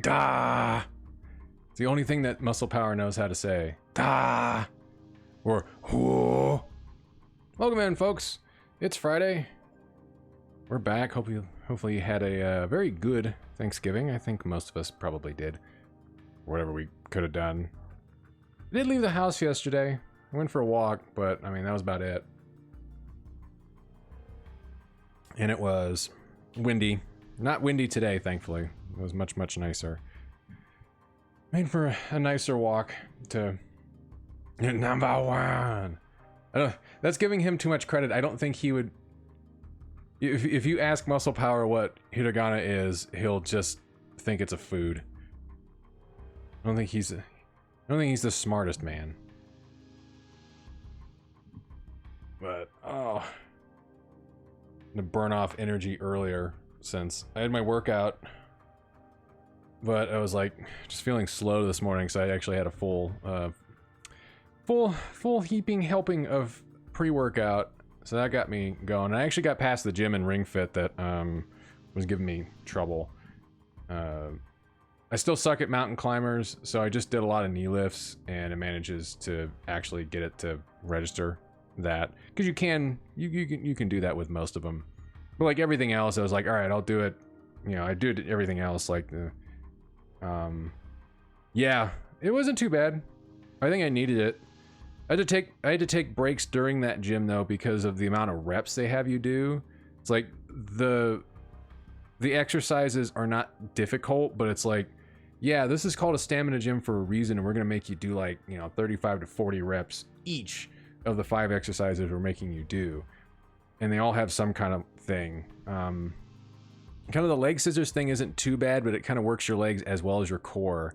Da! It's the only thing that muscle power knows how to say. Da! Or, whoa! Welcome in, folks. It's Friday. We're back. Hopefully you had a very good Thanksgiving. I think most of us probably did. Whatever we could have done. I did leave the house yesterday. I went for a walk, but I mean, that was about it. And it was windy. Not windy today, thankfully. It was much, much nicer. Made for a nicer walk to number one. That's giving him too much credit. I don't think he would... If you ask Muscle Power what hiragana is, he'll just think it's a food. I don't think he's the smartest man. But, oh... to burn off energy earlier since I had my workout, but I was like just feeling slow this morning, so I actually had a full heaping helping of pre-workout, so that got me going. I actually got past the gym and Ring Fit that was giving me trouble. I still suck at mountain climbers, so I just did a lot of knee lifts, and it manages to actually get it to register that, because you can do that with most of them, but like everything else I was like, all right, I'll do it, you know. I do everything else like the yeah, it wasn't too bad. I think I needed it. I had to take breaks during that gym though, because of the amount of reps they have you do. It's like the exercises are not difficult, but it's like, yeah, this is called a stamina gym for a reason, and we're gonna make you do like, you know, 35 to 40 reps each of the 5 exercises we're making you do, and they all have some kind of thing. Kind of the leg scissors thing isn't too bad, but it kind of works your legs as well as your core.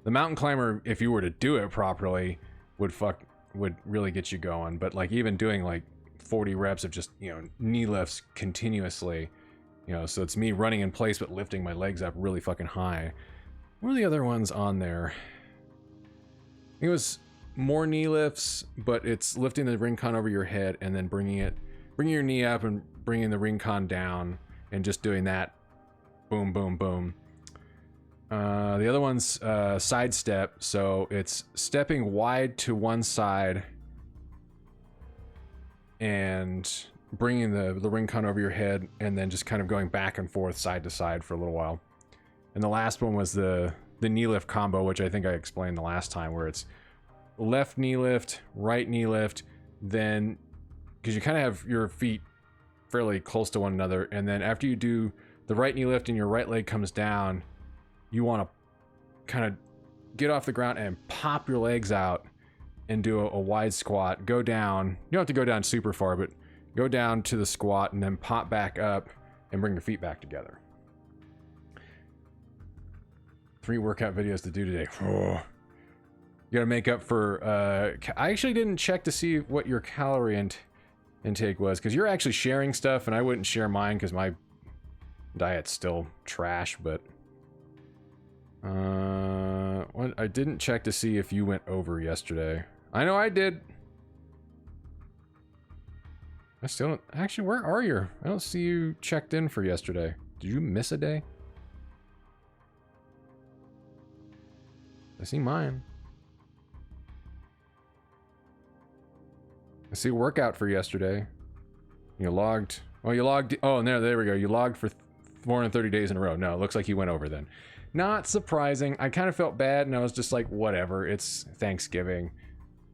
The mountain climber, if you were to do it properly, would really get you going. But like even doing like 40 reps of just, you know, knee lifts continuously, you know, so it's me running in place but lifting my legs up really fucking high. What are the other ones on there? It was more knee lifts, but it's lifting the ring con over your head and then bringing your knee up and bringing the ring con down and just doing that. Boom, boom, boom. The other one's side step, so it's stepping wide to one side and bringing the ring con over your head and then just kind of going back and forth side to side for a little while. And the last one was the knee lift combo, which I think I explained the last time, where it's left knee lift, right knee lift, then, because you kind of have your feet fairly close to one another, and then after you do the right knee lift and your right leg comes down, you want to kind of get off the ground and pop your legs out and do a wide squat. Go down. You don't have to go down super far, but go down to the squat and then pop back up and bring your feet back together. 3 workout videos to do today. Oh. You gotta make up for, I actually didn't check to see what your calorie intake was, because you're actually sharing stuff, and I wouldn't share mine because my diet's still trash, but... I didn't check to see if you went over yesterday. I know I did. I still don't... Actually, where are you? I don't see you checked in for yesterday. Did you miss a day? I see mine. I see a workout for yesterday. You logged... Oh, you logged... Oh, no, there we go. You logged for more than 30 days in a row. No, it looks like you went over then. Not surprising. I kind of felt bad, and I was just like, whatever. It's Thanksgiving.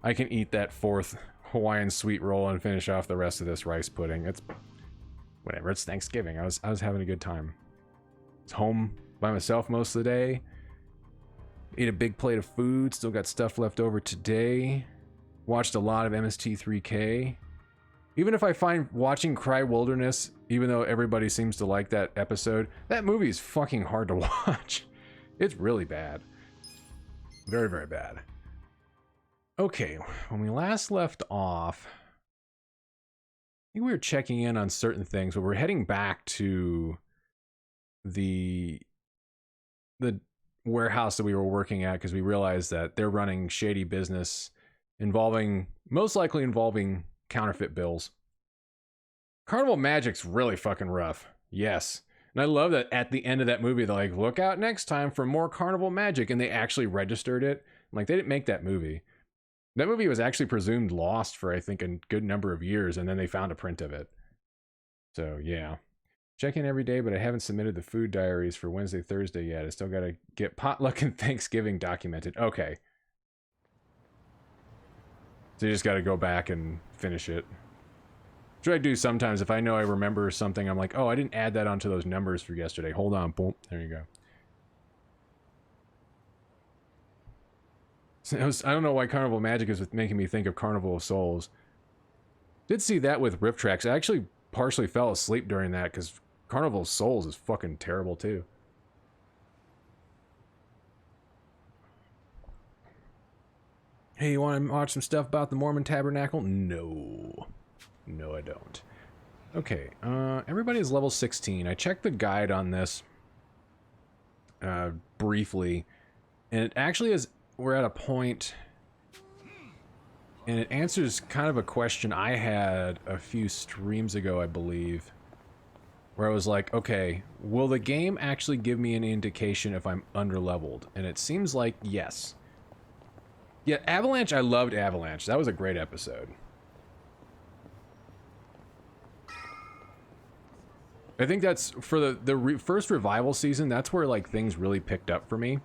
I can eat that 4th Hawaiian sweet roll and finish off the rest of this rice pudding. It's... whatever. It's Thanksgiving. I was having a good time. I was home by myself most of the day. Ate a big plate of food. Still got stuff left over today. Watched a lot of MST3K. Even if I find watching Cry Wilderness, even though everybody seems to like that episode, that movie is fucking hard to watch. It's really bad. Very, very bad. Okay, when we last left off, I think we were checking in on certain things, but we're heading back to the warehouse that we were working at, because we realized that they're running shady business most likely involving counterfeit bills. Carnival Magic's really fucking rough. Yes. And I love that at the end of that movie, they're like, look out next time for more carnival magic. And they actually registered it. I'm like, they didn't make that movie. That movie was actually presumed lost for, I think, a good number of years. And then they found a print of it. So, yeah. Check in every day, but I haven't submitted the food diaries for Wednesday, Thursday yet. I still got to get potluck and Thanksgiving documented. Okay. So you just got to go back and finish it. Which I do sometimes. If I know I remember something, I'm like, oh, I didn't add that onto those numbers for yesterday. Hold on. Boom. There you go. So I don't know why Carnival Magic is making me think of Carnival of Souls. Did see that with Rift Tracks. I actually partially fell asleep during that because Carnival of Souls is fucking terrible too. Hey, you want to watch some stuff about the Mormon Tabernacle? No. No, I don't. Okay, everybody is level 16. I checked the guide on this briefly, and it actually is, we're at a point, and it answers kind of a question I had a few streams ago, I believe, where I was like, okay, will the game actually give me an indication if I'm underleveled? And it seems like yes. Yeah, Avalanche, I loved Avalanche. That was a great episode. I think that's, for the first revival season, that's where, like, things really picked up for me.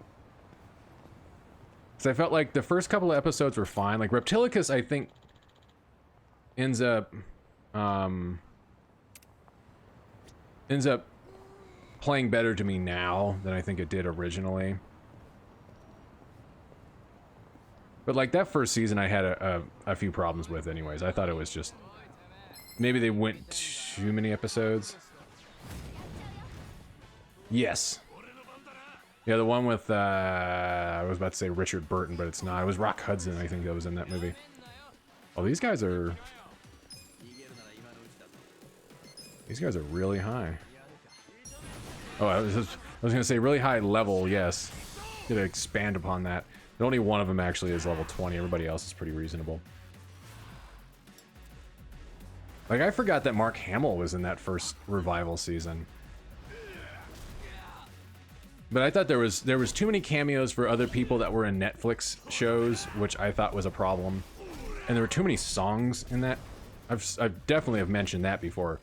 Because I felt like the first couple of episodes were fine. Like, Reptilicus, I think, ends up playing better to me now than I think it did originally. But, like, that first season I had a few problems with anyways. I thought it was just, maybe they went too many episodes. Yes. Yeah, the one with, I was about to say Richard Burton, but it's not. It was Rock Hudson, I think, that was in that movie. Oh, these guys are really high. Oh, I was going to say really high level, yes. Gonna expand upon that. But only one of them actually is level 20. Everybody else is pretty reasonable. Like, I forgot that Mark Hamill was in that first revival season. But I thought there was too many cameos for other people that were in Netflix shows, which I thought was a problem. And there were too many songs in that. I've definitely have mentioned that before.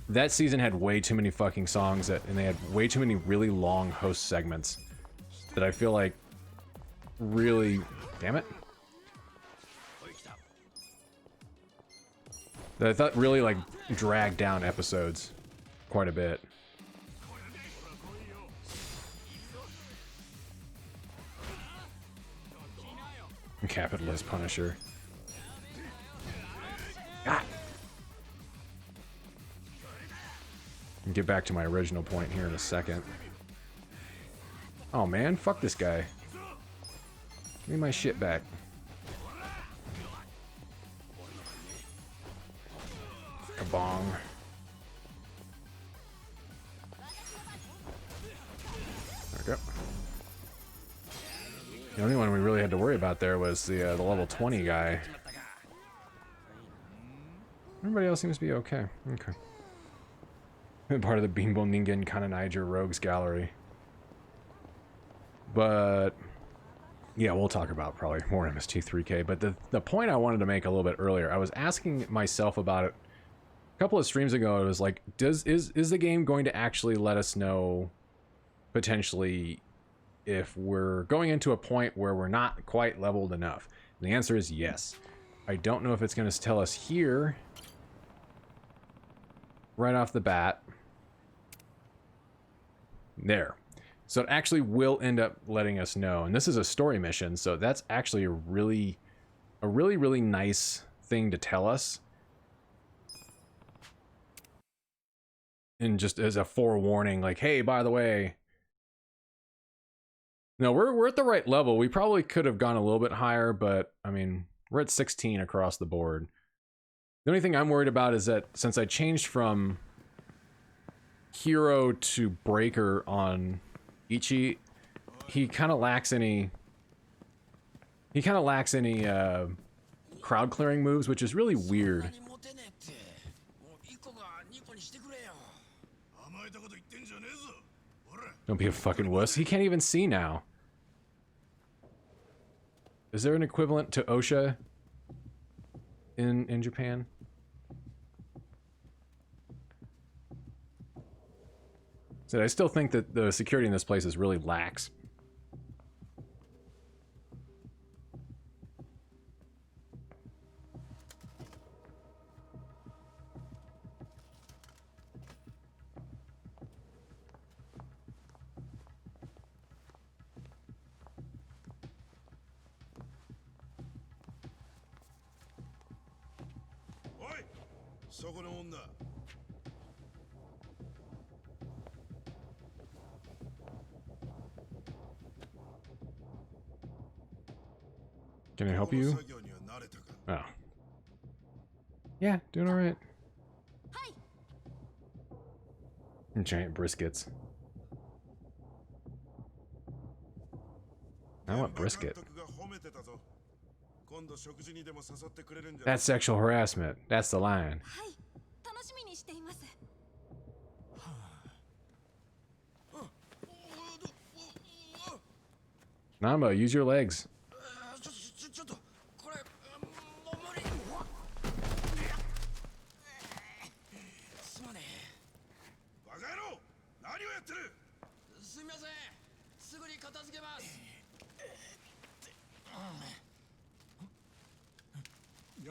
That season had way too many fucking songs, and they had way too many really long host segments that I feel like really, damn it, that I thought really, like, dragged down episodes quite a bit. Capitalist Punisher. God. I'll get back to my original point here in a second. Oh man, fuck this guy. Give me my shit back. Kabong. There we go. The only one we really had to worry about there was the level 20 guy. Everybody else seems to be okay. Okay. Part of the Bimbo Ningen Kananaija Rogues Gallery. But yeah, we'll talk about probably more MST3K. But the point I wanted to make a little bit earlier, I was asking myself about it a couple of streams ago. It was like, is the game going to actually let us know potentially if we're going into a point where we're not quite leveled enough? And the answer is yes. I don't know if it's going to tell us here right off the bat. There. So it actually will end up letting us know. And this is a story mission, so that's actually a really nice thing to tell us. And just as a forewarning, like, hey, by the way, no, we're at the right level. We probably could have gone a little bit higher, but I mean, we're at 16 across the board. The only thing I'm worried about is that since I changed from hero to breaker on Ichi, he kind of lacks any crowd clearing moves, which is really weird. Don't be a fucking wuss. He can't even see now. Is there an equivalent to OSHA in Japan? So I still think that the security in this place is really lax. Can I help you? Oh. Yeah, doing alright. Giant briskets. I want brisket. That's sexual harassment. That's the line. Namba, use your legs.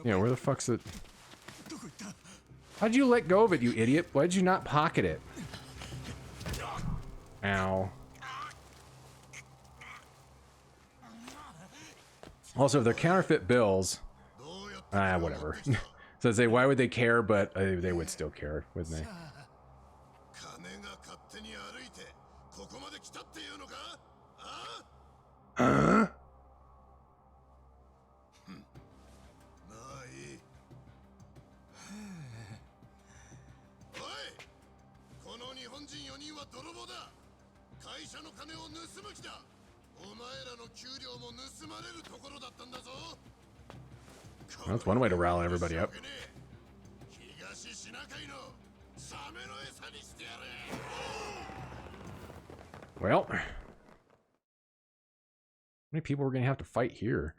Yeah, where the fuck's it? How'd you let go of it, you idiot? Why'd you not pocket it? Ow. Also, if they're counterfeit bills, whatever. So I'd say, why would they care? But they would still care, wouldn't they? That's one way to rally everybody up. Well, how many people we're gonna have to fight here?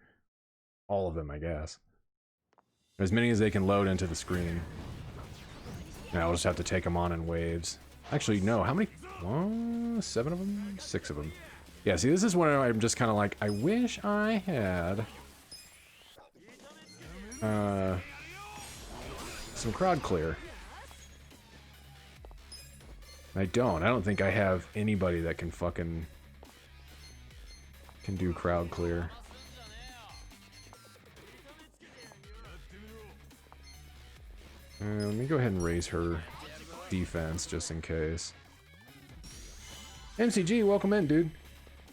All of them, I guess. As many as they can load into the screen. Now I'll just have to take them on in waves. Actually, no. How many? 7 of them? 6 of them. Yeah, see, this is when I'm just kind of like, I wish I had some crowd clear. I don't think I have anybody that can fucking do crowd clear. Let me go ahead and raise her defense just in case. MCG, welcome in, dude.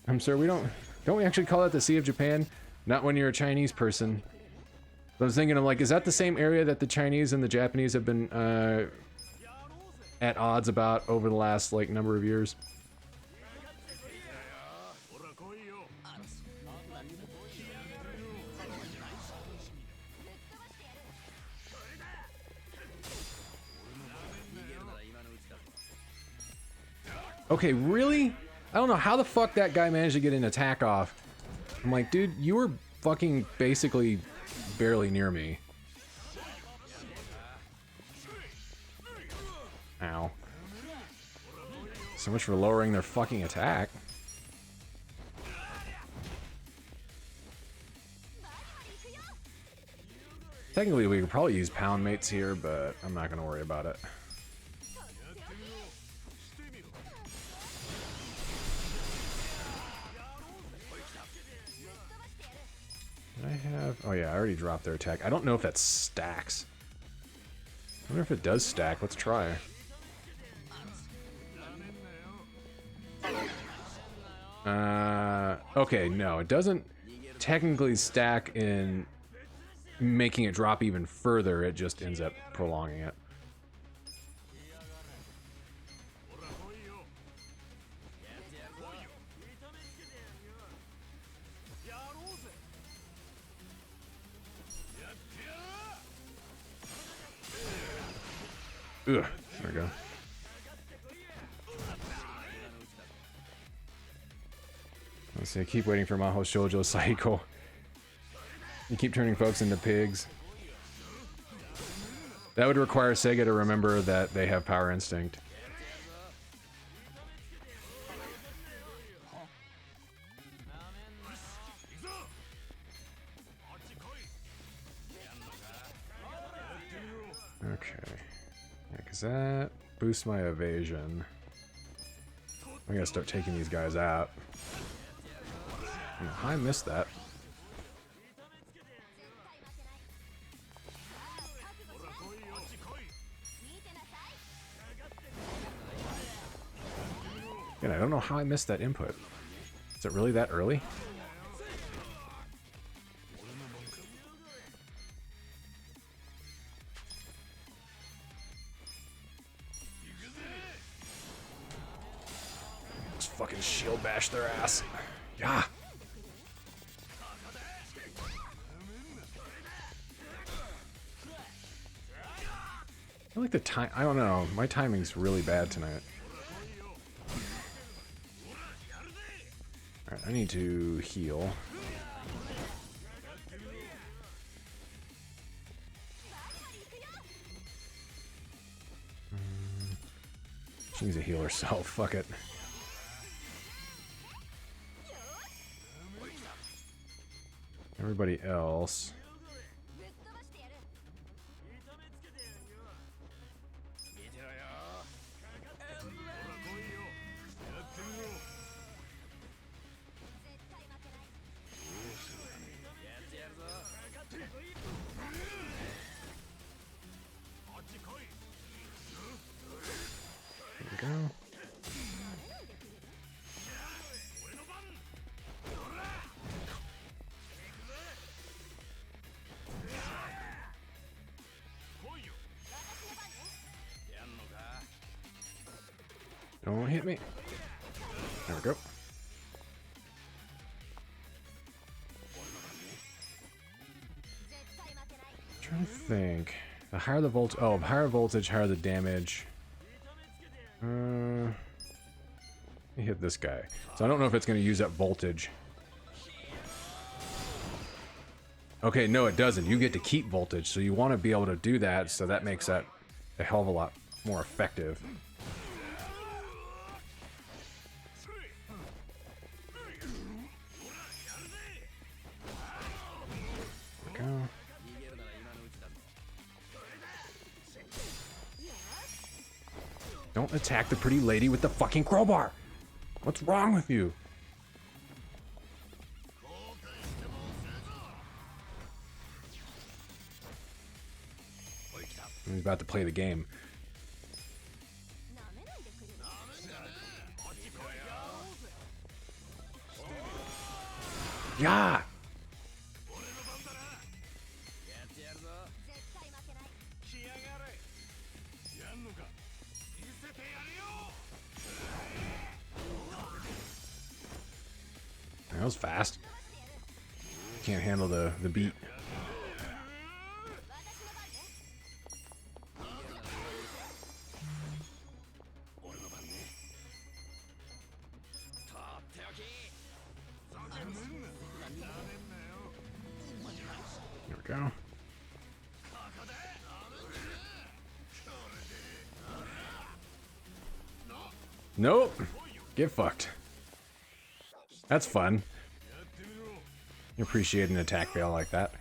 I'm sorry, don't we actually call it the Sea of Japan? Not when you're a Chinese person. I was thinking, I'm like, is that the same area that the Chinese and the Japanese have been at odds about over the last like number of years? Okay, really? I don't know how the fuck that guy managed to get an attack off. I'm like, dude, you were fucking basically barely near me. Ow. So much for lowering their fucking attack. Technically, we could probably use pound mates here, but I'm not gonna worry about it. I have... Oh yeah, I already dropped their attack. I don't know if that stacks. I wonder if it does stack. Let's try. Okay, no, it doesn't technically stack in making it drop even further. It just ends up prolonging it. Ugh, there we go. Let's see, I keep waiting for Maho Shoujo cycle. You keep turning folks into pigs. That would require Sega to remember that they have Power Instinct. Okay. Yeah, because that boosts my evasion. I gotta start taking these guys out. I missed that. And I don't know how I missed that input. Is it really that early? Just fucking shield bash their ass. Yeah. I like the time. I don't know. My timing's really bad tonight. Alright, I need to heal. She needs to heal herself. Fuck it. Everybody else. There we go. Don't hit me. There we go. I'm trying to think. The higher the voltage, higher voltage, higher the damage. Let me hit this guy. So I don't know if it's going to use up voltage. Okay, no, it doesn't. You get to keep voltage, so you want to be able to do that, so that makes that a hell of a lot more effective. There we go. Don't attack the pretty lady with the fucking crowbar! What's wrong with you? He's about to play the game. Yeah! That was fast. Can't handle the beat. There we go. Nope. Get fucked. That's fun. You appreciate an attack fail like that.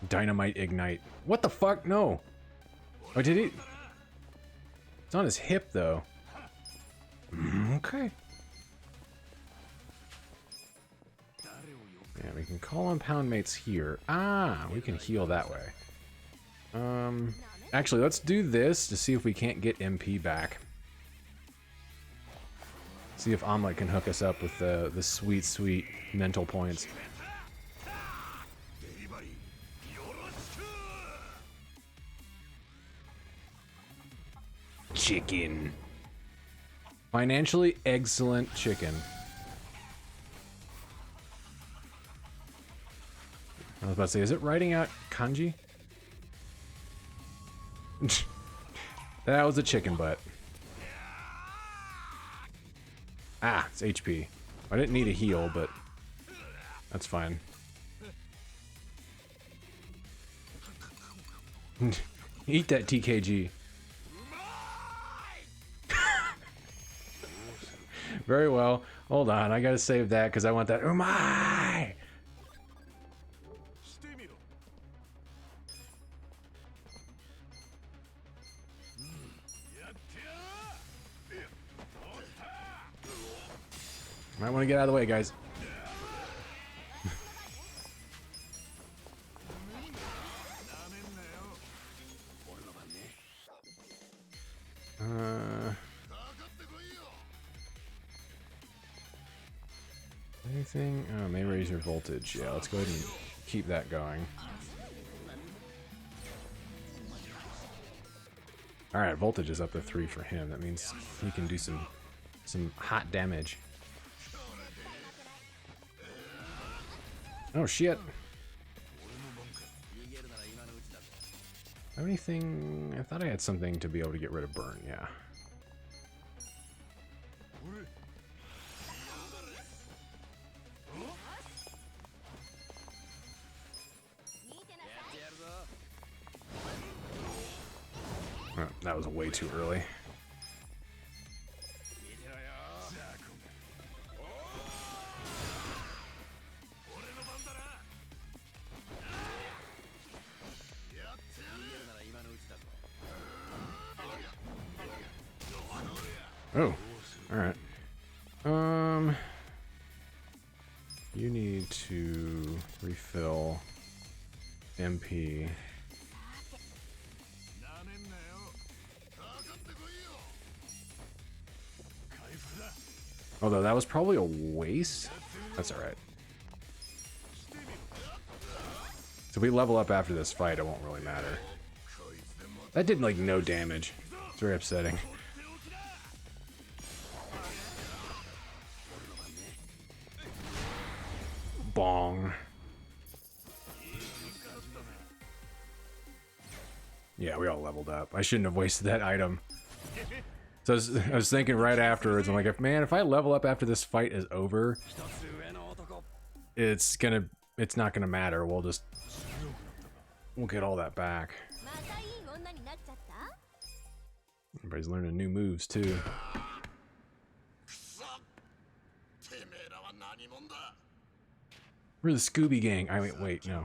Dynamite ignite. What the fuck? No. Oh, did he? It's on his hip, though. Okay. Yeah, we can call on pound mates here. Ah, we can heal that way. Actually, let's do this to see if we can't get MP back. See if Omelette can hook us up with the sweet, sweet mental points. chicken. Financially excellent chicken. I was about to say, is it writing out kanji? That was a chicken butt. Ah, it's HP. I didn't need a heal, but that's fine. Eat that TKG. Very well. Hold on, I gotta save that because I want that umai! Might want to get out of the way, guys. Anything? Oh, may raise your voltage. Yeah, let's go ahead and keep that going. Alright, voltage is up to 3 for him. That means he can do some hot damage. Oh shit! Have anything? I thought I had something to be able to get rid of burn, yeah. Oh, that was way too early. Oh, alright. You need to refill MP. Although that was probably a waste. That's alright. So if we level up after this fight, it won't really matter. That did like no damage. It's very upsetting. Bong. Yeah, we all leveled up. I shouldn't have wasted that item. So I was thinking right afterwards, I'm like, if I level up after this fight is over, it's not gonna matter. We'll get all that back. Everybody's learning new moves too. We're the Scooby Gang. I mean, wait, no.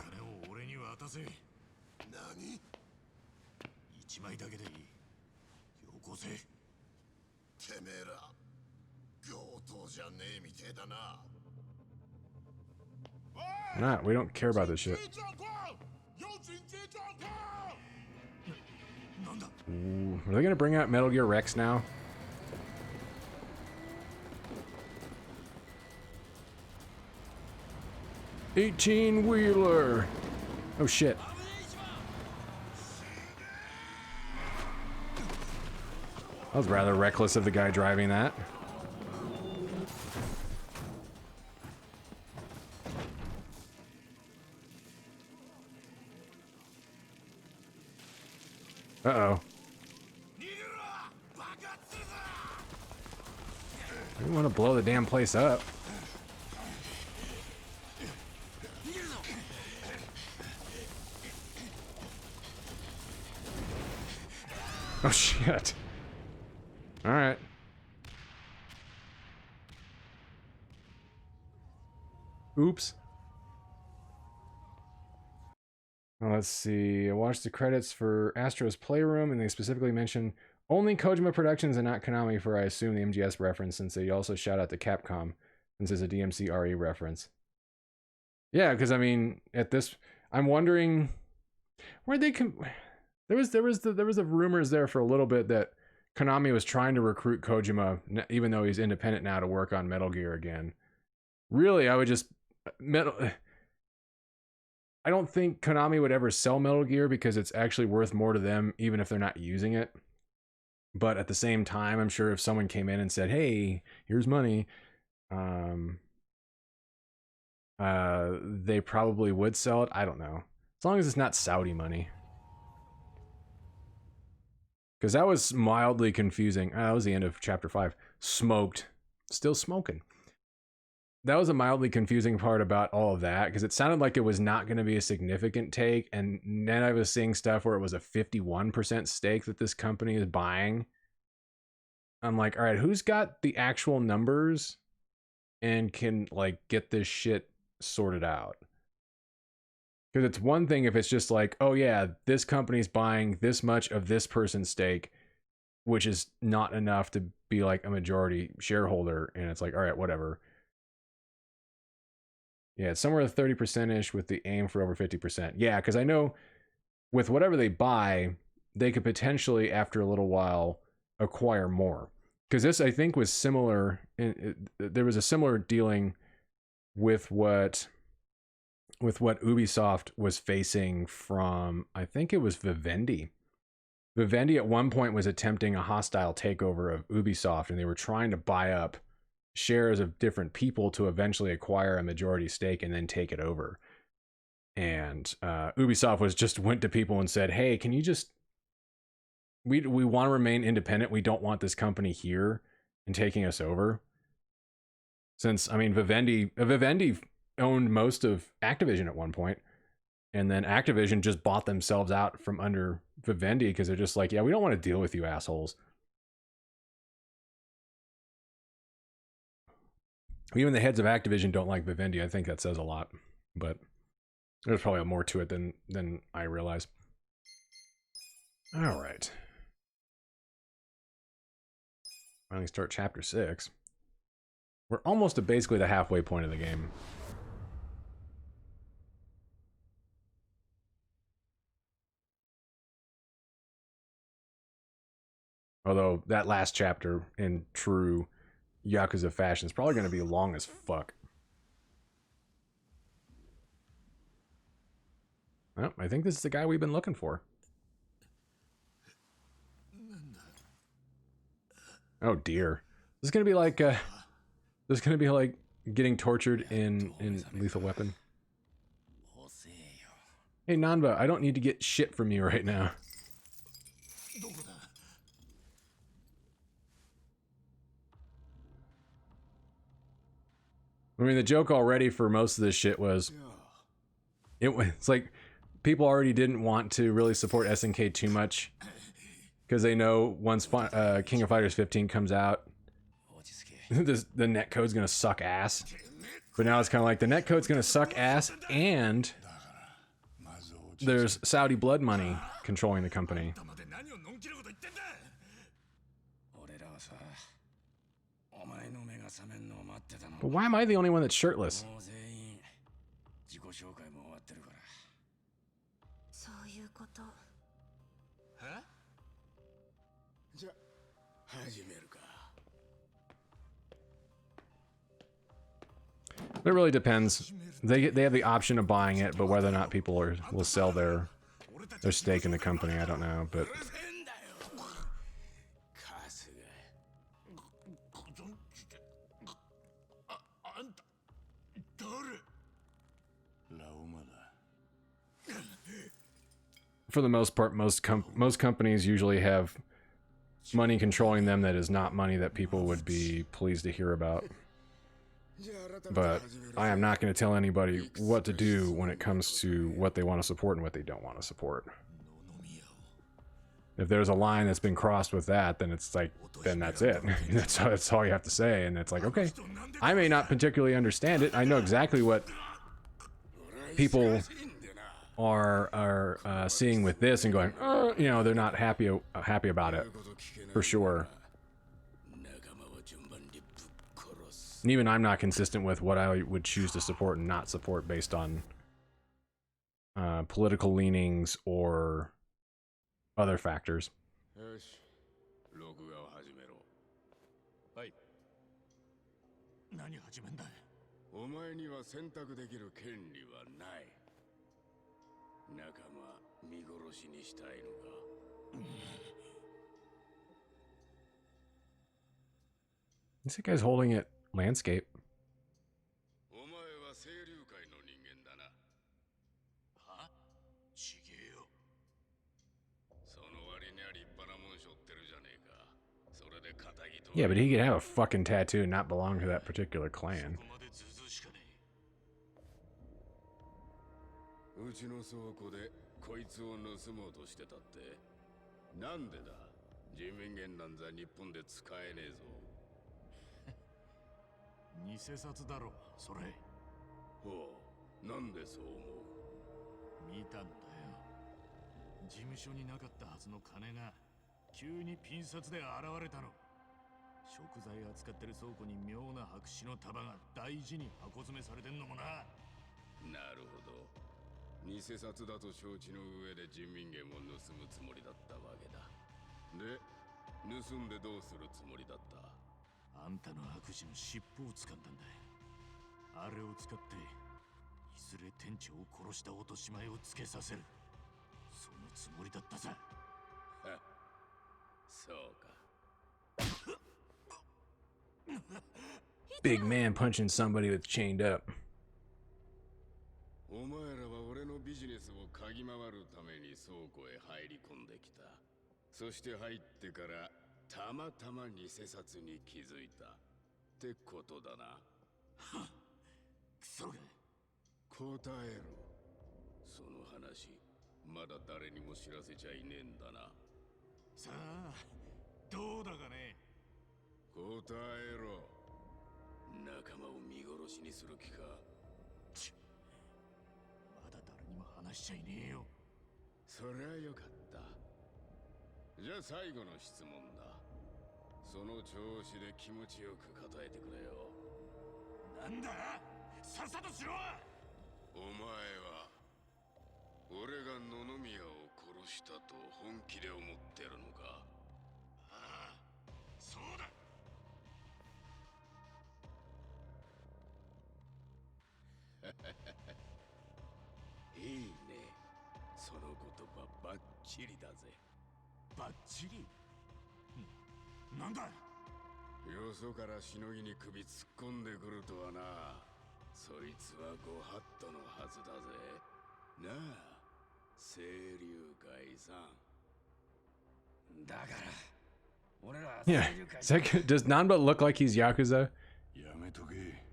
Not. We don't care about this shit. Ooh, are they gonna bring out Metal Gear Rex now? $18-wheeler. Oh shit. That was rather reckless of the guy driving that. Uh-oh. We want to blow the damn place up. Oh shit. Alright. Oops. Well, let's see. I watched the credits for Astro's Playroom, and they specifically mention only Kojima Productions and not Konami for, I assume, the MGS reference, since they also shout out to Capcom, since it's a DMC RE reference. Yeah, because I mean, at this, I'm wondering where they can. There was the rumors there for a little bit that Konami was trying to recruit Kojima, even though he's independent now, to work on Metal Gear again. Really, I would just I don't think Konami would ever sell Metal Gear because it's actually worth more to them, even if they're not using it. But at the same time, I'm sure if someone came in and said, "Hey, here's money," they probably would sell it. I don't know. As long as it's not Saudi money. Because that was mildly confusing. That was the end of chapter 5. Smoked. Still smoking. That was a mildly confusing part about all of that, because it sounded like it was not going to be a significant take, and then I was seeing stuff where it was a 51% stake that this company is buying. I'm like, all right, who's got the actual numbers and can, like, get this shit sorted out? Because it's one thing if it's just like, oh yeah, this company's buying this much of this person's stake, which is not enough to be like a majority shareholder, and it's like, all right, whatever. Yeah, it's somewhere 30%-ish with the aim for over 50%. Yeah, because I know with whatever they buy, they could potentially, after a little while, acquire more. Because this, I think, was similar. There was a similar dealing with what Ubisoft was facing from, I think it was Vivendi. Vivendi at one point was attempting a hostile takeover of Ubisoft, and they were trying to buy up shares of different people to eventually acquire a majority stake and then take it over. And Ubisoft went to people and said, "Hey, can you just we want to remain independent. We don't want this company here and taking us over." Since, I mean, Vivendi owned most of Activision at one point, and then Activision just bought themselves out from under Vivendi because they're just like, yeah, we don't want to deal with you assholes. Even the heads of Activision don't like Vivendi. I think that says a lot, but there's probably more to it than I realize. All right. Finally start chapter 6. We're almost to basically the halfway point of the game. Although that last chapter, in true Yakuza fashion, is probably going to be long as fuck. Well, I think this is the guy we've been looking for. Oh dear. This is going to be like getting tortured in Lethal Weapon. Hey Nanba, I don't need to get shit from you right now. I mean, the joke already for most of this shit was, it's like people already didn't want to really support SNK too much because they know once King of Fighters 15 comes out, the netcode's gonna suck ass. But now it's kind of like the netcode's gonna suck ass, and there's Saudi blood money controlling the company. But why am I the only one that's shirtless? It really depends. They have the option of buying it, but whether or not people will sell their stake in the company, I don't know. But for the most part, most companies usually have money controlling them that is not money that people would be pleased to hear about. But I am not going to tell anybody what to do when it comes to what they want to support and what they don't want to support. If there's a line that's been crossed with that, then it's like, then that's it. That's all you have to say. And it's like, okay, I may not particularly understand it. I know exactly what people are seeing with this and going, you know, they're not happy about it, for sure. And even I'm not consistent with what I would choose to support and not support based on political leanings or other factors. This guy's holding it landscape. お前は清流会の人間だな。は？ちげえよ。その割には立派なもん背負ってるじゃねえか。それで仇と。Yeah, but he could have a fucking tattoo and not belong to that particular clan. うちの倉庫でこいつを盗もうとしてたって。なんでだ。人民元なんざ日本で使えねえぞ。偽札だろ、それ。ほう、なんでそう思う？見たんだよ。事務所になかったはずの金が急にピン札で現れたの。食材扱ってる倉庫に妙な白紙の束が大事に箱詰めされてんのもな。なるほど。偽札だと承知の上で人民元を盗むつもりだったわけだ。で、盗んでどうするつもりだった？あんたの悪事の尻尾を掴んだんだ。あれを使っていずれ店長を殺した落とし前をつけさせる。そのつもりだったさ。そうか。Big man punching somebody with chained up. お前らは俺のビジネスを嗅ぎ回るために倉庫へ入り込んできた。そして入ってからたまたま偽札に気づいたってことだな。はっ、クソが。答えろ。その話まだ誰にも知らせちゃいねえんだな。さあ、どうだかね。答えろ。仲間を見殺しにする気か。まだ誰にも話しちゃいねえよ。そりゃよかった。じゃあ最後の質問だ。その調子で気持ちよく答えてくれよ。なんだ？さっさとしろ！お前は俺が野々宮を殺したと本気で思ってるのか？ああ、そうだ。いいね。その言葉バッチリだぜ。バッチリ？なんだ？よそからしのぎに首突っ込んでくるとはな。そいつはご法度のはずだぜ。なあ、清流会さん。だから、俺らは清 Yeah. 流会。Does Nanba look like he's Yakuza? やめとけ。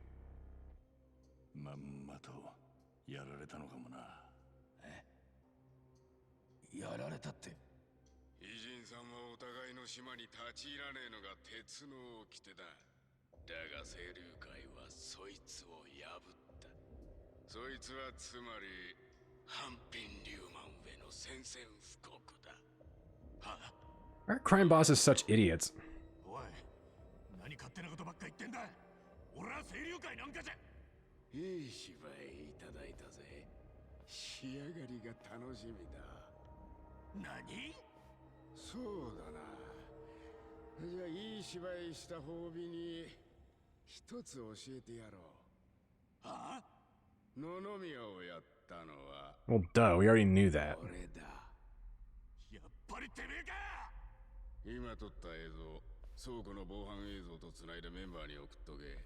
まんまとやられたのかもな。え？やられたって？偉人さんはお互いの島に立ち入らねえのが鉄の掟だ。だが清流会はそいつを破った。そいつはつまり半品竜マン上の宣戦布告だ。はあ、 Our crime bosses such idiots. おい、何勝手なことばっか言ってんだ。俺は清流会なんかじゃ。いい芝居いただいたぜ。仕上がりが楽しみだ。何？そうだな。じゃあいい芝居した褒美に一つ教えてやろう。はあ？野々宮をやったのは Well, duh. We already knew that. 俺だ。やっぱりてめえか。今撮った映像、倉庫の防犯映像とつないでメンバーに送っとけ。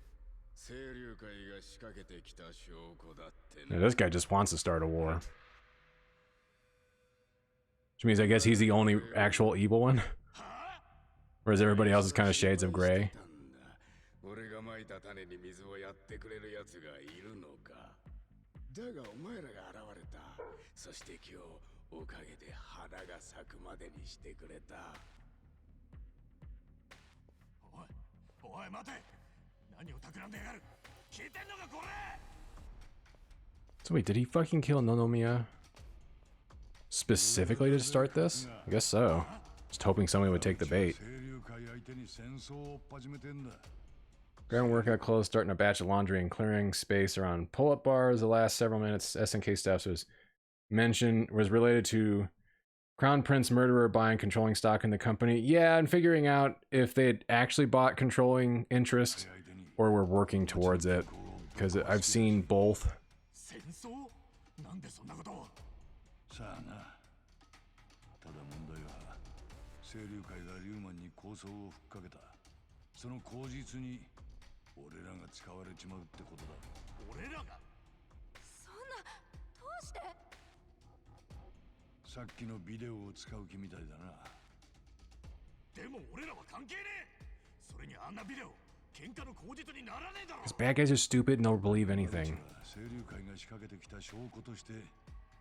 清流会が仕掛けてきた証拠だってな。Yeah, this guy just wants to start a war. Which means I guess he's the only actual evil one. Whereas everybody else is kind of shades of gray. 俺が撒いた種に水をやってくれる奴がいるのか。だがお前らが現れた。そして今日おかげで花が咲くまでにしてくれた。おい待て。何を企んでやがる。聞いてんのかこれ。 So wait, did he fucking kill Nonomiya specifically to start this? I guess so. Just hoping somebody would take the bait. Ground workout clothes, starting a batch of laundry and clearing space around pull-up bars. The last several minutes SNK stuff was related to Crown Prince murderer buying controlling stock in the company. Yeah, and figuring out if they had actually bought controlling interest or were working towards it, because I've seen both. なんでそんなことを。さあな。ただ問題は清流会がリュウマンに抗争をふっかけた。その口実に俺らが使われちまうってことだ。俺らが？そんな、どうして？さっきのビデオを使う気みたいだな。でも俺らは関係ねえ。それにあんなビデオ喧嘩の口実にならねえだろ。 These bad guys are stupid and they'll believe anything. 清流会が仕掛けてきた証拠として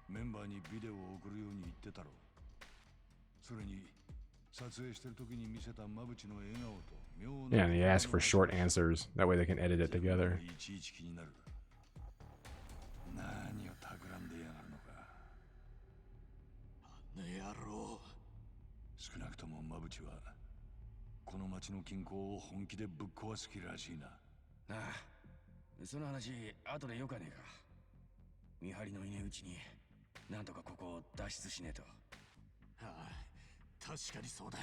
メンバーにビデオを送るように言ってたろ。それに撮影してる時に見せたマブチの笑顔と妙な Yeah, and they ask for short answers. That way they can edit it together. いちいち気になる。何を企んでやがるのか。あの野郎。少なくともマブチはこの町の均衡を本気でぶっ壊す気らしいな。ああ、その話後でよかねえか。見張りのいねえうちになんとかここを脱出しねえと。ああ、確かにそうだ。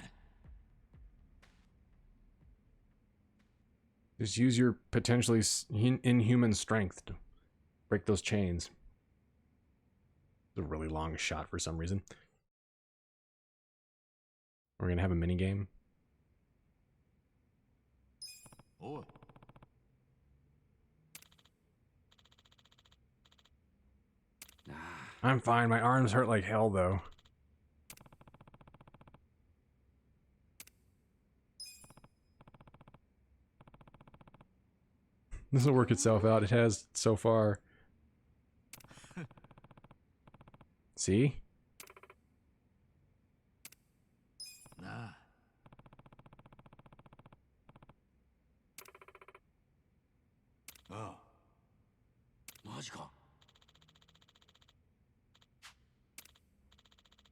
Just use your potentially inhuman strength to break those chains. It's a really long shot for some reason. We're gonna have a mini game. Oh. I'm fine. My arms hurt like hell, though. This will work itself out. It has so far. See? Nah. Oh. マジか。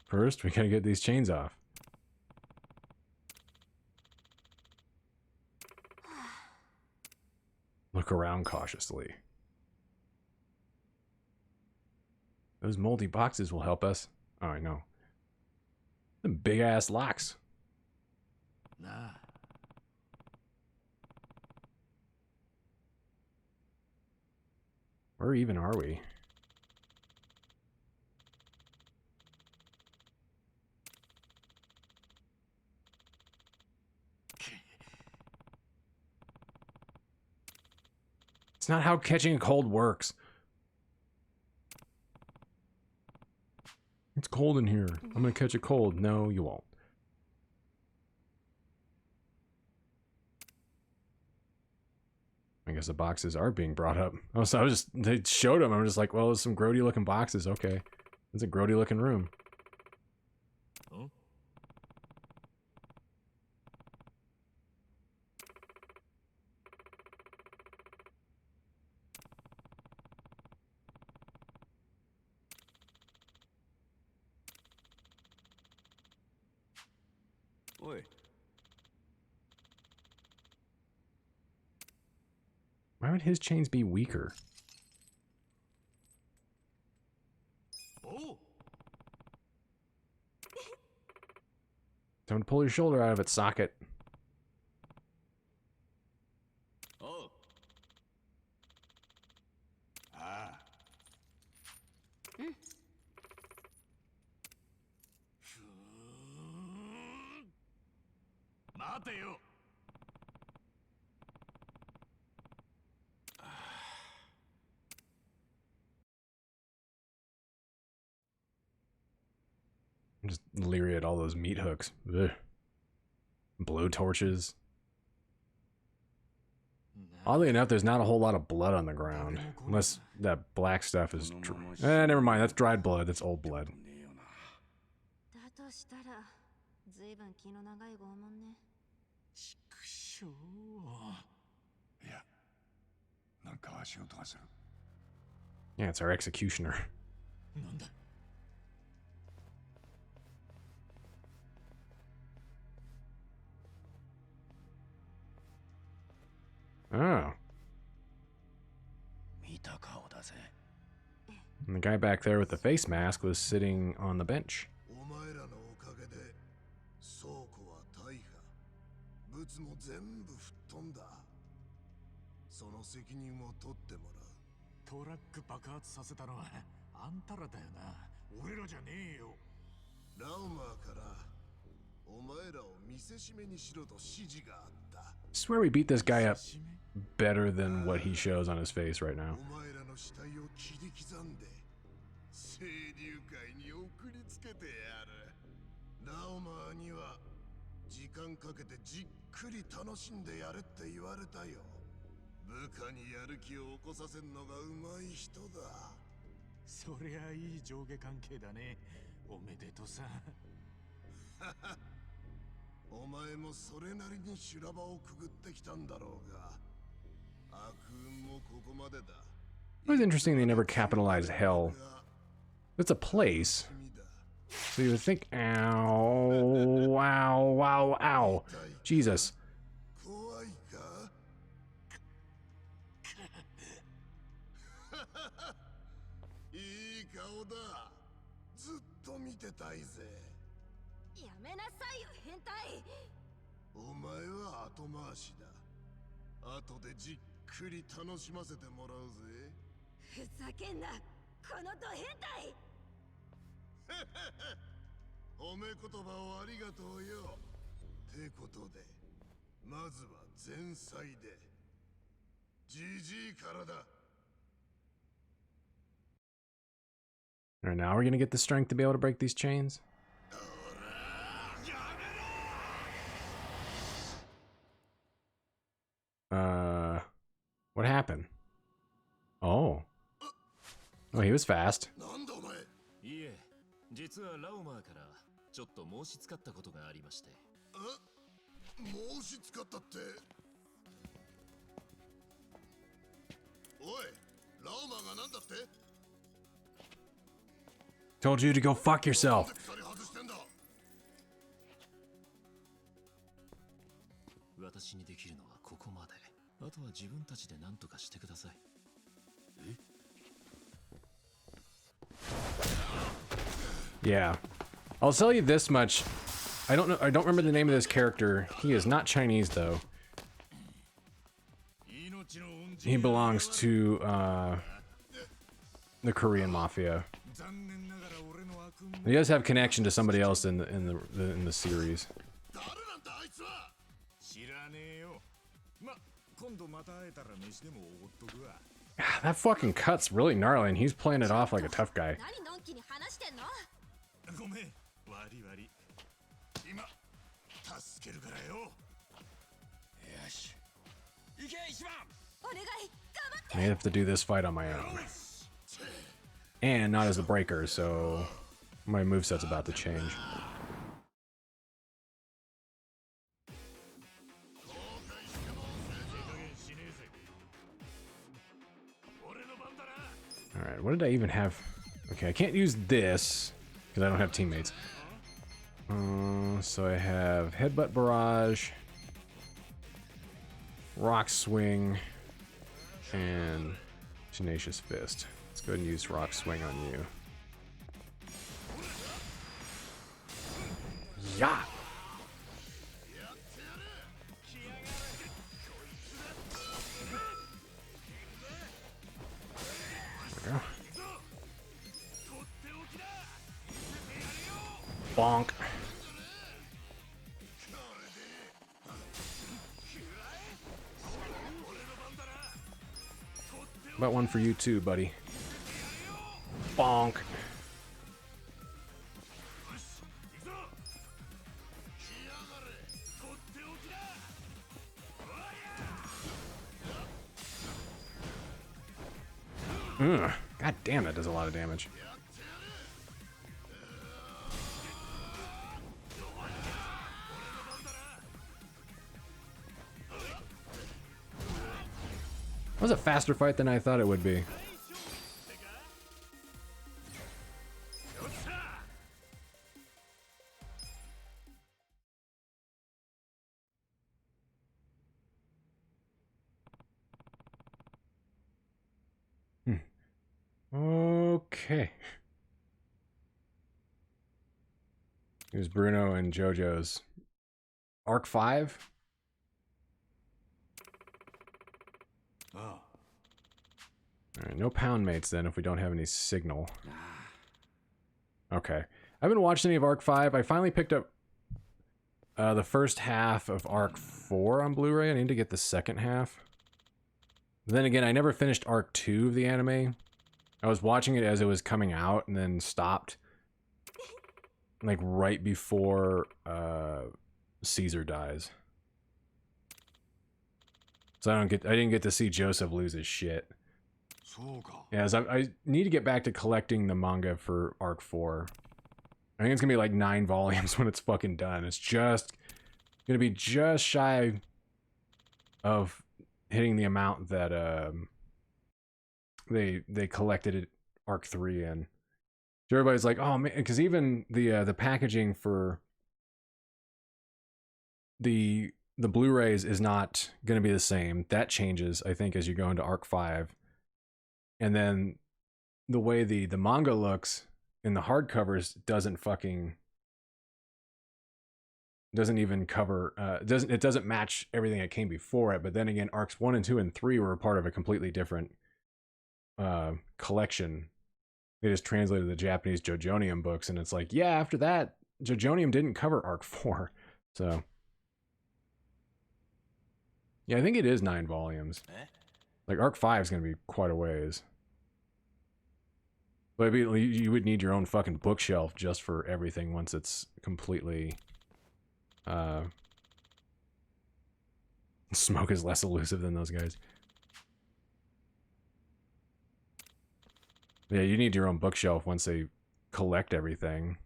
First, we gotta get these chains off. Look around cautiously. Those moldy boxes will help us. Oh, I know. The big ass locks. Nah. Where even are we? It's not how catching a cold works. It's cold in here. I'm gonna catch a cold. No, you won't. I guess the boxes are being brought up. Oh, so they showed them. I'm just like, well, there's some grody looking boxes. Okay. It's a grody looking room. Huh? Oi. Why would his chains be weaker? Oh. Don't pull your shoulder out of its socket. Oh. Ah. 待てよ。I'm just leery at all those meat hooks. Ugh. Blow torches. Oddly enough, there's not a whole lot of blood on the ground. Unless that black stuff is... never mind. That's dried blood. That's old blood. だとしたら、ずいぶん気の長い拷問ね。ちくしょう。いや、なんか足音がする。Yeah, it's our executioner. なんだ。Oh. 見た顔だぜ。 And the guy back there with the face mask was sitting on the bench. お前らのおかげで倉庫は大破。物も全部吹っ飛んだ。その責任を取ってもらう。トラック爆発させたのはあんたらだよな。俺らじゃねえよ。ラウマーから Swear we beat this guy up better than what he shows on his face right now. It was interesting they never capitalized hell. It's a place. So you would think, ow, ow, ow, ow. Jesus. Alright, now we're gonna get the strength to be able to break these chains. What happened? Oh. Oh, he was fast. Told you to go fuck yourself. Yeah. I'll tell you this much. I don't remember the name of this character. He is not Chinese though. He belongs to the Korean mafia. He does have connection to somebody else in the series. That fucking cut's really gnarly, and he's playing it off like a tough guy. I have to do this fight on my own. And not as a breaker, so my moveset's about to change. Alright, what did I even have? Okay, I can't use this because I don't have teammates. So I have Headbutt Barrage, Rock Swing, and Tenacious Fist. Let's go ahead and use Rock Swing on you. Yeah! There we go. Bonk. About one for you too, buddy. Bonk. God damn, that does a lot of damage. That was a faster fight than I thought it would be. Okay. Here's Bruno and JoJo's Arc 5. Alright, no pound mates then if we don't have any signal. Okay. I haven't watched any of Arc 5. I finally picked up the first half of Arc 4 on Blu-ray. I need to get the second half. Then again, I never finished Arc 2 of the anime. I was watching it as it was coming out and then stopped. Like right before Caesar dies. So I didn't get to see Joseph lose his shit. Yeah, so I need to get back to collecting the manga for Arc 4. I think it's gonna be like 9 volumes when it's fucking done. It's just gonna be just shy of hitting the amount that they collected at Arc 3 in. So everybody's like, oh man, because even the packaging for the Blu-rays is not gonna be the same. That changes, I think, as you go into Arc 5. And then the way the manga looks in the hardcovers doesn't even cover it doesn't match everything that came before it. But then again, Arcs 1 and 2 and 3 were a part of a completely different collection. They just translated the Japanese Jojonium books, and it's like, yeah, after that, Jojonium didn't cover Arc 4. So yeah, I think it is 9 volumes. Like Arc 5 is gonna be quite a ways. But you would need your own fucking bookshelf just for everything once it's completely... Smoke is less elusive than those guys. Yeah, you need your own bookshelf once they collect everything.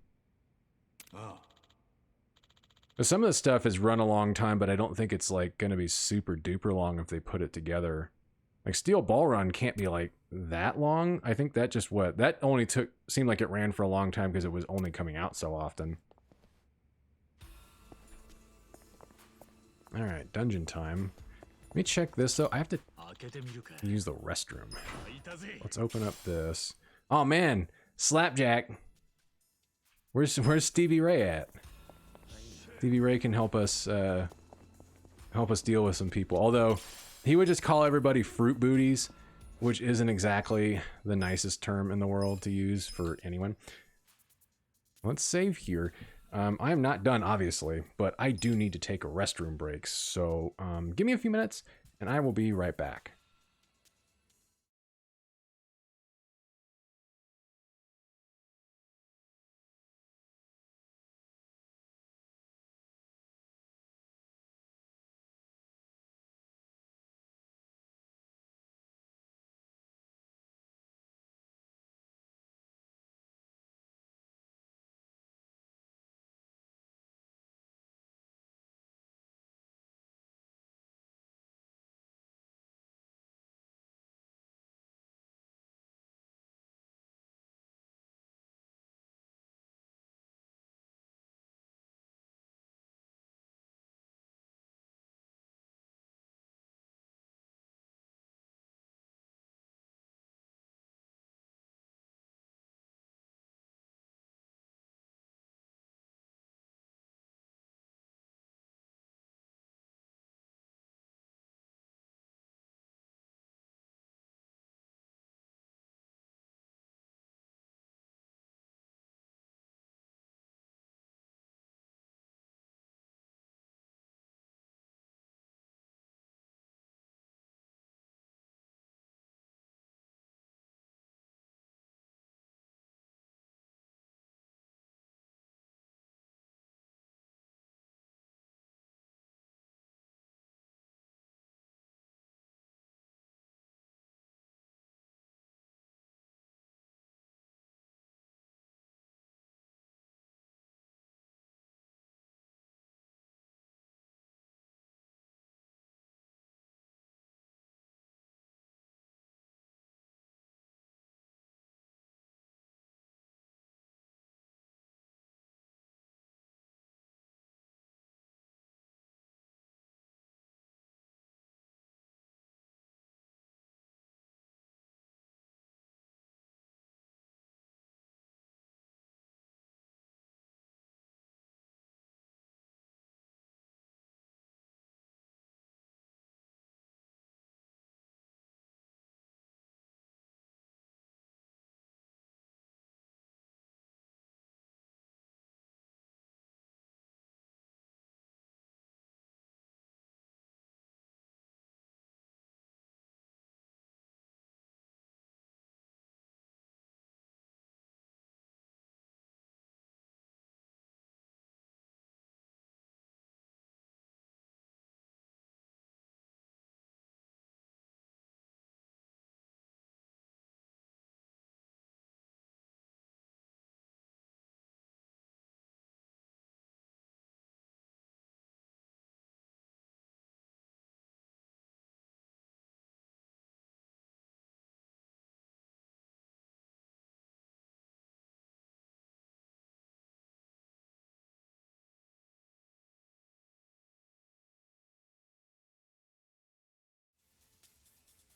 But some of the stuff has run a long time, but I don't think it's like gonna be super duper long if they put it together. Like Steel Ball Run can't be like that long. I think that just that only seemed like it ran for a long time because it was only coming out so often. All right, dungeon time. Let me check this though. I have to use the restroom. Let's open up this. Oh man, Slapjack. Where's Stevie Ray at? Stevie Ray can help us deal with some people. Although he would just call everybody fruit booties, which isn't exactly the nicest term in the world to use for anyone. Let's save here. I am not done, obviously, but I do need to take a restroom break. So give me a few minutes, and I will be right back.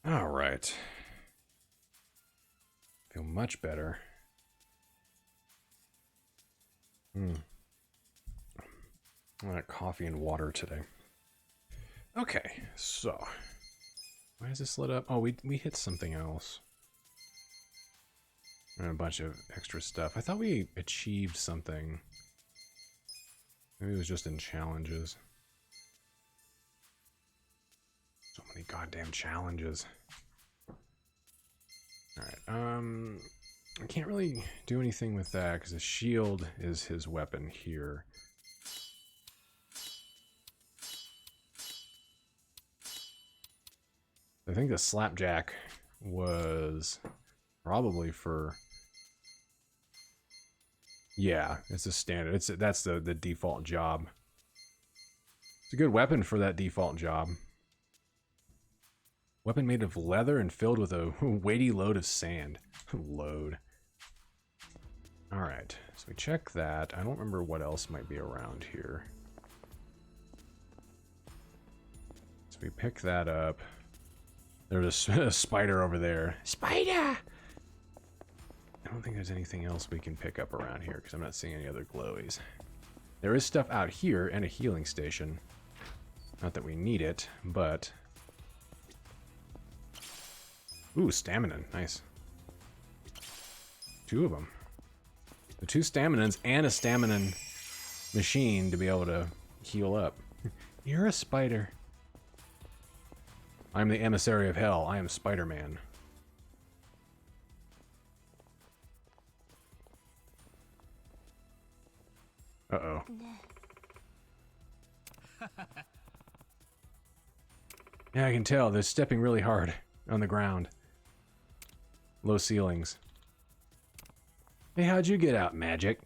All right. Feel much better. I want coffee and water today. Okay, so why is this lit up? Oh, we hit something else. And a bunch of extra stuff. I thought we achieved something. Maybe it was just in challenges. So many goddamn challenges. Alright, I can't really do anything with that because the shield is his weapon here. I think the slapjack was probably for... Yeah, it's a standard. That's the default job. It's a good weapon for that default job. Weapon made of leather and filled with a weighty load of sand. Load. Alright, so we check that. I don't remember what else might be around here. So we pick that up. There's a spider over there. Spider! I don't think there's anything else we can pick up around here because I'm not seeing any other glowies. There is stuff out here and a healing station. Not that we need it, but... Ooh, stamina. Nice. 2 of them. The 2 staminans and a stamina machine to be able to heal up. You're a spider. I'm the emissary of hell. I am Spider-Man. Uh-oh. Yeah, I can tell. They're stepping really hard on the ground. Low ceilings. Hey, how'd you get out, Magic?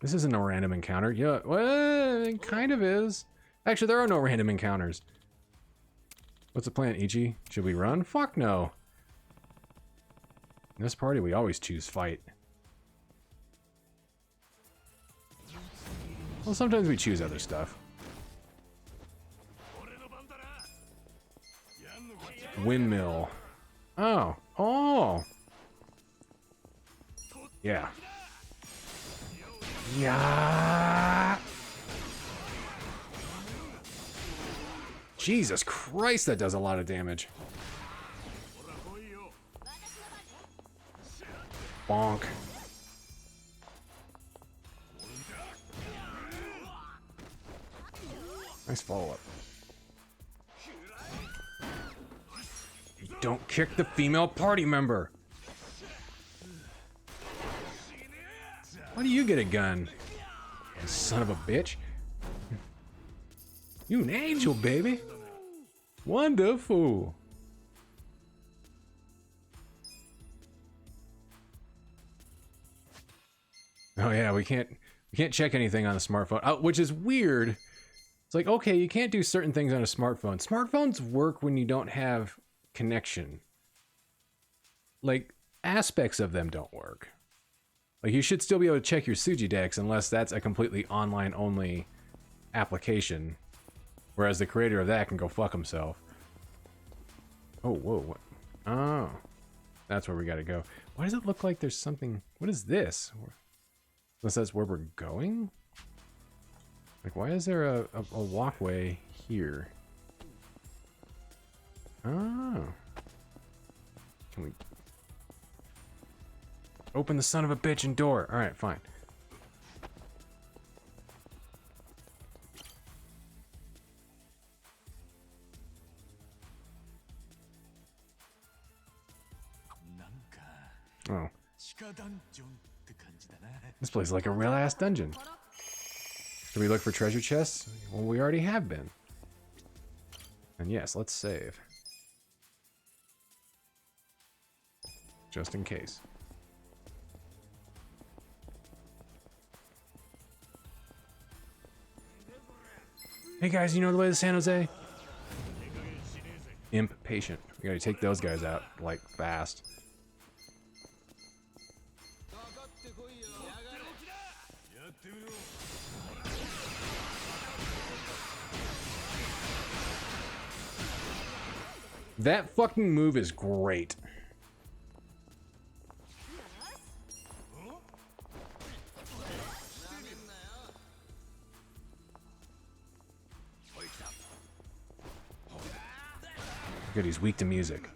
This isn't a random encounter. Yeah, well, it kind of is. Actually, there are no random encounters. What's the plan, Ichi? Should we run? Fuck no. In this party, we always choose fight. Well, sometimes we choose other stuff. Windmill. Oh. Oh. Yeah. Yeah. Jesus Christ, that does a lot of damage. Bonk. Nice follow-up. Don't kick the female party member. Why do you get a gun? You son of a bitch. You an angel, baby. Wonderful. Oh yeah, we can't check anything on the smartphone, which is weird. It's like, okay, you can't do certain things on a smartphone. Smartphones work when you don't have connection. Like, aspects of them don't work. Like, you should still be able to check your Suji Dex unless that's a completely online-only application. Whereas the creator of that can go fuck himself. Oh, whoa, what? Oh. That's where we gotta go. Why does it look like there's something... What is this? Unless that's where we're going? Like, why is there a walkway here? Oh. Can we... Open the son of a bitchin' door. Alright, fine. Oh. This place is like a real ass dungeon. Should we look for treasure chests? Well, we already have been. And yes, let's save. Just in case. Hey guys, you know the way to San Jose? Imp patient. We gotta take those guys out, like, fast. That fucking move is great. Good, he's weak to music.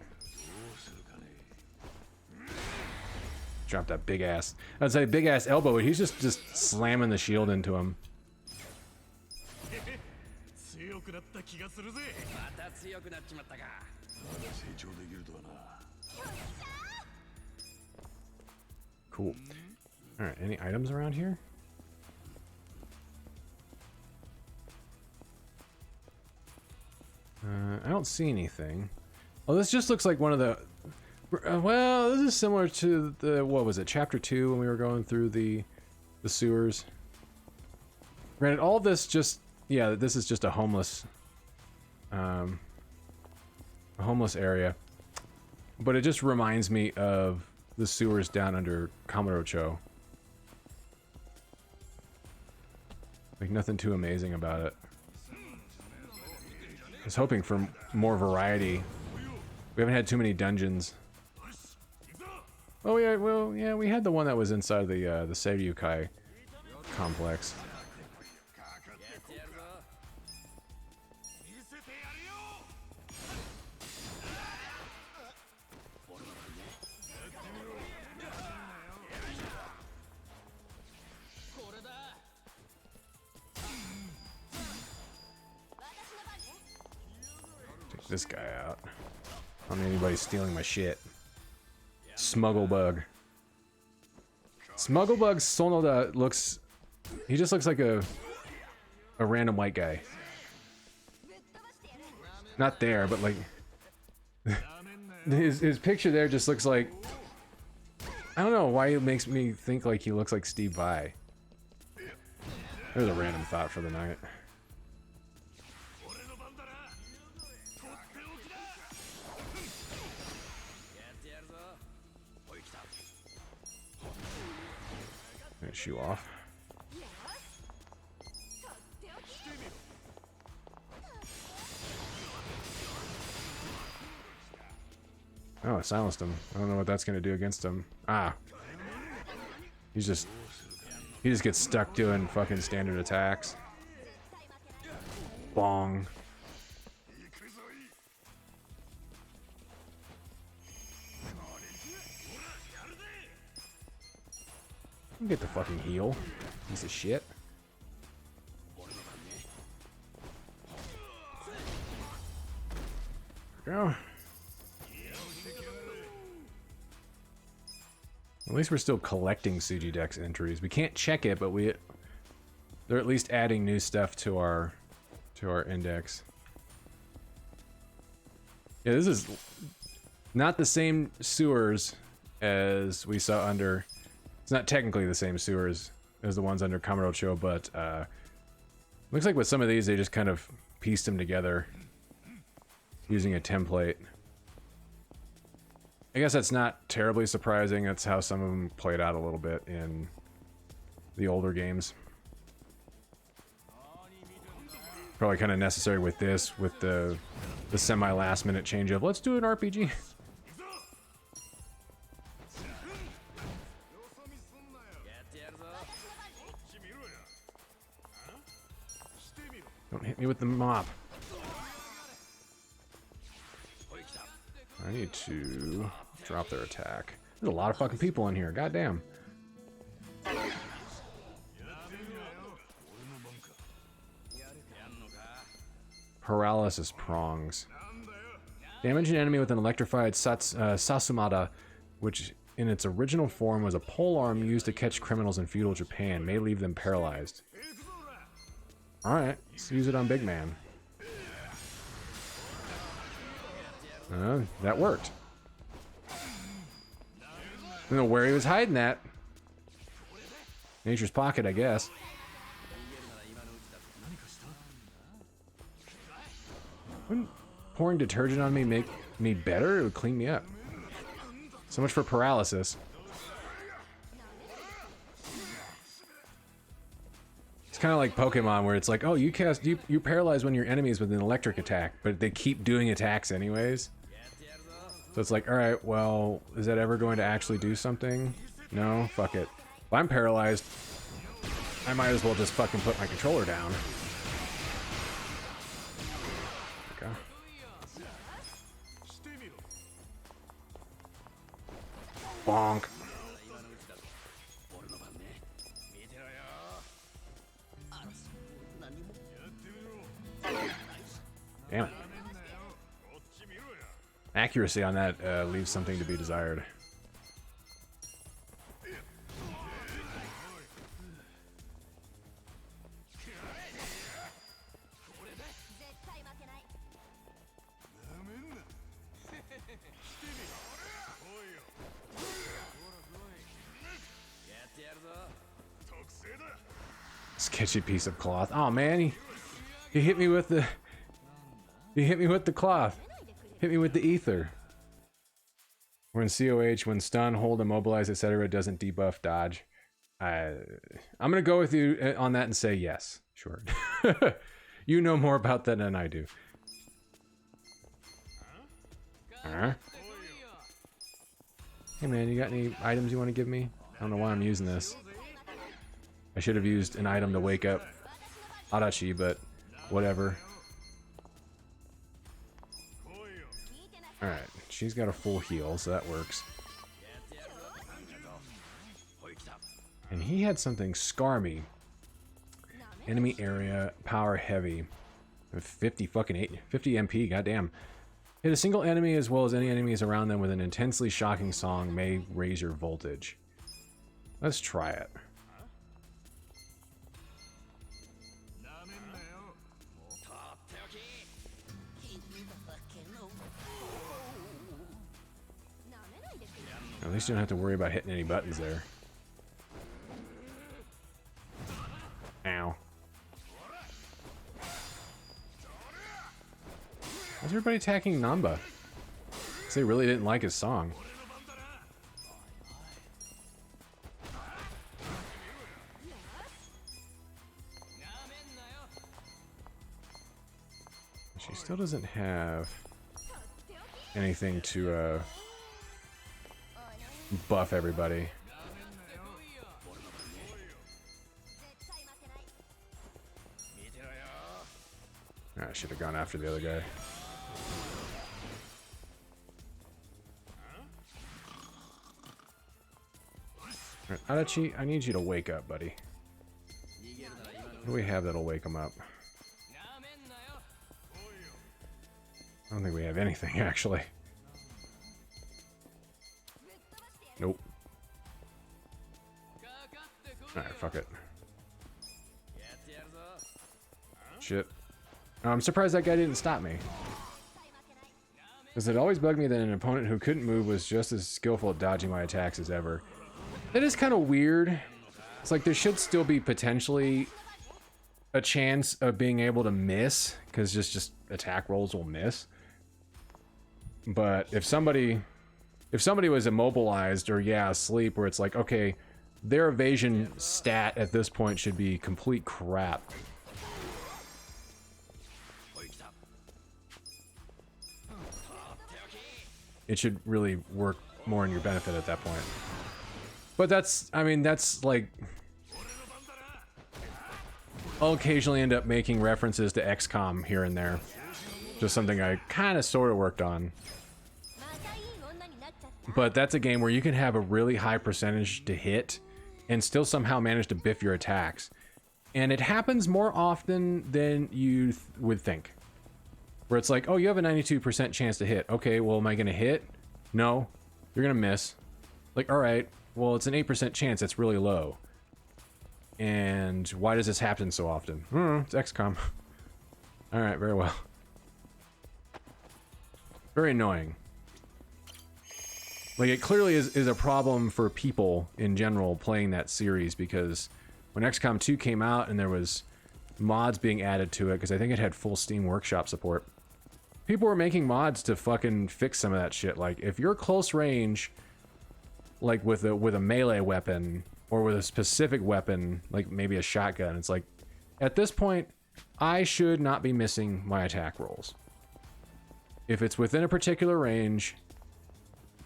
Drop that big ass. I'd say big ass elbow. He's just slamming the shield into him. Cool. All right. Any items around here? I don't see anything. Oh, this just looks like one of the... well, this is similar to the... What was it? Chapter 2 when we were going through the sewers. Granted, all this just... Yeah, this is just a homeless... a homeless area. But it just reminds me of the sewers down under Kamurocho. Like, nothing too amazing about it. I was hoping for more variety. We haven't had too many dungeons. Oh yeah, well, yeah, we had the one that was inside the Seiyukai complex. Take this guy out. I don't need anybody stealing my shit. Smugglebug. Smugglebug Sonoda looks... He just looks like a random white guy. Not there, but like... his picture there just looks like... I don't know why it makes me think like he looks like Steve Vai. There's a random thought for the night. Shoe off. Oh, I silenced him. I don't know what that's going to do against him. Ah. He just gets stuck doing fucking standard attacks. Bong. Get the fucking heal. Piece of shit. There we go. At least we're still collecting Sujidex entries. We can't check it, but they're at least adding new stuff to our index. Yeah, this is not the same sewers as we saw under... It's not technically the same sewers as the ones under Kamurocho, but looks like with some of these they just kind of pieced them together using a template. I guess that's not terribly surprising. That's how some of them played out a little bit in the older games. Probably kind of necessary with this, with the semi-last minute change of let's do an RPG. Don't hit me with the mop. I need to drop their attack. There's a lot of fucking people in here. Goddamn. Paralysis prongs. Damage an enemy with an electrified Sasumada, which in its original form was a polearm used to catch criminals in feudal Japan. May leave them paralyzed. Alright, let's use it on Big Man. That worked. I don't know where he was hiding that. Nature's pocket, I guess. Wouldn't pouring detergent on me make me better? It would clean me up. So much for paralysis. It's kind of like Pokemon, where it's like, oh, you paralyze when your enemies with an electric attack, but they keep doing attacks anyways. So it's like, all right, well, is that ever going to actually do something? No? Fuck it. If I'm paralyzed, I might as well just fucking put my controller down. Okay. Bonk. Damn it. Accuracy on that leaves something to be desired. Sketchy piece of cloth. Oh man, he hit me with the cloth. Hit me with the ether. When COH, when stun, hold, immobilize, etc. doesn't debuff dodge. I'm gonna go with you on that and say yes. Sure. You know more about that than I do. Hey man, you got any items you want to give me? I don't know why I'm using this. I should have used an item to wake up Adachi, but whatever. Alright, she's got a full heal, so that works. And he had something, Scar Me. Enemy area, power heavy. 50 MP, goddamn. Hit a single enemy as well as any enemies around them with an intensely shocking song may raise your voltage. Let's try it. At least you don't have to worry about hitting any buttons there. Ow. Why's everybody attacking Namba? Because they really didn't like his song. She still doesn't have anything to buff everybody. I should have gone after the other guy. Alright, Adachi, I need you to wake up, buddy. What do we have that'll wake him up? I don't think we have anything, actually. Nope. Alright, fuck it. Shit. I'm surprised that guy didn't stop me. Because it always bugged me that an opponent who couldn't move was just as skillful at dodging my attacks as ever. That is kind of weird. It's like there should still be potentially a chance of being able to miss, because just attack rolls will miss. But if somebody was immobilized or asleep, where it's like, okay, their evasion stat at this point should be complete crap. It should really work more in your benefit at that point. But that's, I mean, that's like, I'll occasionally end up making references to XCOM here and there. Just something I kind of sort of worked on. But that's a game where you can have a really high percentage to hit and still somehow manage to biff your attacks. And it happens more often than you would think. Where it's like, oh, you have a 92% chance to hit. Okay, well, am I going to hit? No. You're going to miss. Like, alright, well, it's an 8% chance. That's really low. And why does this happen so often? It's XCOM. Alright, very well. Very annoying. Like, it clearly is a problem for people in general playing that series, because when XCOM 2 came out and there was mods being added to it, because I think it had full Steam Workshop support, people were making mods to fucking fix some of that shit. Like, if you're close range, like with a melee weapon, or with a specific weapon, like maybe a shotgun, it's like, at this point, I should not be missing my attack rolls. If it's within a particular range,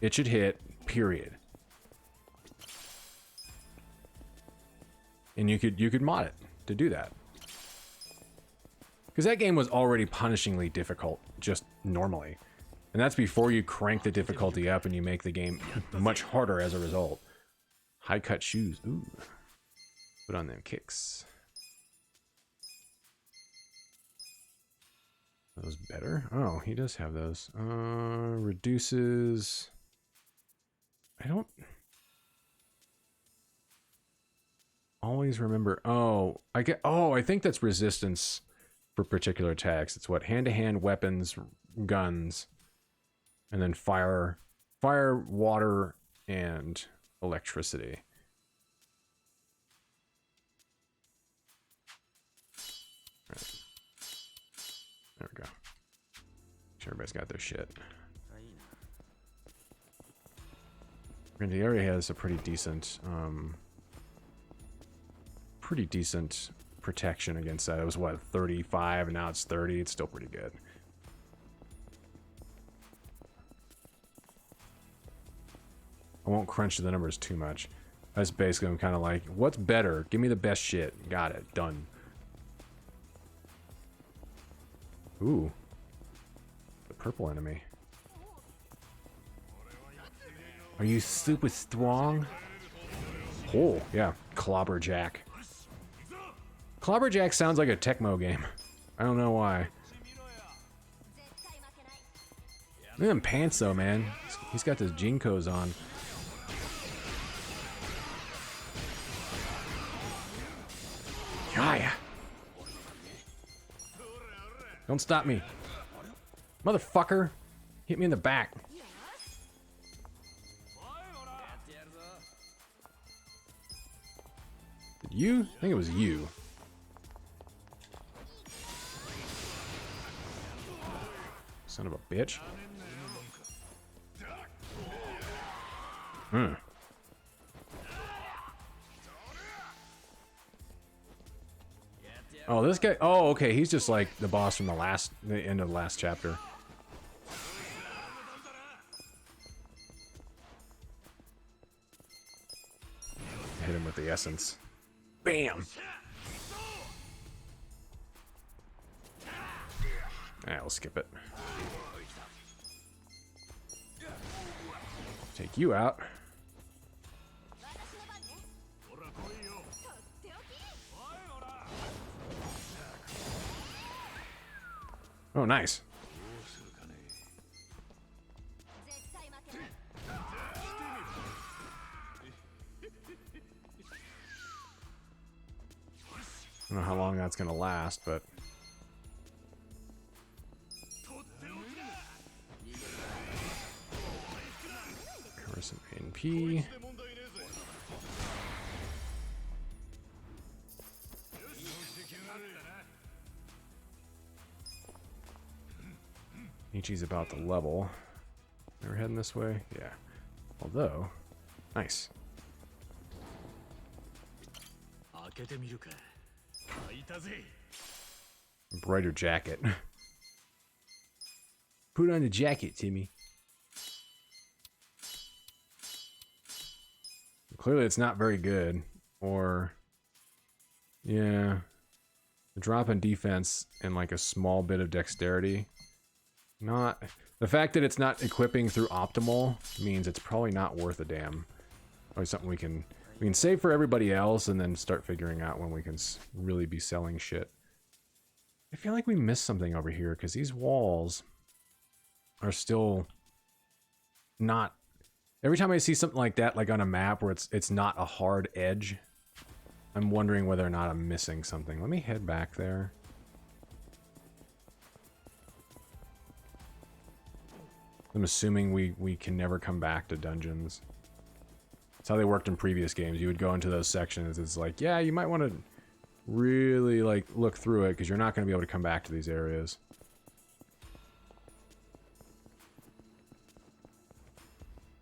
It should hit, period. And you could mod it to do that. Because that game was already punishingly difficult, just normally. And that's before you crank the difficulty up and you make the game much harder as a result. High cut shoes. Ooh. Put on them kicks. Are those better? Oh, he does have those. Reduces... I don't... always remember... Oh, I think that's resistance for particular attacks. It's what? Hand-to-hand weapons, guns, and then fire, water, and electricity. Right. There we go. Make sure everybody's got their shit. The area has a pretty decent protection against that. It was what, 35, and now it's 30. It's still pretty good. I won't crunch the numbers too much. That's basically, I'm kind of like, what's better? Give me the best shit. Got it. Done. Ooh. The purple enemy. Are you super strong? Oh, yeah. Clobberjack. Clobberjack sounds like a Tecmo game. I don't know why. Look at them pants though, man. He's got those Jinkos on. Yeah. Don't stop me. Motherfucker. Hit me in the back. Did you? I think it was you. Son of a bitch. Oh, this guy. Oh, okay. He's just like the boss from the end of the last chapter. Hit him with the essence. Bam. Alright, we'll skip it. Take you out. Oh, nice. I don't know how long that's gonna last, but cover some NP. Ichi's about to level. We're heading this way? Yeah. Although, nice. Brighter jacket. Put on the jacket, Timmy. Clearly it's not very good. Or, yeah. The drop in defense and like a small bit of dexterity. Not the fact that it's not equipping through optimal means it's probably not worth a damn. Probably something we can save for everybody else and then start figuring out when we can really be selling shit. I feel like we missed something over here because these walls are still not. Every time I see something like that, like on a map where it's not a hard edge, I'm wondering whether or not I'm missing something. Let me head back there. I'm assuming we can never come back to dungeons. That's how they worked in previous games. You would go into those sections. It's like, yeah, you might want to really like look through it because you're not going to be able to come back to these areas.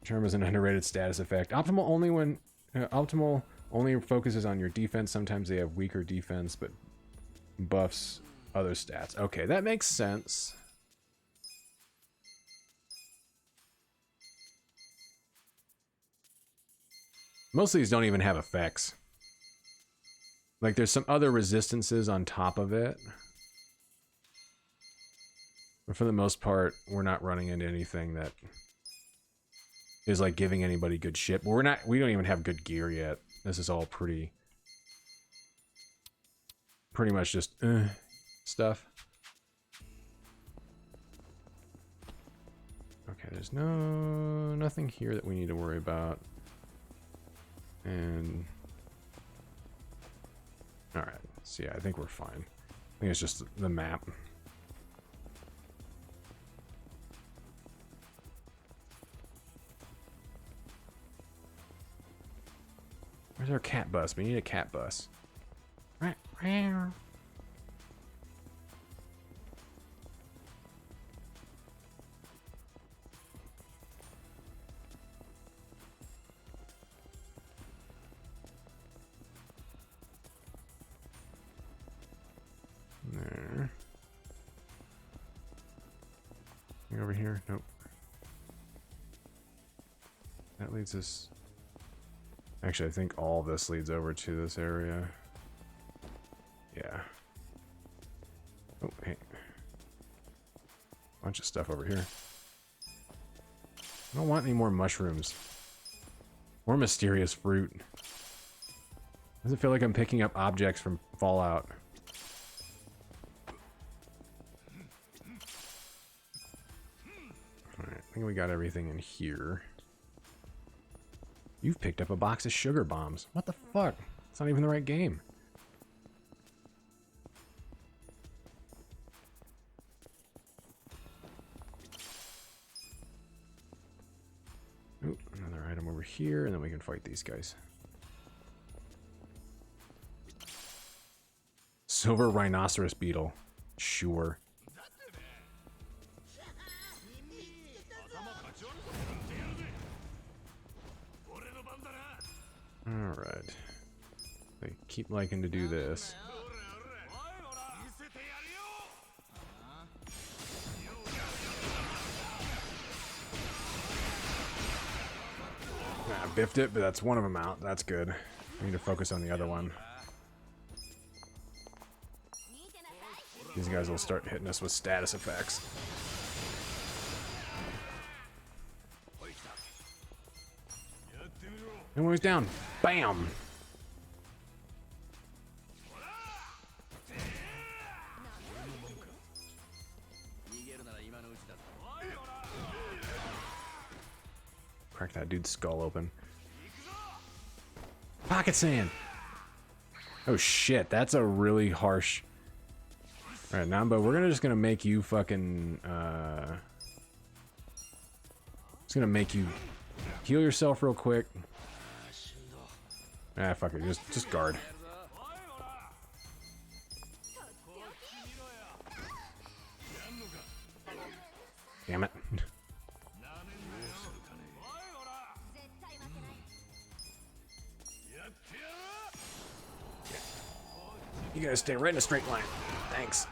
Charm is an underrated status effect. Optimal only when optimal only focuses on your defense. Sometimes they have weaker defense, but buffs other stats. Okay, that makes sense. Most of these don't even have effects. Like, there's some other resistances on top of it. But for the most part, we're not running into anything that is like giving anybody good shit. But we don't even have good gear yet. This is all pretty much just stuff. Okay, there's nothing here that we need to worry about. And all right, so yeah, I think we're fine. I think it's just the map. Where's our cat bus? We need a cat bus. There. Anything over here? Nope. That leads us... Actually, I think all this leads over to this area. Yeah. Oh, hey. Bunch of stuff over here. I don't want any more mushrooms. More mysterious fruit. Doesn't feel like I'm picking up objects from Fallout. Alright, I think we got everything in here. You've picked up a box of sugar bombs. What the fuck? It's not even the right game. Ooh, another item over here, and then we can fight these guys. Silver rhinoceros beetle. Sure. Alright. They keep liking to do this. I biffed it, but that's one of them out. That's good. I need to focus on the other one. These guys will start hitting us with status effects. And when he's down, bam! Crack that dude's skull open. Pocket sand! Oh shit, that's a really harsh... Alright, Namba, we're just gonna make you fucking... Just gonna make you heal yourself real quick. Ah, fuck it, just guard. Damn it. You gotta stay right in a straight line. Thanks.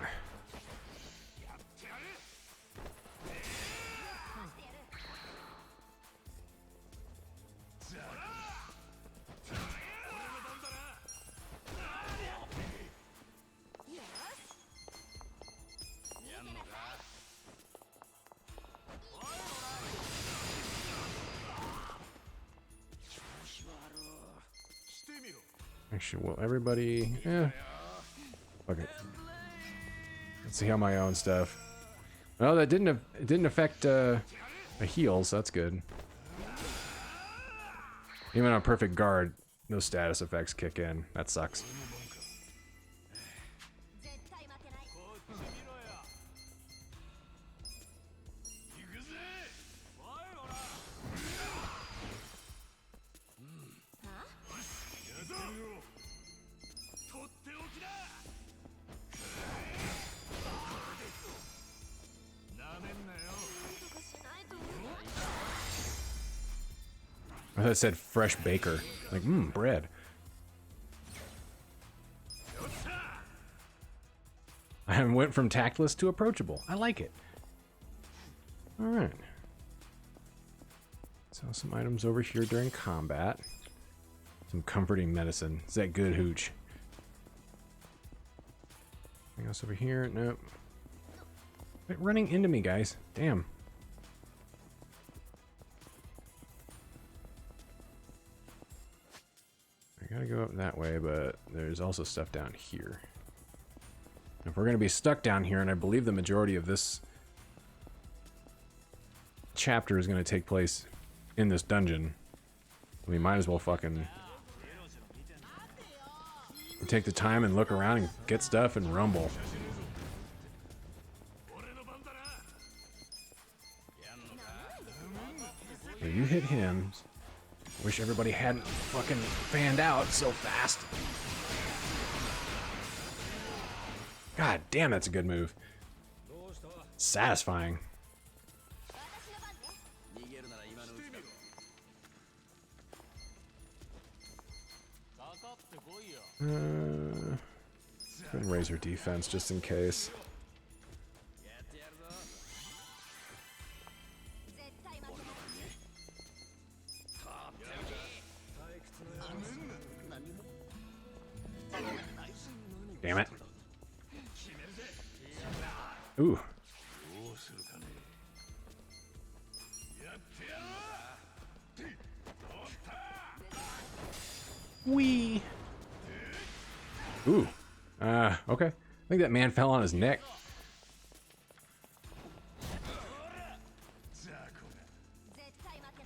Actually, well, everybody... Okay. Let's see how my own stuff... Well, that didn't affect a heal, so that's good. Even on perfect guard, no status effects kick in. That sucks. I thought it said fresh baker. Like, bread. I went from tactless to approachable. I like it. Alright. Sell some items over here during combat. Some comforting medicine. Is that good hooch? Anything else over here? Nope. Quit running into me, guys. Damn. I gotta go up that way, but there's also stuff down here. If we're gonna be stuck down here, and I believe the majority of this chapter is gonna take place in this dungeon, we might as well fucking take the time and look around and get stuff and rumble. Yeah, you hit him. Wish everybody hadn't fucking fanned out so fast. God damn, that's a good move. Satisfying. Gonna raise her defense just in case. Damn it. Ooh. Wee. Ooh. Okay. I think that man fell on his neck.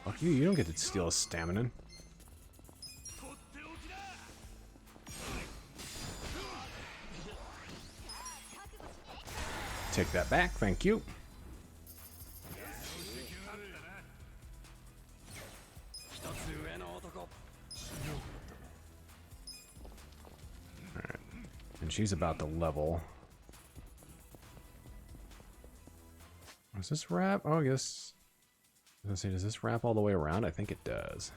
Fuck you, you don't get to steal a stamina. Take that back, thank you. Alright. And she's about to level. Does this wrap? Oh, I guess. I was gonna say, does this wrap all the way around? I think it does.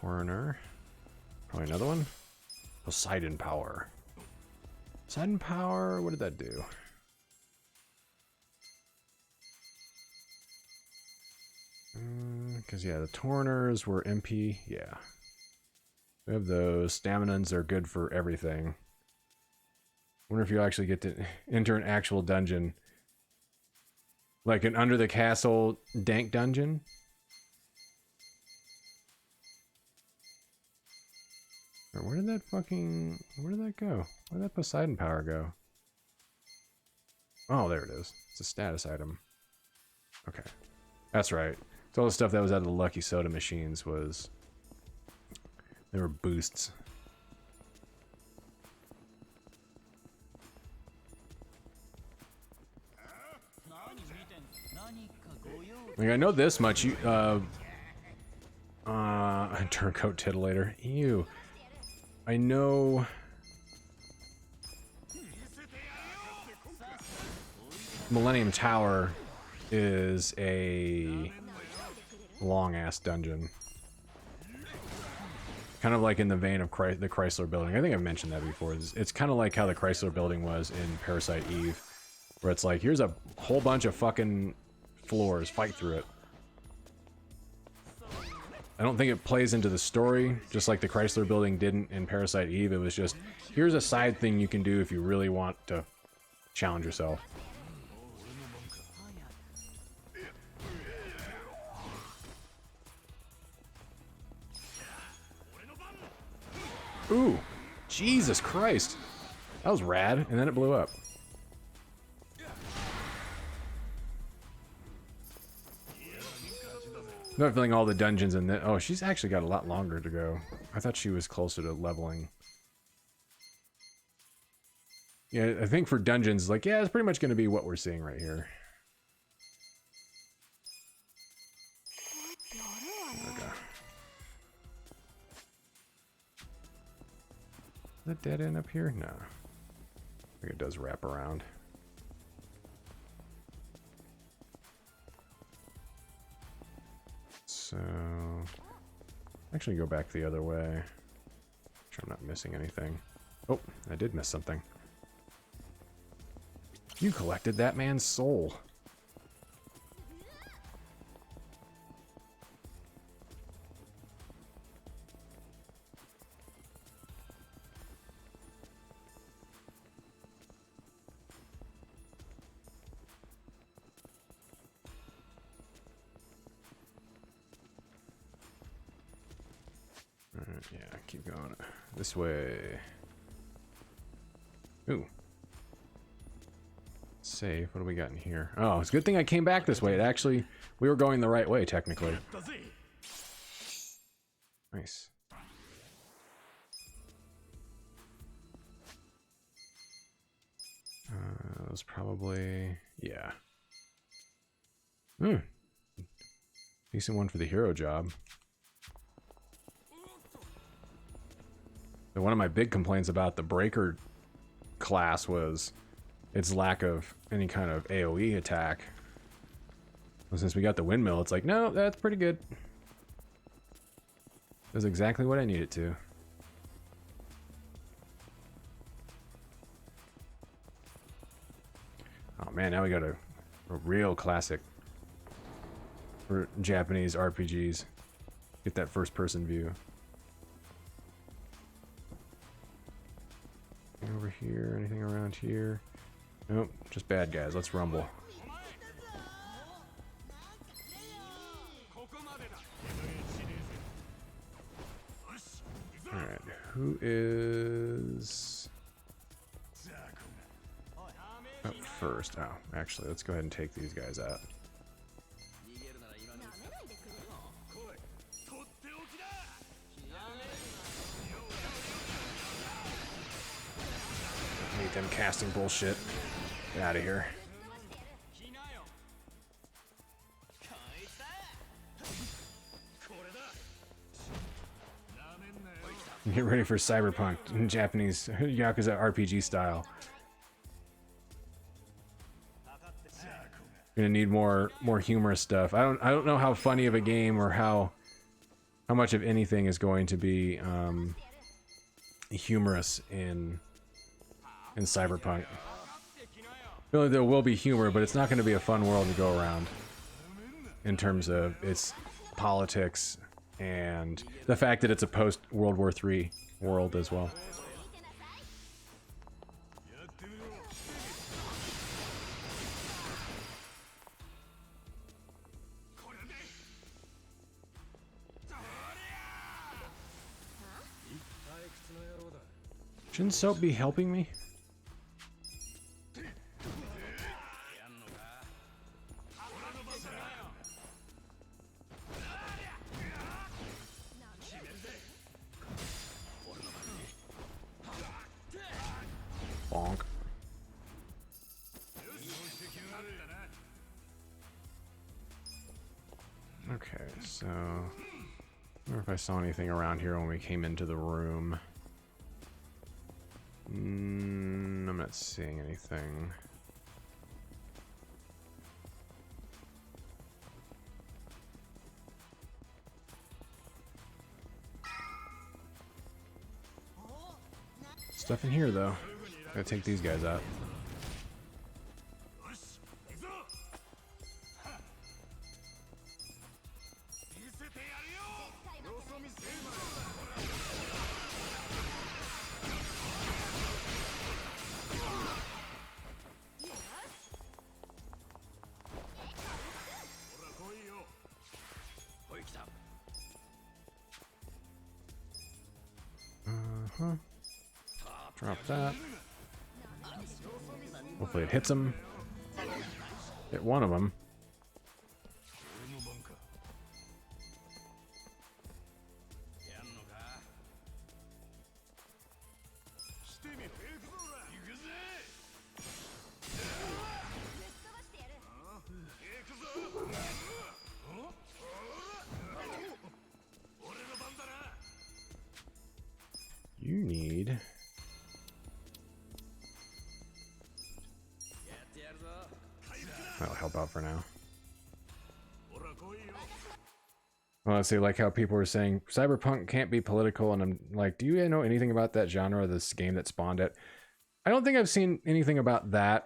Torner. Probably another one. Poseidon power. Poseidon power, what did that do? Because, yeah, the Torners were MP. Yeah. We have those. Staminans are good for everything. Wonder if you actually get to enter an actual dungeon. Like an under the castle dank dungeon. Where did that go? Where did that Poseidon power go? Oh, there it is. It's a status item. Okay. That's right. So all the stuff that was out of the Lucky Soda machines was... They were boosts. Like, I know this much. You, Turncoat Titillator. Ew. I know... Millennium Tower is a long-ass dungeon. Kind of like in the vein of the Chrysler Building. I think I've mentioned that before. It's kind of like how the Chrysler Building was in Parasite Eve. Where it's like, here's a whole bunch of fucking floors. Fight through it. I don't think it plays into the story, just like the Chrysler Building didn't in Parasite Eve. It was just, here's a side thing you can do if you really want to challenge yourself. Ooh, Jesus Christ. That was rad, and then it blew up. I'm feeling all the dungeons in that. Oh, she's actually got a lot longer to go. I thought she was closer to leveling. Yeah, I think for dungeons, like, yeah, it's pretty much going to be what we're seeing right here. There we go. Is that dead end up here? No. I think it does wrap around. So, actually go back the other way. Make sure I'm not missing anything. Oh, I did miss something. You collected that man's soul. Alright, yeah, keep going. This way. Ooh. Save. What do we got in here? Oh, it's a good thing I came back this way. It actually, we were going the right way, technically. Nice. That was probably, yeah. Decent one for the hero job. But one of my big complaints about the Breaker class was its lack of any kind of AoE attack. Well, since we got the windmill, it's like, no, that's pretty good. That's exactly what I need it to. Oh man, now we got a real classic for Japanese RPGs. Get that first person view. Anything over here? Anything around here? Nope, just bad guys. Let's rumble. Alright, who is up first? Oh, actually, let's go ahead and take these guys out. I hate them casting bullshit. Get out of here. Get ready for Cyberpunk in Japanese Yakuza RPG style. Gonna need more humorous stuff. I don't know how funny of a game or how much of anything is going to be humorous in Cyberpunk. I feel like there will be humor, but it's not going to be a fun world to go around in terms of its politics and the fact that it's a post-World War III world as well. Shouldn't Soap be helping me? Bonk. Okay, so I wonder if I saw anything around here when we came into the room. I'm not seeing anything. Stuff in here though. Gotta take these guys out. Drop that. Hopefully it hits him. Hit one of them. You need... That'll help out for now. Well, let's see, like how people were saying, Cyberpunk can't be political, and I'm like, do you know anything about that genre, this game that spawned it? I don't think I've seen anything about that.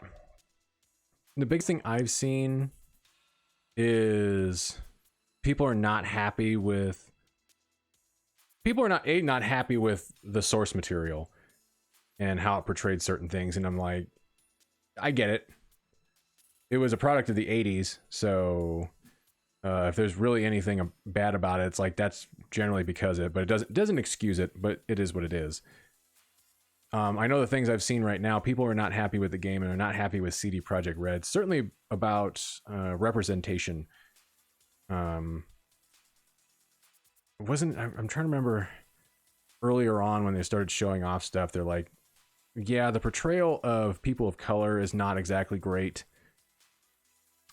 the big thing I've seen is people are not happy with not happy with the source material and how it portrayed certain things. And I'm like, I get it. It was a product of the 80s, so if there's really anything bad about it, it's like that's generally because of it, but it doesn't excuse it, but it is what it is. I know the things I've seen right now, people are not happy with the game and are not happy with CD Projekt Red, certainly about representation. I'm trying to remember earlier on when they started showing off stuff, they're like, yeah, the portrayal of people of color is not exactly great.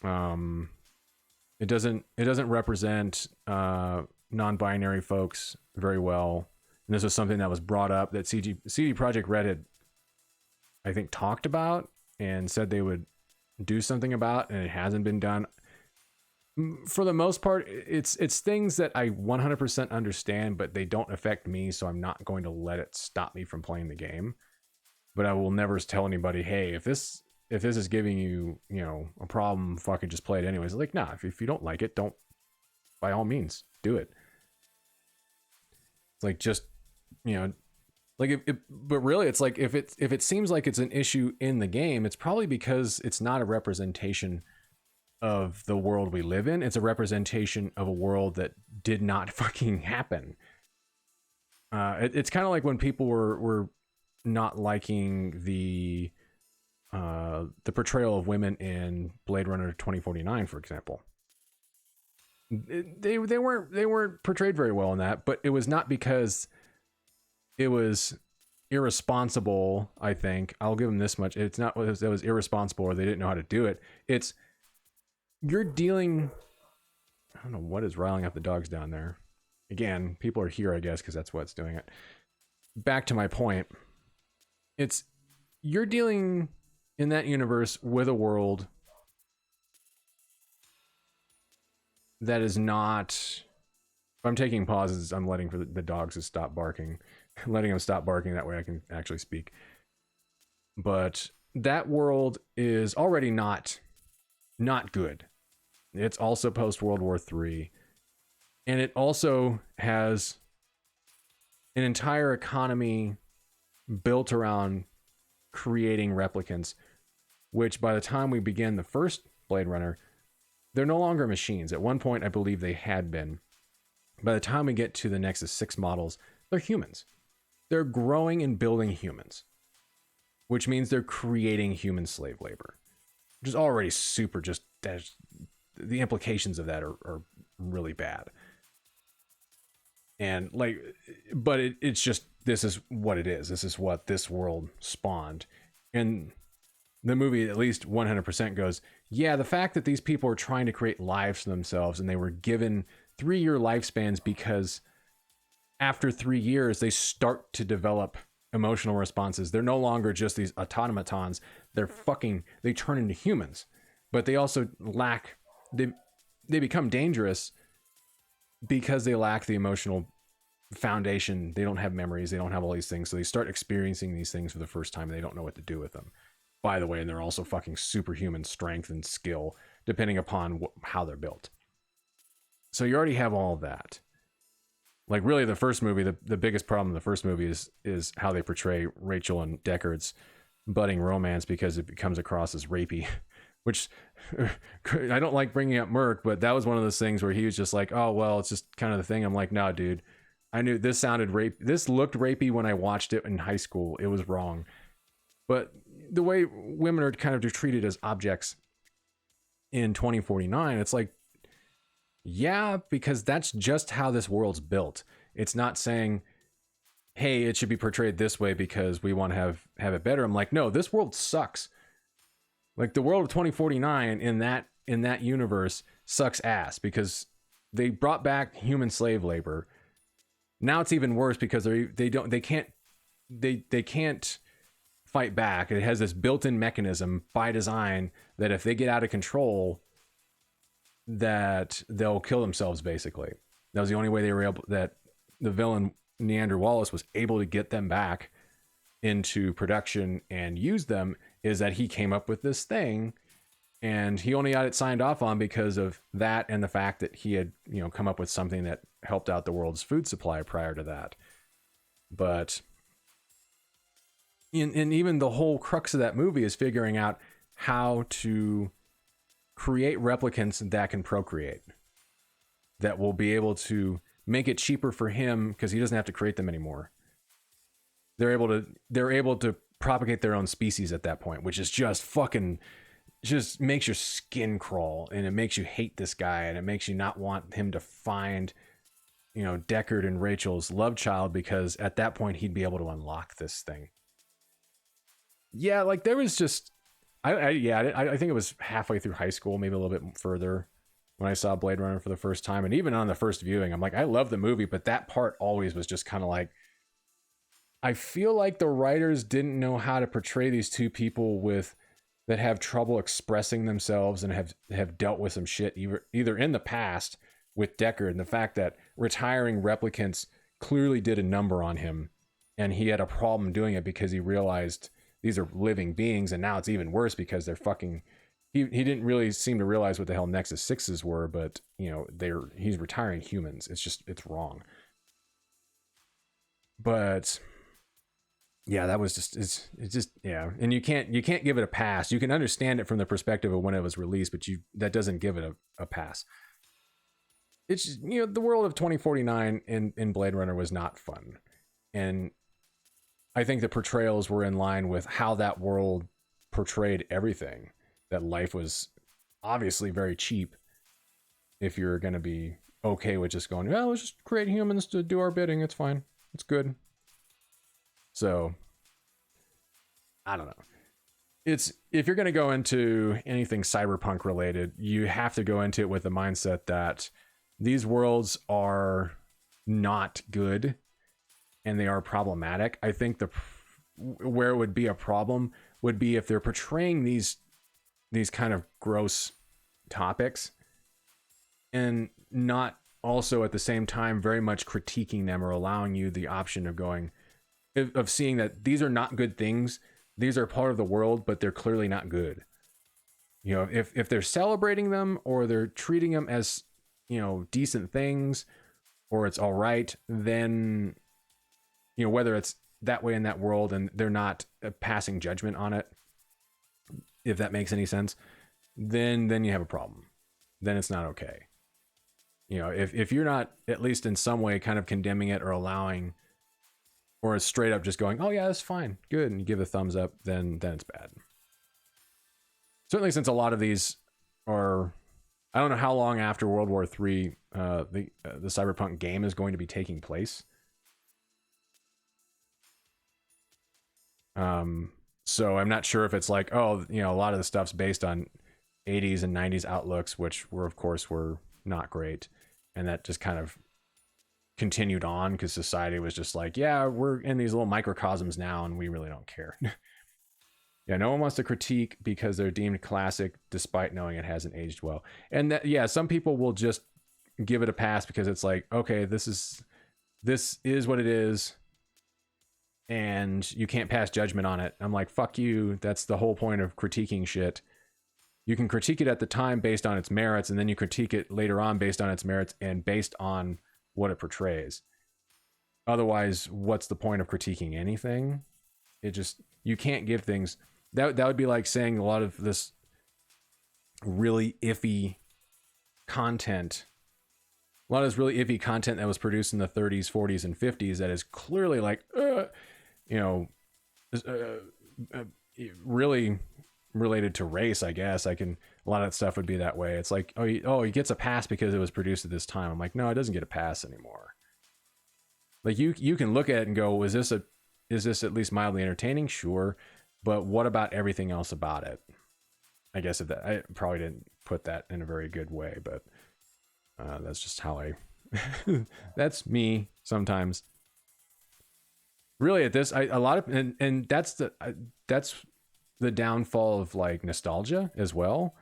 It doesn't represent non-binary folks very well. And this was something that was brought up that CD Projekt Red had, I think, talked about and said they would do something about, and it hasn't been done. For the most part, it's things that I 100% understand, but they don't affect me, so I'm not going to let it stop me from playing the game. But I will never tell anybody, hey, if this is giving you, a problem, fucking just play it anyways. Like, nah, if you don't like it, don't, by all means, do it. It's like, just, like, but really, it's like, if it seems like it's an issue in the game, it's probably because it's not a representation of the world we live in. It's a representation of a world that did not fucking happen. It's kind of like when people were not liking the portrayal of women in Blade Runner 2049, for example. They weren't portrayed very well in that, but it was not because it was irresponsible. I think I'll give them this much. It's not that it was irresponsible or they didn't know how to do it. It's you're dealing. I don't know what is riling up the dogs down there. Again, people are here, I guess, because that's what's doing it. Back to my point. You're dealing in that universe with a world that is not. If I'm taking pauses, I'm letting for the dogs to stop barking. Letting them stop barking, that way I can actually speak. But that world is already not good. It's also post World War III. And it also has an entire economy built around creating replicants, which by the time we begin the first Blade Runner, they're no longer machines. At one point, I believe they had been. By the time we get to the Nexus 6 models, they're humans. They're growing and building humans, which means they're creating human slave labor, which is already super just... The implications of that are really bad. And like, but it's just, this is what it is. This is what this world spawned. And the movie at least 100% goes, yeah, the fact that these people are trying to create lives for themselves and they were given 3-year lifespans because after 3 years, they start to develop emotional responses. They're no longer just these automatons. They turn into humans, but they also lack, they become dangerous because they lack the emotional foundation. They don't have memories. They don't have all these things. So they start experiencing these things for the first time and they don't know what to do with them. By the way, and they're also fucking superhuman strength and skill, depending upon how they're built. So you already have all of that. Like really the first movie, the biggest problem in the first movie is how they portray Rachel and Deckard's budding romance, because it comes across as rapey, which I don't like bringing up Merc, but that was one of those things where he was just like, oh, well, it's just kind of the thing. I'm like, nah, dude, I knew this sounded rape. This looked rapey when I watched it in high school. It was wrong. But the way women are kind of treated as objects in 2049, it's like, yeah, because that's just how this world's built. It's not saying, hey, it should be portrayed this way because we want to have it better. I'm like, no, this world sucks. Like the world of 2049 in that universe sucks ass because they brought back human slave labor. Now it's even worse because they can't fight back. It has this built-in mechanism by design that if they get out of control, that they'll kill themselves. Basically, that was the only way they were able, that the villain Neander Wallace was able to get them back into production and use them, is that he came up with this thing And he only got it signed off on because of that and the fact that he had, come up with something that helped out the world's food supply prior to that. But and even the whole crux of that movie is figuring out how to create replicants that can procreate, that will be able to make it cheaper for him because he doesn't have to create them anymore. They're able to propagate their own species at that point, which is just makes your skin crawl, and it makes you hate this guy, and it makes you not want him to find, Deckard and Rachel's love child, because at that point he'd be able to unlock this thing. Yeah, like there was just, I think it was halfway through high school, maybe a little bit further, when I saw Blade Runner for the first time. And even on the first viewing, I'm like, I love the movie, but that part always was just kind of like, I feel like the writers didn't know how to portray these two people that have trouble expressing themselves and have dealt with some shit either in the past with Deckard, and the fact that retiring replicants clearly did a number on him, and he had a problem doing it because he realized these are living beings, and now it's even worse because they're fucking. He didn't really seem to realize what the hell Nexus 6s were, but he's retiring humans. It's wrong. But yeah, that was it's just yeah, and you can't give it a pass. You can understand it from the perspective of when it was released, but that doesn't give it a pass. It's the world of 2049 in Blade Runner was not fun, and I think the portrayals were in line with how that world portrayed everything. That life was obviously very cheap if you're going to be okay with just going, well, let's just create humans to do our bidding. It's fine. It's good. So, I don't know. If you're going to go into anything cyberpunk related, you have to go into it with the mindset that these worlds are not good and they are problematic. I think where it would be a problem would be if they're portraying these kind of gross topics and not also at the same time very much critiquing them or allowing you the option of seeing that these are not good things. These are part of the world, but they're clearly not good. If they're celebrating them or they're treating them as, decent things, or it's all right, then, whether it's that way in that world and they're not passing judgment on it, if that makes any sense, then you have a problem. Then it's not okay. If you're not at least in some way kind of condemning it or allowing, or straight up just going, oh yeah, that's fine, good, and you give a thumbs up, then it's bad. Certainly, since a lot of these are, I don't know how long after World War III the cyberpunk game is going to be taking place. So I'm not sure if it's like, oh, a lot of the stuff's based on 80s and 90s outlooks, which were not great, and that just kind of continued on because society was just like, yeah, we're in these little microcosms now and we really don't care. Yeah, no one wants to critique because they're deemed classic despite knowing it hasn't aged well. And that, yeah, some people will just give it a pass because it's like, okay, this is what it is and you can't pass judgment on it. I'm like, fuck you. That's the whole point of critiquing shit. You can critique it at the time based on its merits, and then you critique it later on based on its merits and based on what it portrays. Otherwise, what's the point of critiquing anything? You can't give things. That would be like saying a lot of this really iffy content, that was produced in the 30s, 40s, and 50s that is clearly like, really related to race, I guess. A lot of that stuff would be that way. It's like, oh, he gets a pass because it was produced at this time. I'm like, no, it doesn't get a pass anymore. Like you can look at it and go, is this at least mildly entertaining? Sure. But what about everything else about it? I guess I probably didn't put that in a very good way, but that's just how that's me sometimes. Really, at this, and that's the downfall of like nostalgia as well,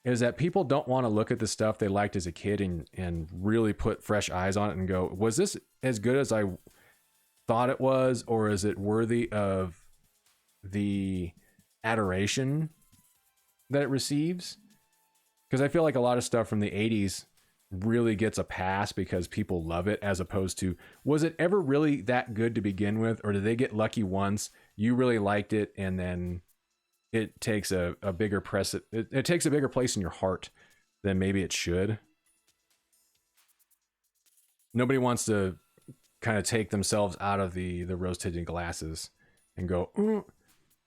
is that people don't want to look at the stuff they liked as a kid and really put fresh eyes on it and go, was this as good as I thought it was, or is it worthy of the adoration that it receives? Because I feel like a lot of stuff from the 80s really gets a pass because people love it, as opposed to, was it ever really that good to begin with, or did they get lucky once, you really liked it, and then it takes a bigger it takes a bigger place in your heart than maybe it should. Nobody wants to kind of take themselves out of the rose-tinted glasses and go,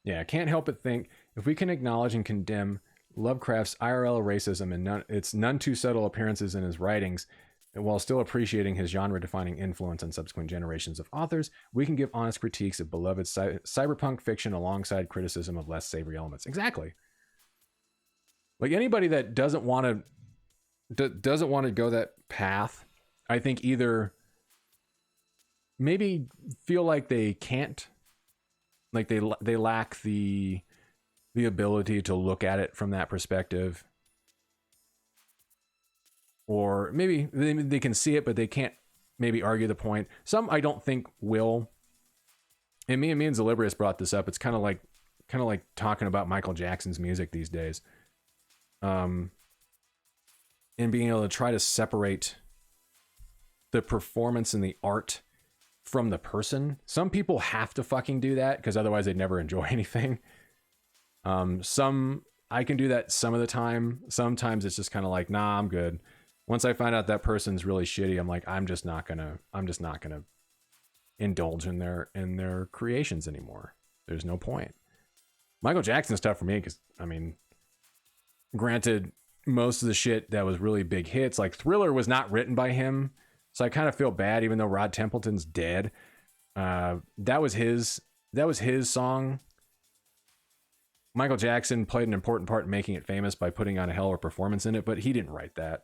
yeah, I can't help but think if we can acknowledge and condemn Lovecraft's IRL racism and its none too subtle appearances in his writings, and while still appreciating his genre-defining influence on subsequent generations of authors, we can give honest critiques of beloved cyberpunk fiction alongside criticism of less savory elements. Exactly. Like, anybody that doesn't want to go that path, I think either maybe feel like they can't, like they lack the ability to look at it from that perspective, or maybe they can see it but they can't maybe argue the point. Some I don't think will, and me and Zelibrius brought this up. It's kind of like talking about Michael Jackson's music these days, and being able to try to separate the performance and the art from the person. Some people have to fucking do that because otherwise they'd never enjoy anything. Some I can do that some of the time. Sometimes it's just kind of like, nah, I'm good. Once I find out that person's really shitty, I'm like, I'm just not gonna indulge in their creations anymore. There's no point. Michael Jackson stuff for me, because I mean, granted, most of the shit that was really big hits, like Thriller, was not written by him, so I kind of feel bad, even though Rod Templeton's dead. That was his song. Michael Jackson played an important part in making it famous by putting on a hell of a performance in it, but he didn't write that.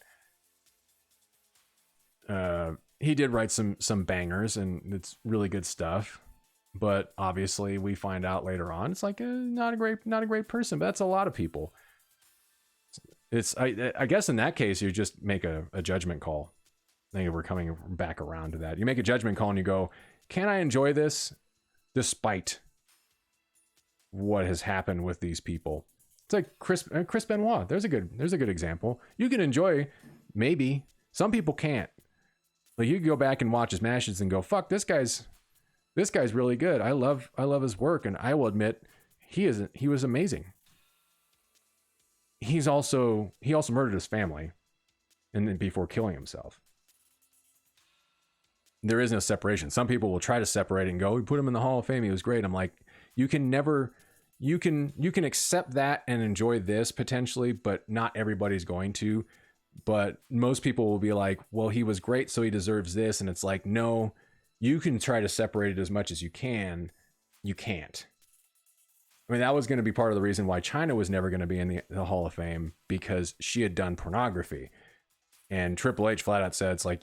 He did write some bangers, and it's really good stuff. But obviously, we find out later on it's like not a great person. But that's a lot of people. I guess in that case, you just make a judgment call. I think we're coming back around to that. You make a judgment call and you go, can I enjoy this despite what has happened with these people? It's like Chris Benoit. There's a good example. You can enjoy, maybe. Some people can't. Like, you can go back and watch his mashes and go, fuck, this guy's really good. I love his work, and I will admit he was amazing. He also murdered his family and then before killing himself. There is no separation. Some people will try to separate and go, we put him in the Hall of Fame, he was great. I'm like, you can accept that and enjoy this potentially, but not everybody's going to. But most people will be like, well, he was great, so he deserves this. And it's like, no, you can try to separate it as much as you can. You can't. I mean, that was going to be part of the reason why China was never going to be in the Hall of Fame, because she had done pornography. And Triple H flat out said, it's like,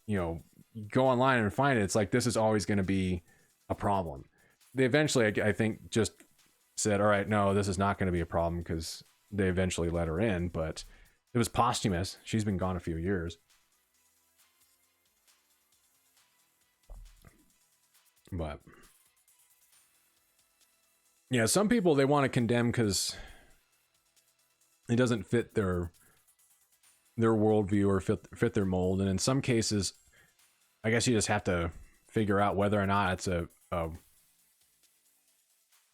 you know, go online and find it. It's like, this is always going to be a problem. They eventually, I think, just said, all right, no, this is not going to be a problem, because they eventually let her in, but it was posthumous. She's been gone a few years. But yeah, some people, they want to condemn because it doesn't fit their worldview or fit their mold. And in some cases, I guess you just have to figure out whether or not it's a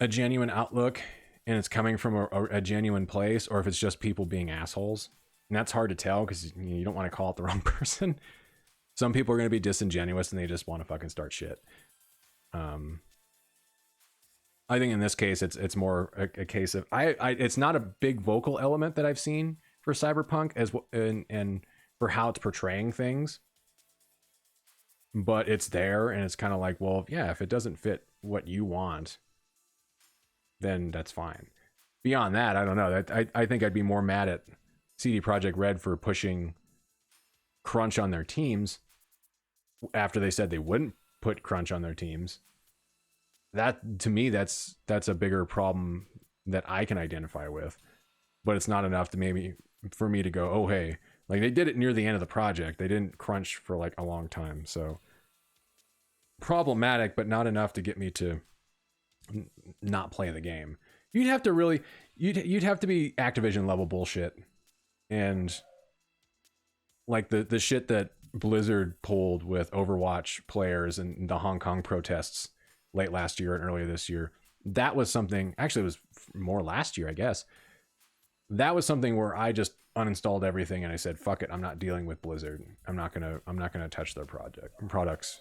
genuine outlook and it's coming from a genuine place, or if it's just people being assholes. And that's hard to tell because you don't want to call it the wrong person. Some people are going to be disingenuous and they just want to fucking start shit. I think in this case, it's more a case of it's not a big vocal element that I've seen for Cyberpunk and for how it's portraying things, but it's there, and it's kind of like, well, yeah, if it doesn't fit what you want, then that's fine. Beyond that, I don't know. I think I'd be more mad at CD Projekt Red for pushing crunch on their teams after they said they wouldn't put crunch on their teams. That, to me, that's a bigger problem that I can identify with, but it's not enough to maybe for me to go, oh, hey, like, they did it near the end of the project. They didn't crunch for like a long time. So problematic, but not enough to get me to not play the game. You'd have to be Activision level bullshit And like the shit that Blizzard pulled with Overwatch players and the Hong Kong protests late last year and earlier this year, that was something, actually it was more last year, I guess. That was something where I just uninstalled everything and I said, fuck it, I'm not dealing with Blizzard. I'm not gonna touch their products.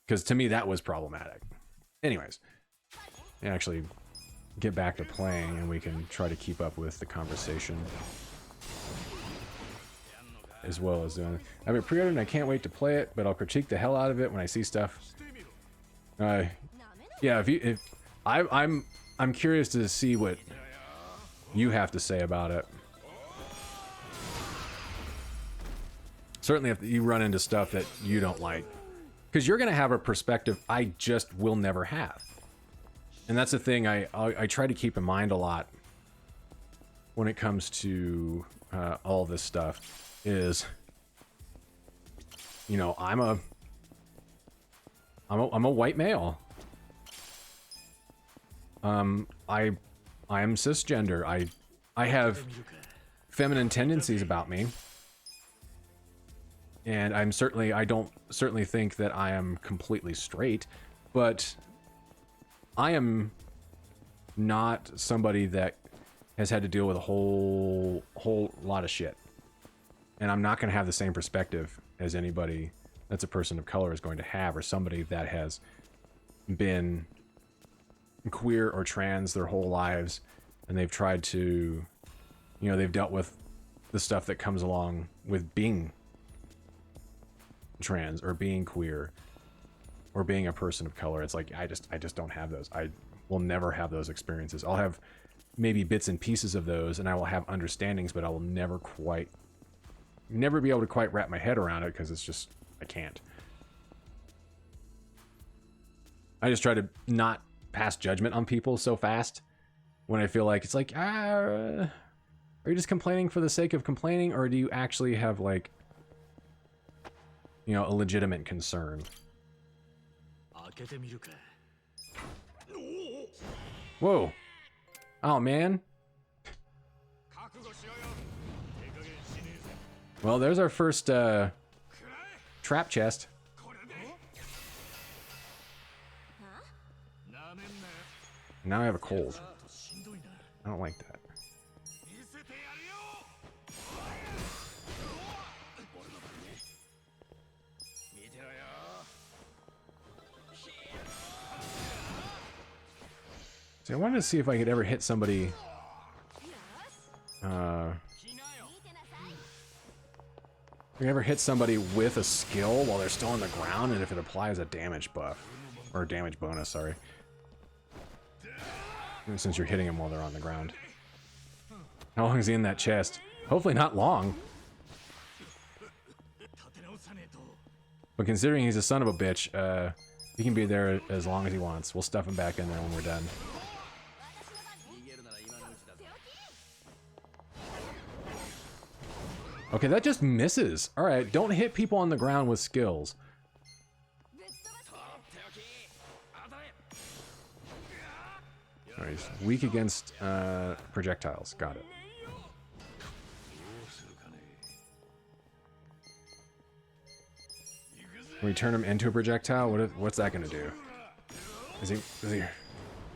Because to me that was problematic. Anyways, and actually get back to playing and we can try to keep up with the conversation as well as doing. I have it pre-ordered and I can't wait to play it, but I'll critique the hell out of it when I see stuff. Yeah, I'm curious to see what you have to say about it. Certainly if you run into stuff that you don't like, because you're gonna have a perspective I just will never have. And that's the thing I try to keep in mind a lot when it comes to all this stuff is, you know, I'm a white male. I am cisgender. I have feminine tendencies about me. And I don't certainly think that I am completely straight, but I am not somebody that has had to deal with a whole lot of shit. And I'm not going to have the same perspective as anybody that's a person of color is going to have, or somebody that has been queer or trans their whole lives, and they've tried to, you know, they've dealt with the stuff that comes along with being trans or being queer or being a person of color. It's like I just don't have those. I will never have those experiences. I'll have maybe bits and pieces of those, and I will have understandings, but I will never be able to quite wrap my head around it, because it's just, I can't. I just try to not pass judgment on people so fast when I feel like it's like, are you just complaining for the sake of complaining, or do you actually have, like, you know, a legitimate concern? Whoa. Oh, man. Well, there's our first trap chest. Now I have a cold. I don't like that. See, I wanted to see if I could ever hit somebody. I can ever hit somebody with a skill while they're still on the ground, and if it applies a damage buff. Or a damage bonus, sorry. Since you're hitting them while they're on the ground. How long is he in that chest? Hopefully not long. But considering he's a son of a bitch, he can be there as long as he wants. We'll stuff him back in there when we're done. Okay, that just misses. Alright, don't hit people on the ground with skills. Alright, he's weak against projectiles. Got it. When we turn him into a projectile, what's that gonna do?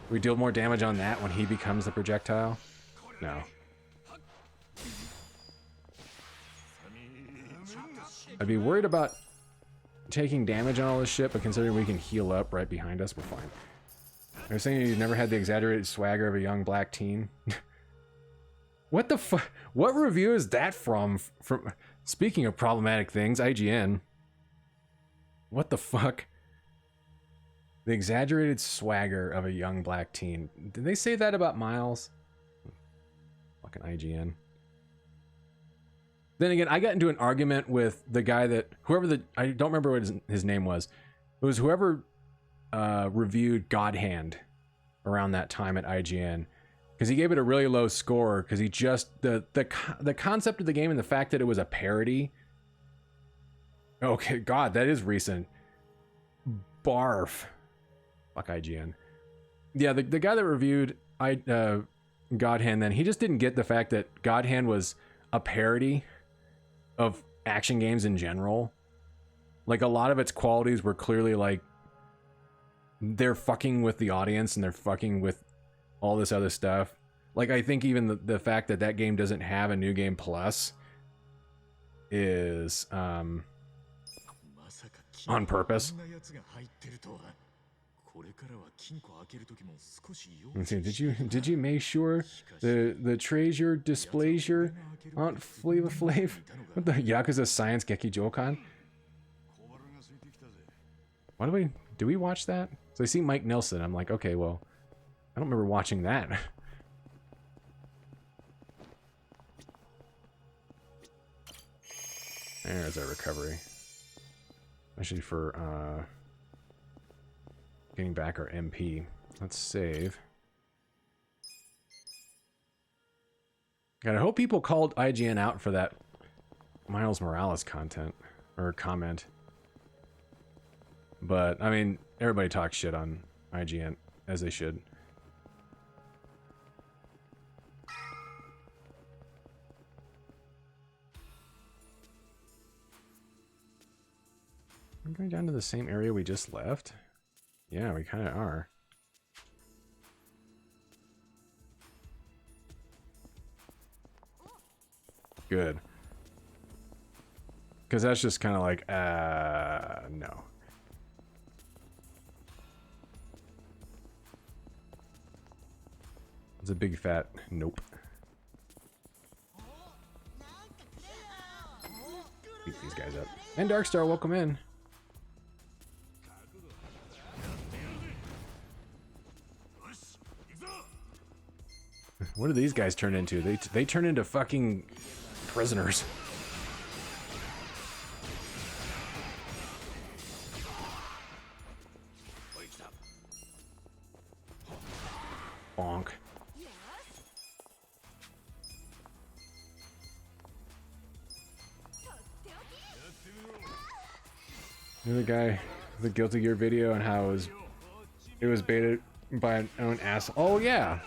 We deal more damage on that when he becomes the projectile? No. I'd be worried about taking damage on all this shit, but considering we can heal up right behind us, we're fine. I was saying you never had the exaggerated swagger of a young black teen. What the fuck? What review is that from? Speaking of problematic things, IGN. What the fuck? The exaggerated swagger of a young black teen. Did they say that about Miles? Fucking IGN. Then again, I got into an argument with the guy that, I don't remember what his name was. It was whoever reviewed God Hand around that time at IGN, because he gave it a really low score because he just the concept of the game and the fact that it was a parody. Okay, God, that is recent. Barf. Fuck IGN. Yeah, the guy that reviewed God Hand, then he just didn't get the fact that God Hand was a parody of action games in general. Like, a lot of its qualities were clearly like they're fucking with the audience and they're fucking with all this other stuff. Like, I think even the fact that that game doesn't have a New Game Plus is on purpose. Let's see, did you make sure the treasure displays your Aunt Flava Flav? What the Yakuza Science Geki Jokan? Why do we watch that? So I see Mike Nelson. I'm like, okay, well, I don't remember watching that. There's our recovery. Actually, for getting back our MP. Let's save. God, I hope people called IGN out for that Miles Morales content or comment. But I mean, everybody talks shit on IGN, as they should. We're going down to the same area we just left? Yeah, we kind of are. Good. Because that's just kind of like, no. It's a big fat nope. Beat these guys up. And Darkstar, welcome in. What do these guys turn into? They turn into fucking prisoners. Bonk. You know the guy, the Guilty Gear video and how it was baited by an own ass. Oh yeah.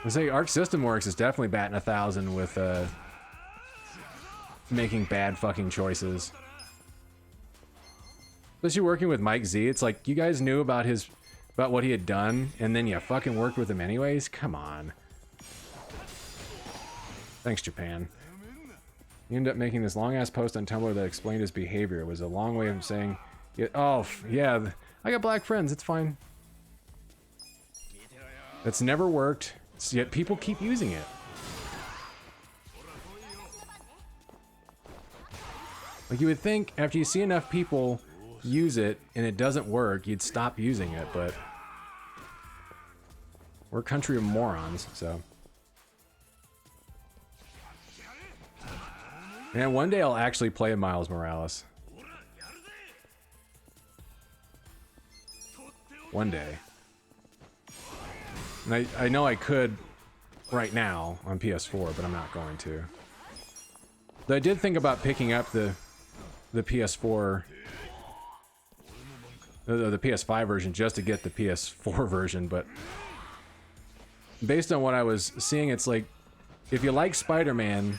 I say Arc System Works is definitely batting 1,000 with making bad fucking choices. Especially working with Mike Z, it's like you guys knew about what he had done, and then you fucking worked with him anyways. Come on. Thanks, Japan. He ended up making this long ass post on Tumblr that explained his behavior. It was a long way of saying, "Oh yeah, I got black friends. It's fine." That's never worked. Yet people keep using it. Like, you would think after you see enough people use it and it doesn't work, you'd stop using it, but we're a country of morons, so. And one day I'll actually play Miles Morales. One day. And I know I could right now on PS4, but I'm not going to. Though I did think about picking up the PS4, the PS5 version just to get the PS4 version, but based on what I was seeing, it's like, if you like Spider-Man,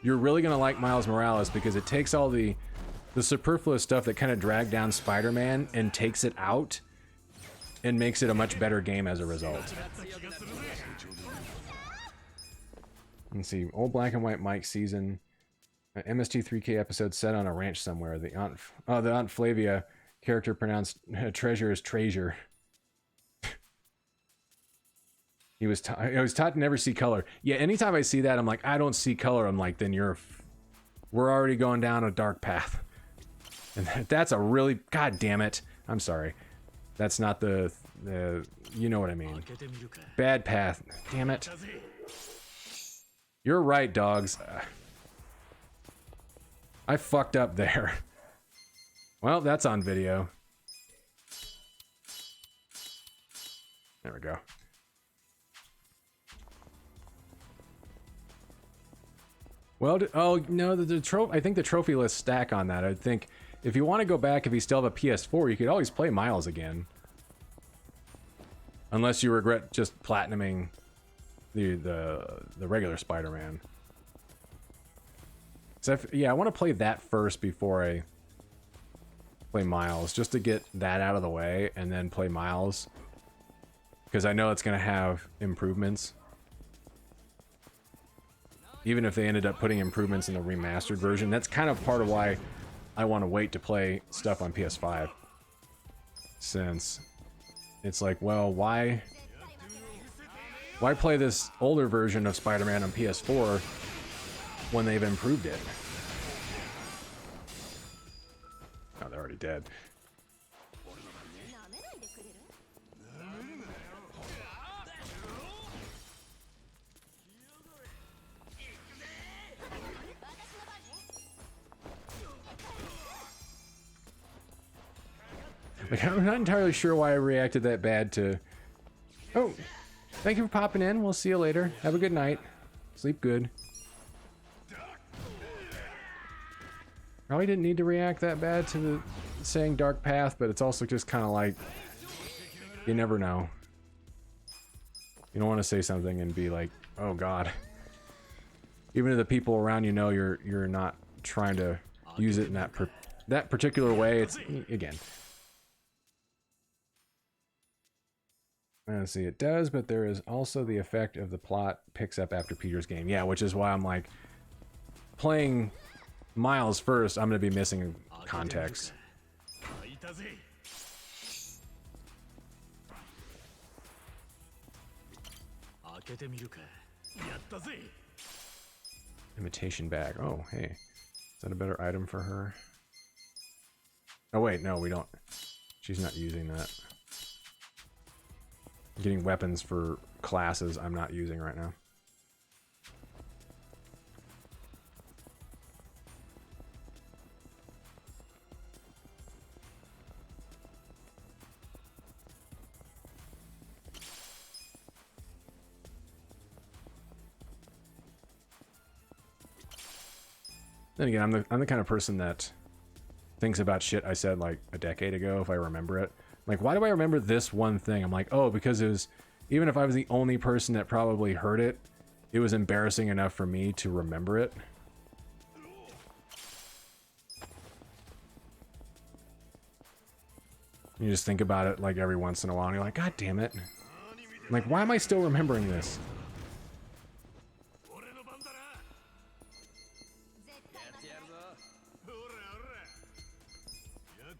you're really gonna like Miles Morales because it takes all the superfluous stuff that kind of dragged down Spider-Man and takes it out and makes it a much better game as a result. Let's see, old black and white Mike season, MST3K episode set on a ranch somewhere. The Aunt Flavia character pronounced treasure as treasure. I was taught to never see color. Yeah, anytime I see that, I'm like, I don't see color. I'm like, then we're already going down a dark path. And that's a really, god damn it. I'm sorry. That's not the you know what I mean. Bad path. Damn it. You're right, dogs. I fucked up there. Well, that's on video. There we go. Well, oh no, the trophy. I think the trophy lists stack on that. I think if you want to go back, if you still have a PS4, you could always play Miles again. Unless you regret just platinuming the regular Spider-Man. So yeah, I want to play that first before I play Miles, just to get that out of the way, and then play Miles, because I know it's going to have improvements. Even if they ended up putting improvements in the remastered version, that's kind of part of why I want to wait to play stuff on PS5. Since it's like, well, why play this older version of Spider-Man on PS4 when they've improved it? Oh, they're already dead. Like, I'm not entirely sure why I reacted that bad to... Oh, thank you for popping in. We'll see you later. Have a good night. Sleep good. Probably didn't need to react that bad to the saying Dark Path, but it's also just kind of like... You never know. You don't want to say something and be like, oh god. Even if the people around you know you're not trying to use it in that particular way, it's... Again... Let's see, it does, but there is also the effect of the plot picks up after Peter's game. Yeah, which is why I'm like, playing Miles first, I'm going to be missing context. Imitation bag. Oh, hey. Is that a better item for her? Oh, wait, no, we don't. She's not using that. Getting weapons for classes I'm not using right now. Then again, I'm the kind of person that thinks about shit I said like a decade ago if I remember it. Like, why do I remember this one thing? I'm like, oh, because it was, even if I was the only person that probably heard it, it was embarrassing enough for me to remember it. You just think about it like every once in a while and you're like, god damn it. I'm like, why am I still remembering this?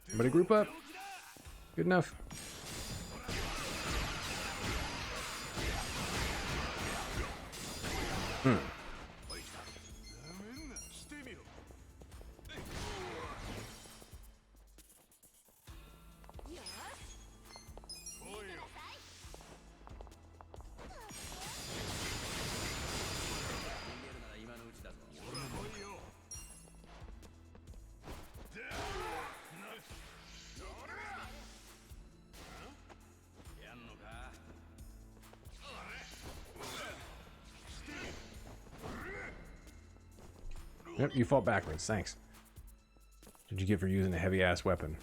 Everybody group up. Good enough. Yep, you fall backwards. Thanks. What'd you get for using a heavy-ass weapon?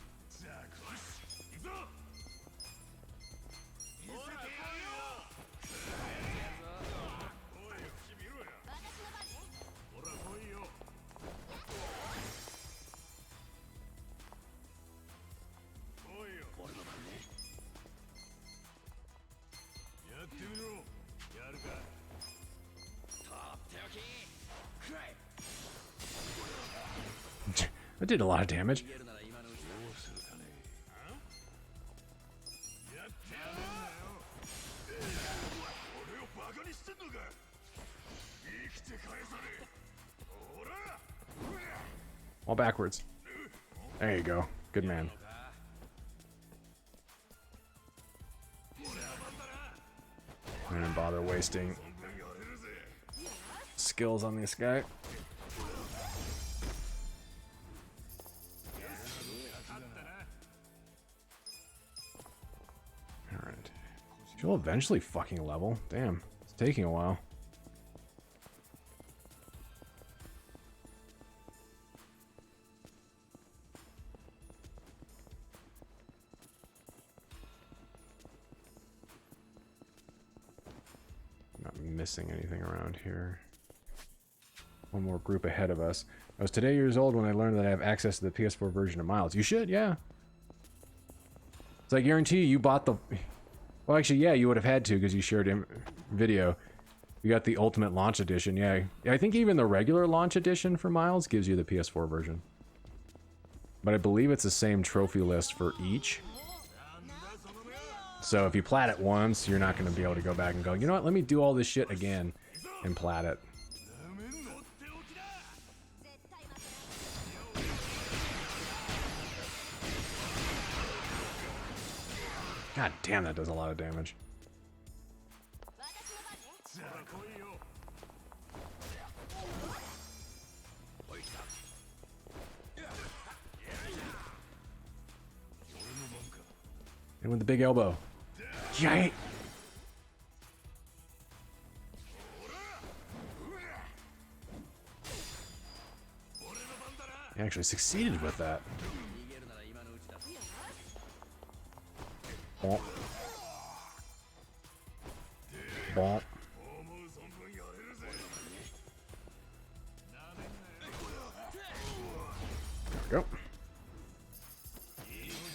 That did a lot of damage. All backwards. There you go. Good man. I didn't bother wasting skills on this guy. Alright. She'll eventually fucking level. Damn. It's taking a while. missing anything around here. One more group ahead of us. I was today years old when I learned that I have access to the PS4 version of Miles. You should, yeah. So I guarantee you bought the... Well, actually, yeah, you would have had to because you shared video. You got the Ultimate Launch Edition, yeah. I think even the regular Launch Edition for Miles gives you the PS4 version. But I believe it's the same trophy list for each. So if you plat it once, you're not going to be able to go back and go, you know what, let me do all this shit again and plat it. God damn, that does a lot of damage. And with the big elbow. Yay! He actually succeeded with that. Bonk. Bonk. There we go.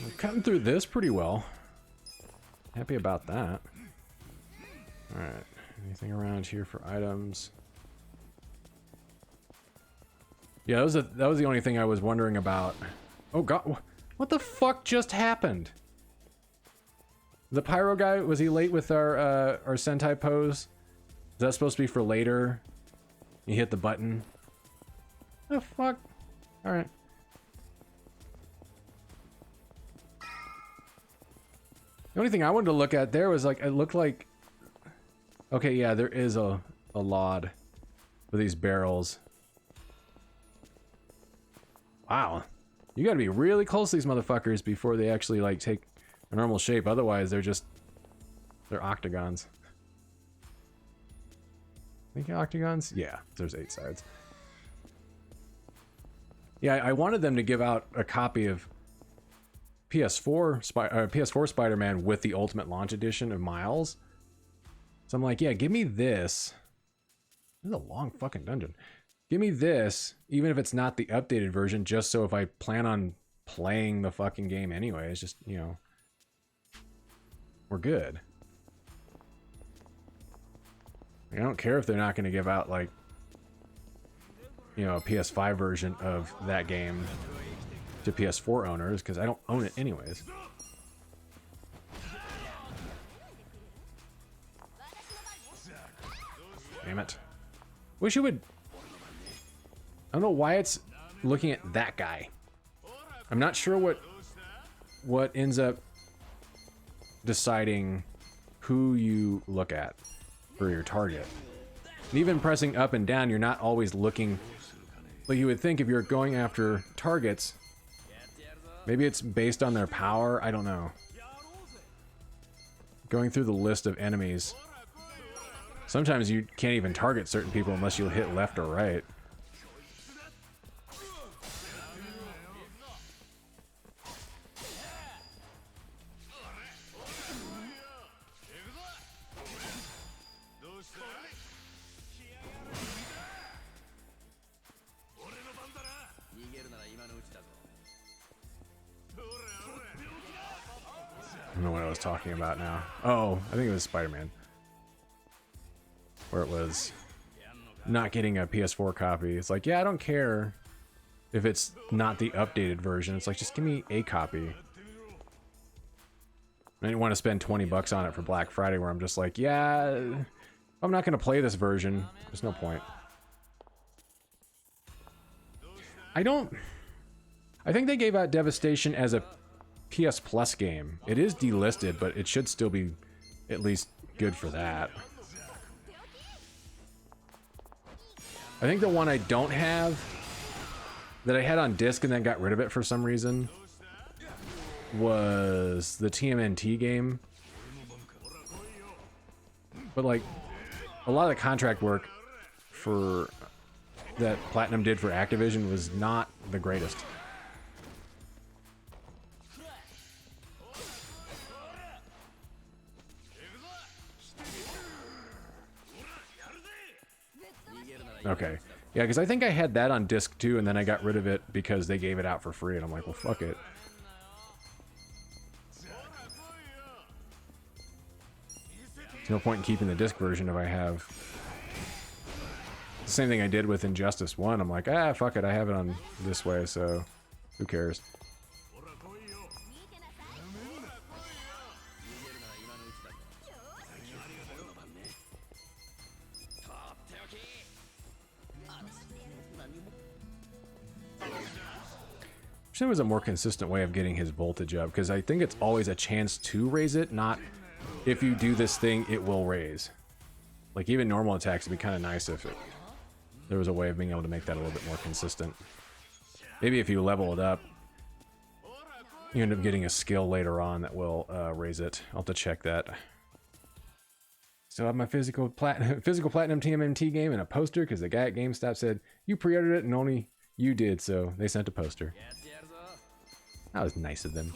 We're cutting through this pretty well. Happy about that. Alright. Anything around here for items? Yeah, that was the only thing I was wondering about. Oh god, what the fuck just happened? The pyro guy, was he late with our Sentai pose? Is that supposed to be for later? You hit the button. The fuck? Alright. The only thing I wanted to look at there was like, it looked like... Okay, yeah, there is a LOD with these barrels. Wow. You gotta be really close to these motherfuckers before they actually like take a normal shape. Otherwise, they're octagons. Think octagons? Yeah, there's 8 sides. Yeah, I wanted them to give out a copy of PS4 Spider-Man with the Ultimate Launch Edition of Miles. So I'm like, yeah, give me this. This is a long fucking dungeon. Give me this, even if it's not the updated version, just so if I plan on playing the fucking game anyway, it's just, you know, we're good. I don't care if they're not going to give out, like, you know, a PS5 version of that game to PS4 owners, because I don't own it anyways. Damn it. Wish it would... I don't know why it's looking at that guy. I'm not sure what ends up deciding who you look at for your target. And even pressing up and down, you're not always looking... Like you would think if you're going after targets, maybe it's based on their power, I don't know. Going through the list of enemies, sometimes you can't even target certain people unless you hit left or right. I don't know what I was talking about now. Oh, I think it was Spider-Man. Where it was not getting a PS4 copy. It's like, yeah, I don't care if it's not the updated version. It's like, just give me a copy. I didn't want to spend 20 bucks on it for Black Friday where I'm just like, yeah, I'm not going to play this version. There's no point. I think they gave out Devastation as a PS Plus game. It is delisted, but it should still be at least good for that. I think the one I don't have, that I had on disc and then got rid of it for some reason, was the TMNT game. But like, a lot of the contract work for that Platinum did for Activision was not the greatest. Okay. Yeah, because I think I had that on disc too, and then I got rid of it because they gave it out for free, and I'm like, well, fuck it. There's no point in keeping the disc version if I have... The same thing I did with Injustice 1. I'm like, ah, fuck it, I have it on this way, so who cares? There was a more consistent way of getting his voltage up, because I think it's always a chance to raise it, not if you do this thing, it will raise. Like, even normal attacks would be kind of nice if there was a way of being able to make that a little bit more consistent. Maybe if you level it up, you end up getting a skill later on that will raise it. I'll have to check that. Still have my physical platinum TMNT game and a poster, because the guy at GameStop said, you pre-ordered it and only you did, so they sent a poster. That was nice of them.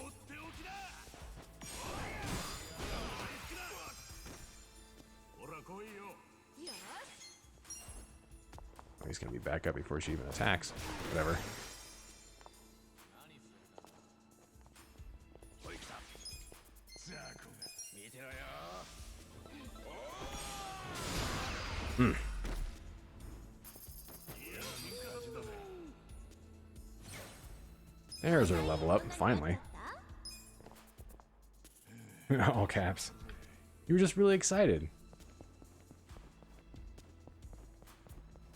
Oh, he's gonna be back up before she even attacks. Whatever. Hmm. There's her level up, finally. All caps. You were just really excited.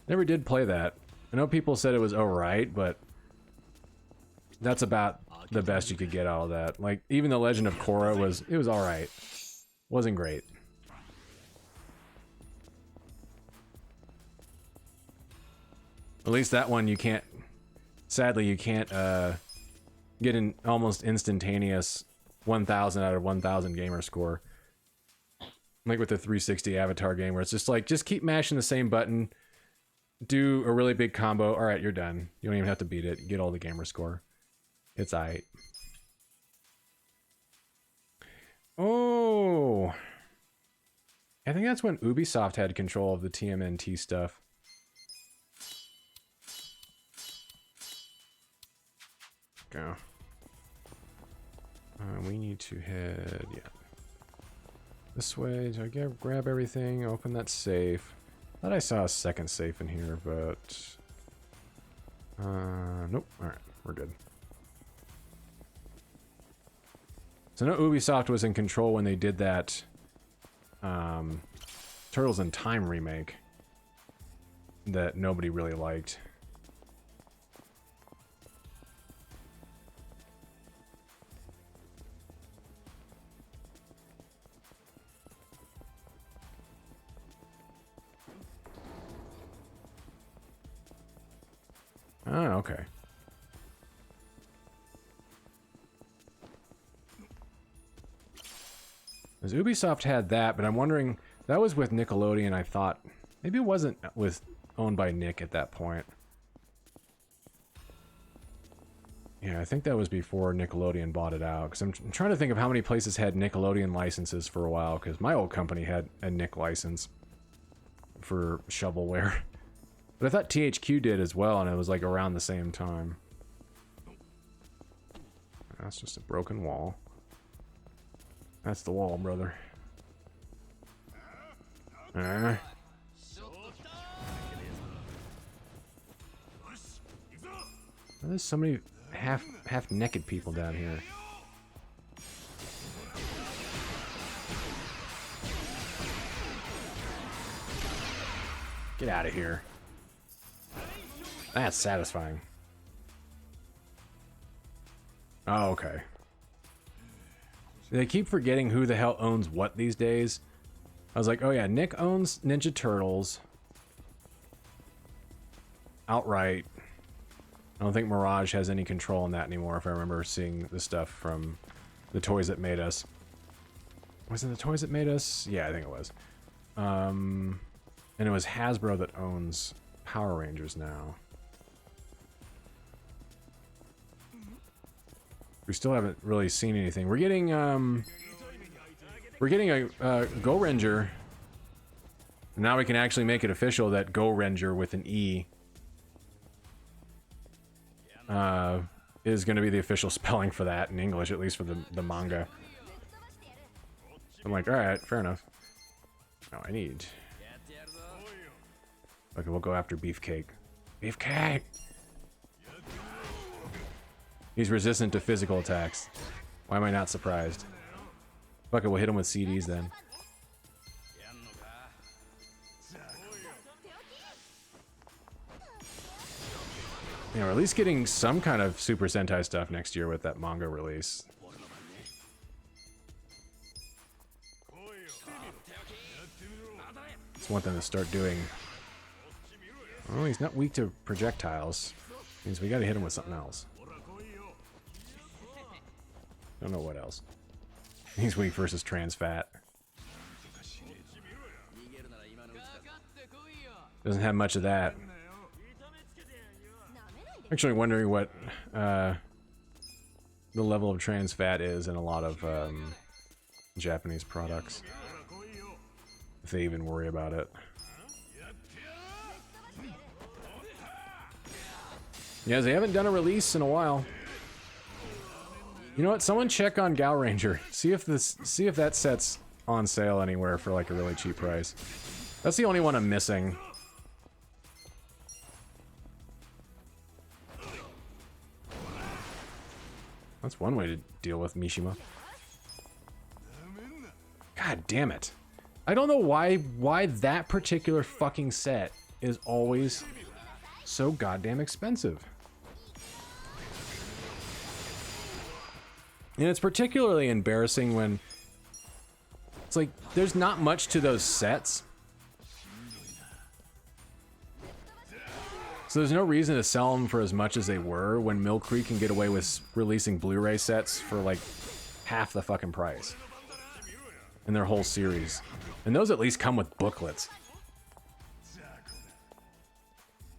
Never did play that. I know people said it was alright, but that's about the best you could get out of that. Like, even the Legend of Korra was alright. Wasn't great. At least that one you can't, sadly you can't get an almost instantaneous 1000 out of 1000 gamer score. Like with the 360 Avatar game, where it's just like, just keep mashing the same button, do a really big combo, alright, you're done. You don't even have to beat it, you get all the gamer score. It's aight. Oh! I think that's when Ubisoft had control of the TMNT stuff. Go. We need to head, yeah, this way. So I grab everything, open that safe. Thought I saw a second safe in here, but nope. All right, we're good. So no, Ubisoft was in control when they did that Turtles in Time remake that nobody really liked. Oh, okay. Because Ubisoft had that, but I'm wondering, that was with Nickelodeon, I thought. Maybe it wasn't owned by Nick at that point. Yeah, I think that was before Nickelodeon bought it out. Because I'm trying to think of how many places had Nickelodeon licenses for a while, because my old company had a Nick license for shovelware. But I thought THQ did as well, and it was like around the same time. That's just a broken wall. That's the wall, brother. There's so many half naked people down here. Get out of here. That's satisfying. Oh, okay. They keep forgetting who the hell owns what these days. I was like, oh yeah, Nick owns Ninja Turtles outright. I don't think Mirage has any control in that anymore, if I remember seeing the stuff from the Toys That Made Us. Was it the Toys That Made Us? Yeah, I think it was. And it was Hasbro that owns Power Rangers now. We still haven't really seen anything. We're getting a Go Ranger Now we can actually make it official that Go Ranger with an E is going to be the official spelling for that in English, at least for the manga. I'm like, alright, fair enough. No, I need... Okay, we'll go after Beefcake. Beefcake! He's resistant to physical attacks. Why am I not surprised? Fuck it, we'll hit him with CDs then. Yeah, we're at least getting some kind of Super Sentai stuff next year with that manga release. Just want them to start doing... Oh, he's not weak to projectiles. Means we gotta hit him with something else. Don't know what else. He's weak versus trans fat. Doesn't have much of that. Actually wondering what the level of trans fat is in a lot of Japanese products. If they even worry about it. Yeah, they haven't done a release in a while. You know what? Someone check on Gal Ranger. See if that set's on sale anywhere for like a really cheap price. That's the only one I'm missing. That's one way to deal with Mishima. God damn it. I don't know why that particular fucking set is always so goddamn expensive. And it's particularly embarrassing when it's like there's not much to those sets. So there's no reason to sell them for as much as they were when Mill Creek can get away with releasing Blu-ray sets for like half the fucking price. In their whole series. And those at least come with booklets.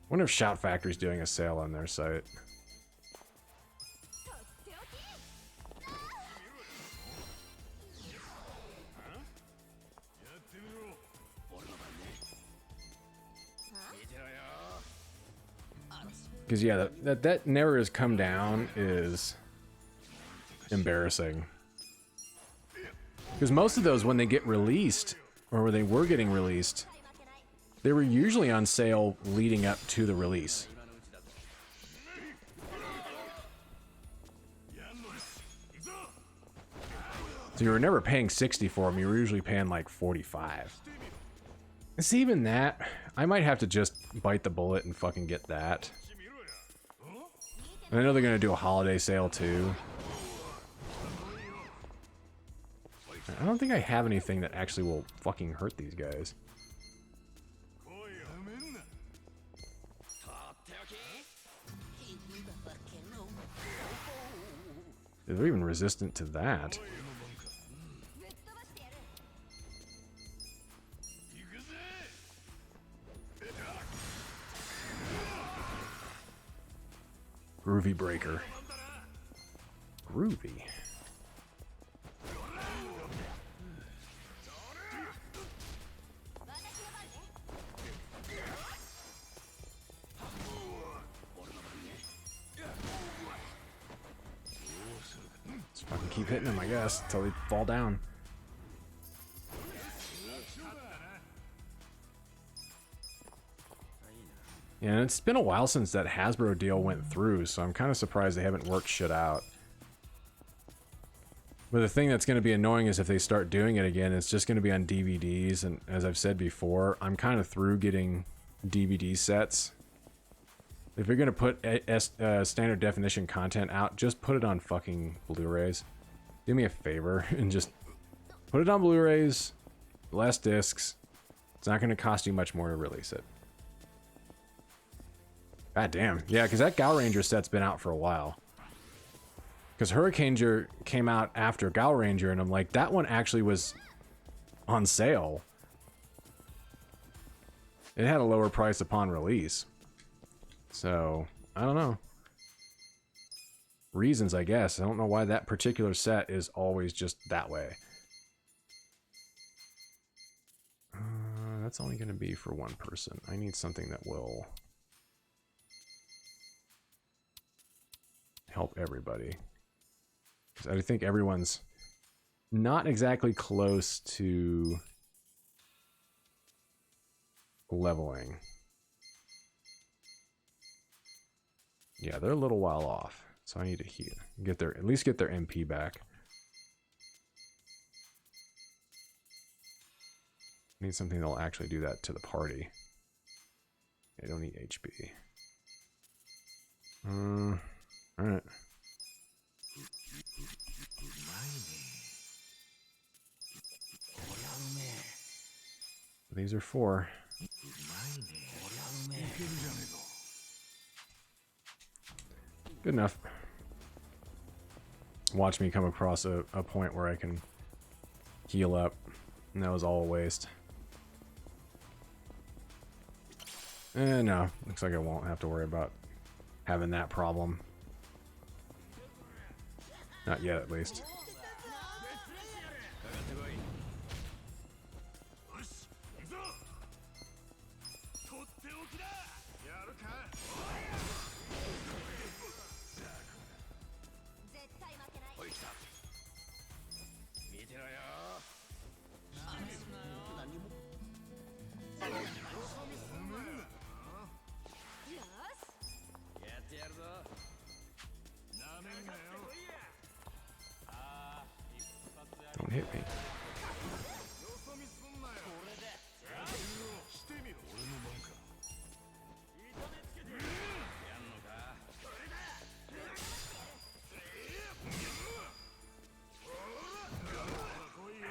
Wonder if Shout Factory's doing a sale on their site. Because yeah, that never has come down is embarrassing. Because most of those, when they get released, or when they were getting released, they were usually on sale leading up to the release. So you were never paying 60 for them, you were usually paying like 45. It's even that. I might have to just bite the bullet and fucking get that. And I know they're gonna do a holiday sale too. I don't think I have anything that actually will fucking hurt these guys. They're even resistant to that. Groovy Breaker. Groovy. Just fucking keep hitting them, I guess, until they fall down. Yeah, and it's been a while since that Hasbro deal went through, so I'm kind of surprised they haven't worked shit out. But the thing that's going to be annoying is if they start doing it again, it's just going to be on DVDs, and as I've said before, I'm kind of through getting DVD sets. If you're going to put standard definition content out, just put it on fucking Blu-rays. Do me a favor and just put it on Blu-rays, less discs. It's not going to cost you much more to release it. God damn. Yeah, because that Gal Ranger set's been out for a while. Because Hurricaneger came out after Gal Ranger, and I'm like, that one actually was on sale. It had a lower price upon release. So, I don't know. Reasons, I guess. I don't know why that particular set is always just that way. that's only going to be for one person. I need something that will help everybody. 'Cause I think everyone's not exactly close to leveling. Yeah, they're a little while off. So I need to heal. At least get their MP back. Need something that'll actually do that to the party. They don't need HP. Alright. These are 4. Good enough. Watch me come across a point where I can heal up. And that was all a waste. No. Looks like I won't have to worry about having that problem. Not yet, at least. Don't hit me.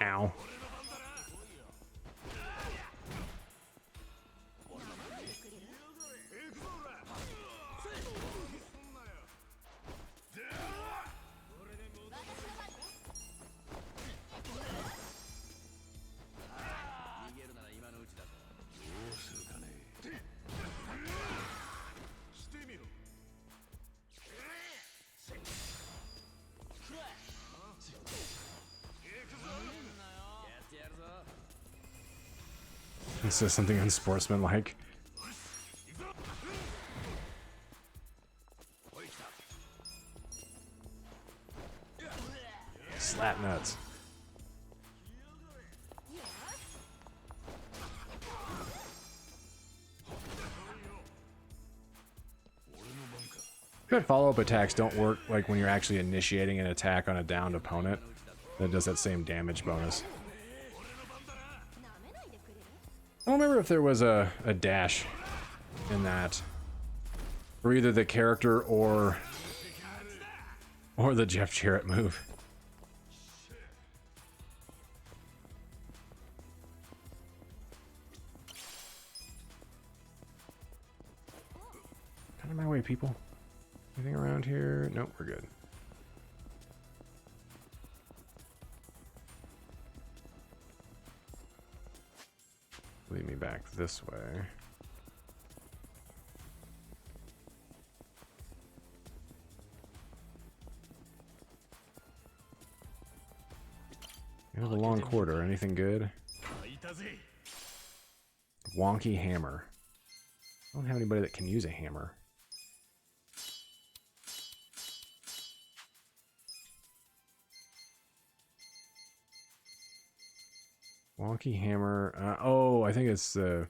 Ow. It says something unsportsmanlike. Slap nuts. Good follow-up attacks don't work like when you're actually initiating an attack on a downed opponent that does that same damage bonus. I don't remember if there was a dash in that for either the character or the Jeff Jarrett move. Out of my way, people. Anything around here? Nope, we're good. Lead me back this way. You have a long quarter. Anything good? Wonky hammer. I don't have anybody that can use a hammer. Wonky hammer. Oh, I think it's the.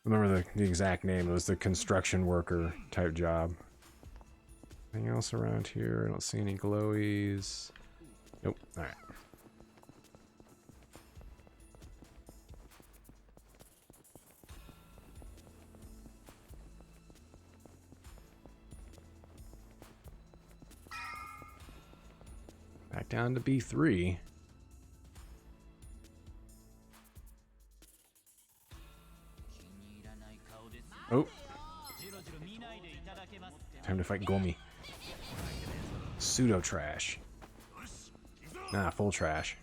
Remember the exact name. It was the construction worker type job. Anything else around here? I don't see any glowies. Nope. All right. Back down to B3. Oh. Time to fight Gomi. Pseudo trash. Nah, full trash.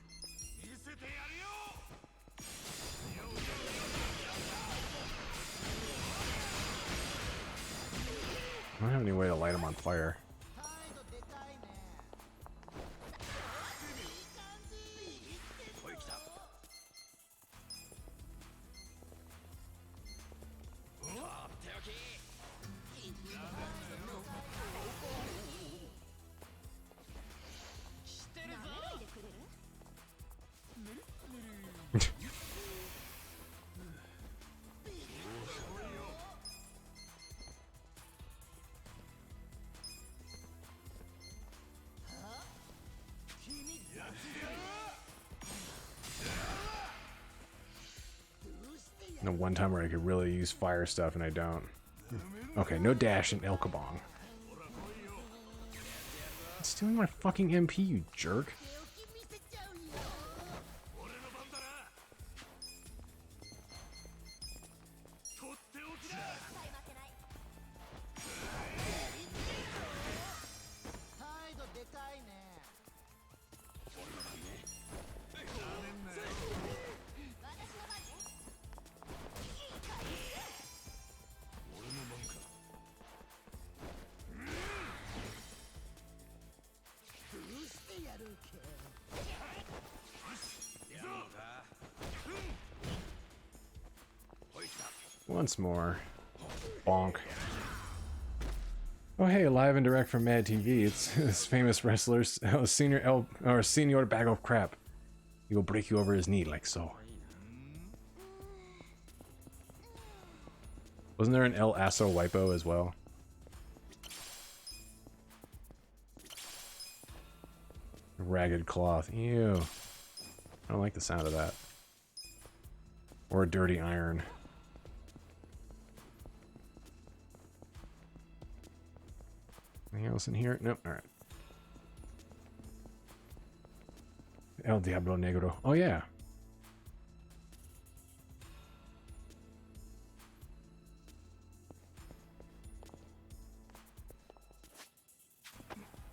I don't have any way to light him on fire. The one time where I could really use fire stuff and I don't. Okay, no dash in El Kabong. Stealing my fucking MP, you jerk. Once more. Bonk. Oh hey, live and direct from Mad TV. It's this famous wrestler, Senior Bag of Crap. He will break you over his knee like so. Wasn't there an El Aso Wipo as well? Ragged cloth. Ew. I don't like the sound of that. Or a dirty iron. Anything else in here? Nope. Alright. El Diablo Negro. Oh, yeah.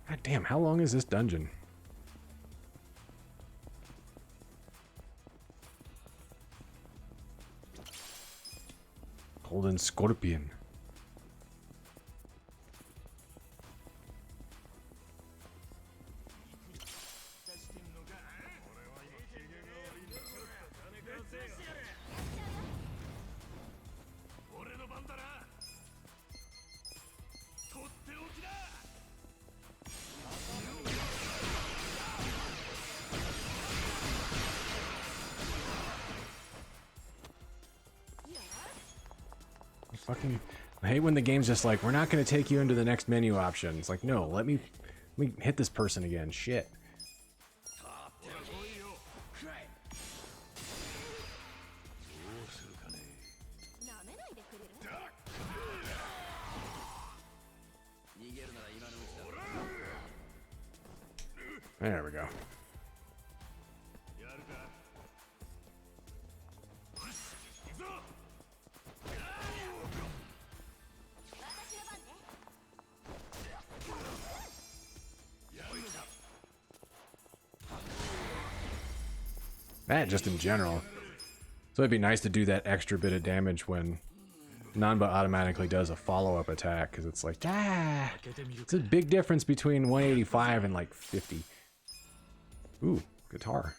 God damn, how long is this dungeon? Golden Scorpion. Fucking, I hate when the game's just like, we're not going to take you into the next menu option. It's like, no, let me hit this person again. Shit. There we go. That just in general. So it'd be nice to do that extra bit of damage when Nanba automatically does a follow-up attack, because it's like, ah! It's a big difference between 185 and like 50. Ooh, guitar.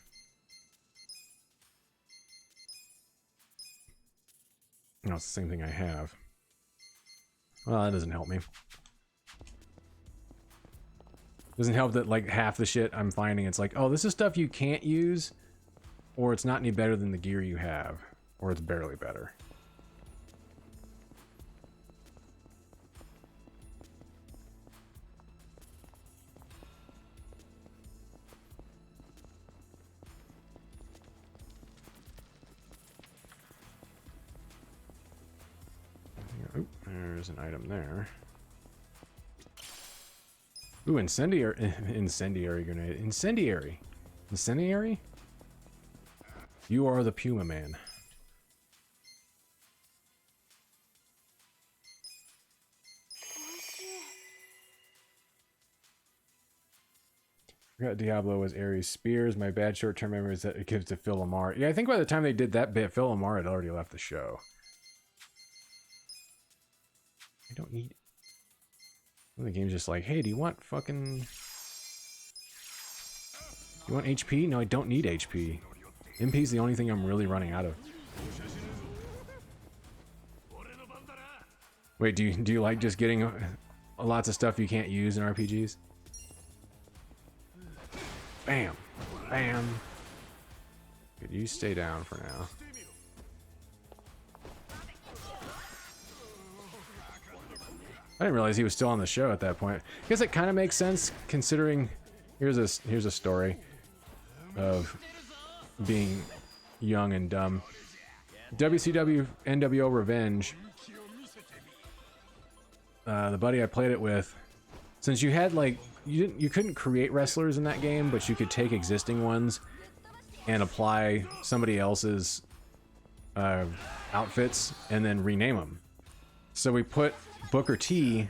No, it's the same thing I have. Well, that doesn't help me. Doesn't help that like half the shit I'm finding, it's like, oh, this is stuff you can't use, or it's not any better than the gear you have, or it's barely better. Ooh, there's an item there. Ooh, incendiary grenade. Incendiary? Incendiary? You are the Puma Man. I forgot Diablo was Ares Spears. My bad short-term memory is that it gives to Phil Lamar. Yeah, I think by the time they did that bit, Phil Lamar had already left the show. I don't need... The game's just like, hey, do you want fucking... You want HP? No, I don't need HP. MP's the only thing I'm really running out of. Wait, do you like just getting lots of stuff you can't use in RPGs? Bam! Bam! Could you stay down for now? I didn't realize he was still on the show at that point. I guess it kind of makes sense considering here's a story of being young and dumb. WCW NWO Revenge. The buddy I played it with, since you had like you couldn't create wrestlers in that game, but you could take existing ones and apply somebody else's outfits and then rename them. So we put Booker T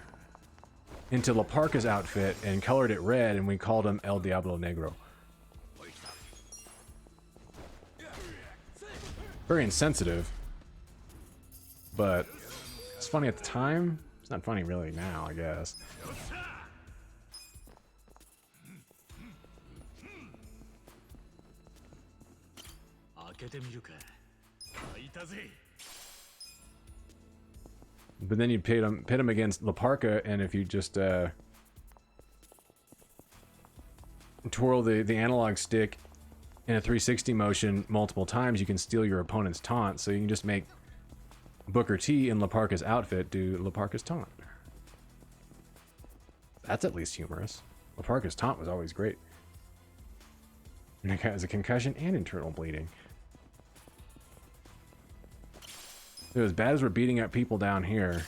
into La Parka's outfit and colored it red, and we called him El Diablo Negro. Very insensitive, but it's funny at the time. It's not funny really now, I guess. But then you pit him against La Parka, and if you just twirl the analog stick in a 360 motion multiple times, you can steal your opponent's taunt. So you can just make Booker T in La Parka's outfit do La Parka's taunt. That's at least humorous. La Parka's taunt was always great. And it has a concussion and internal bleeding. Dude, as bad as we're beating up people down here,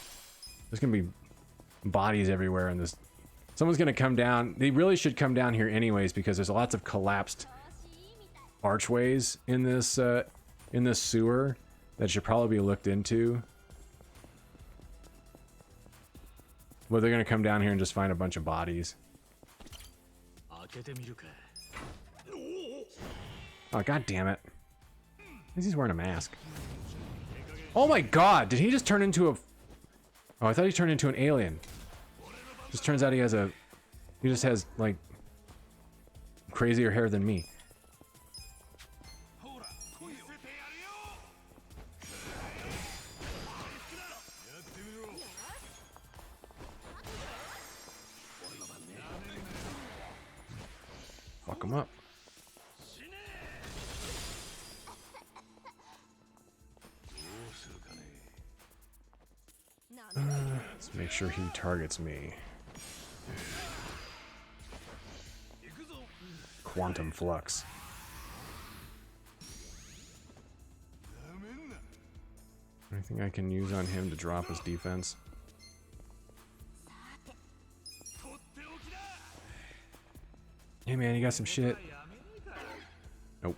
there's gonna be bodies everywhere in this. Someone's gonna come down. They really should come down here anyways, because there's lots of collapsed archways in this sewer that should probably be looked into. Well, they're gonna come down here and just find a bunch of bodies. Oh, god damn it. He's wearing a mask. Oh my god, did he just turn into a... Oh, I thought he turned into an alien. Just turns out he just has, like, crazier hair than me. Fuck him up. Let's make sure he targets me. Quantum Flux. Anything I can use on him to drop his defense? Hey man, you got some shit? Nope.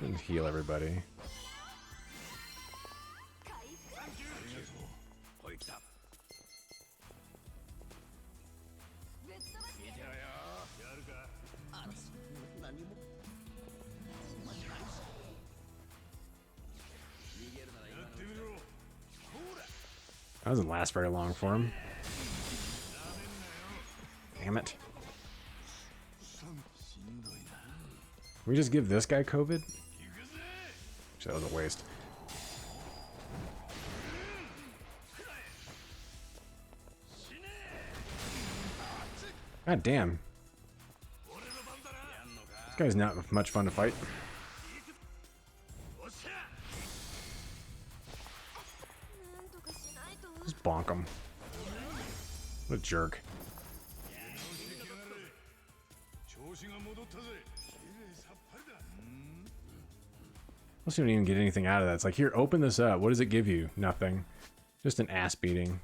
Let's heal everybody. That doesn't last very long for him. Damn it. Can we just give this guy COVID? That was a waste. God damn. This guy's not much fun to fight. Just bonk him. What a jerk. Plus you don't even get anything out of that. It's like, here, open this up. What does it give you? Nothing. Just an ass beating.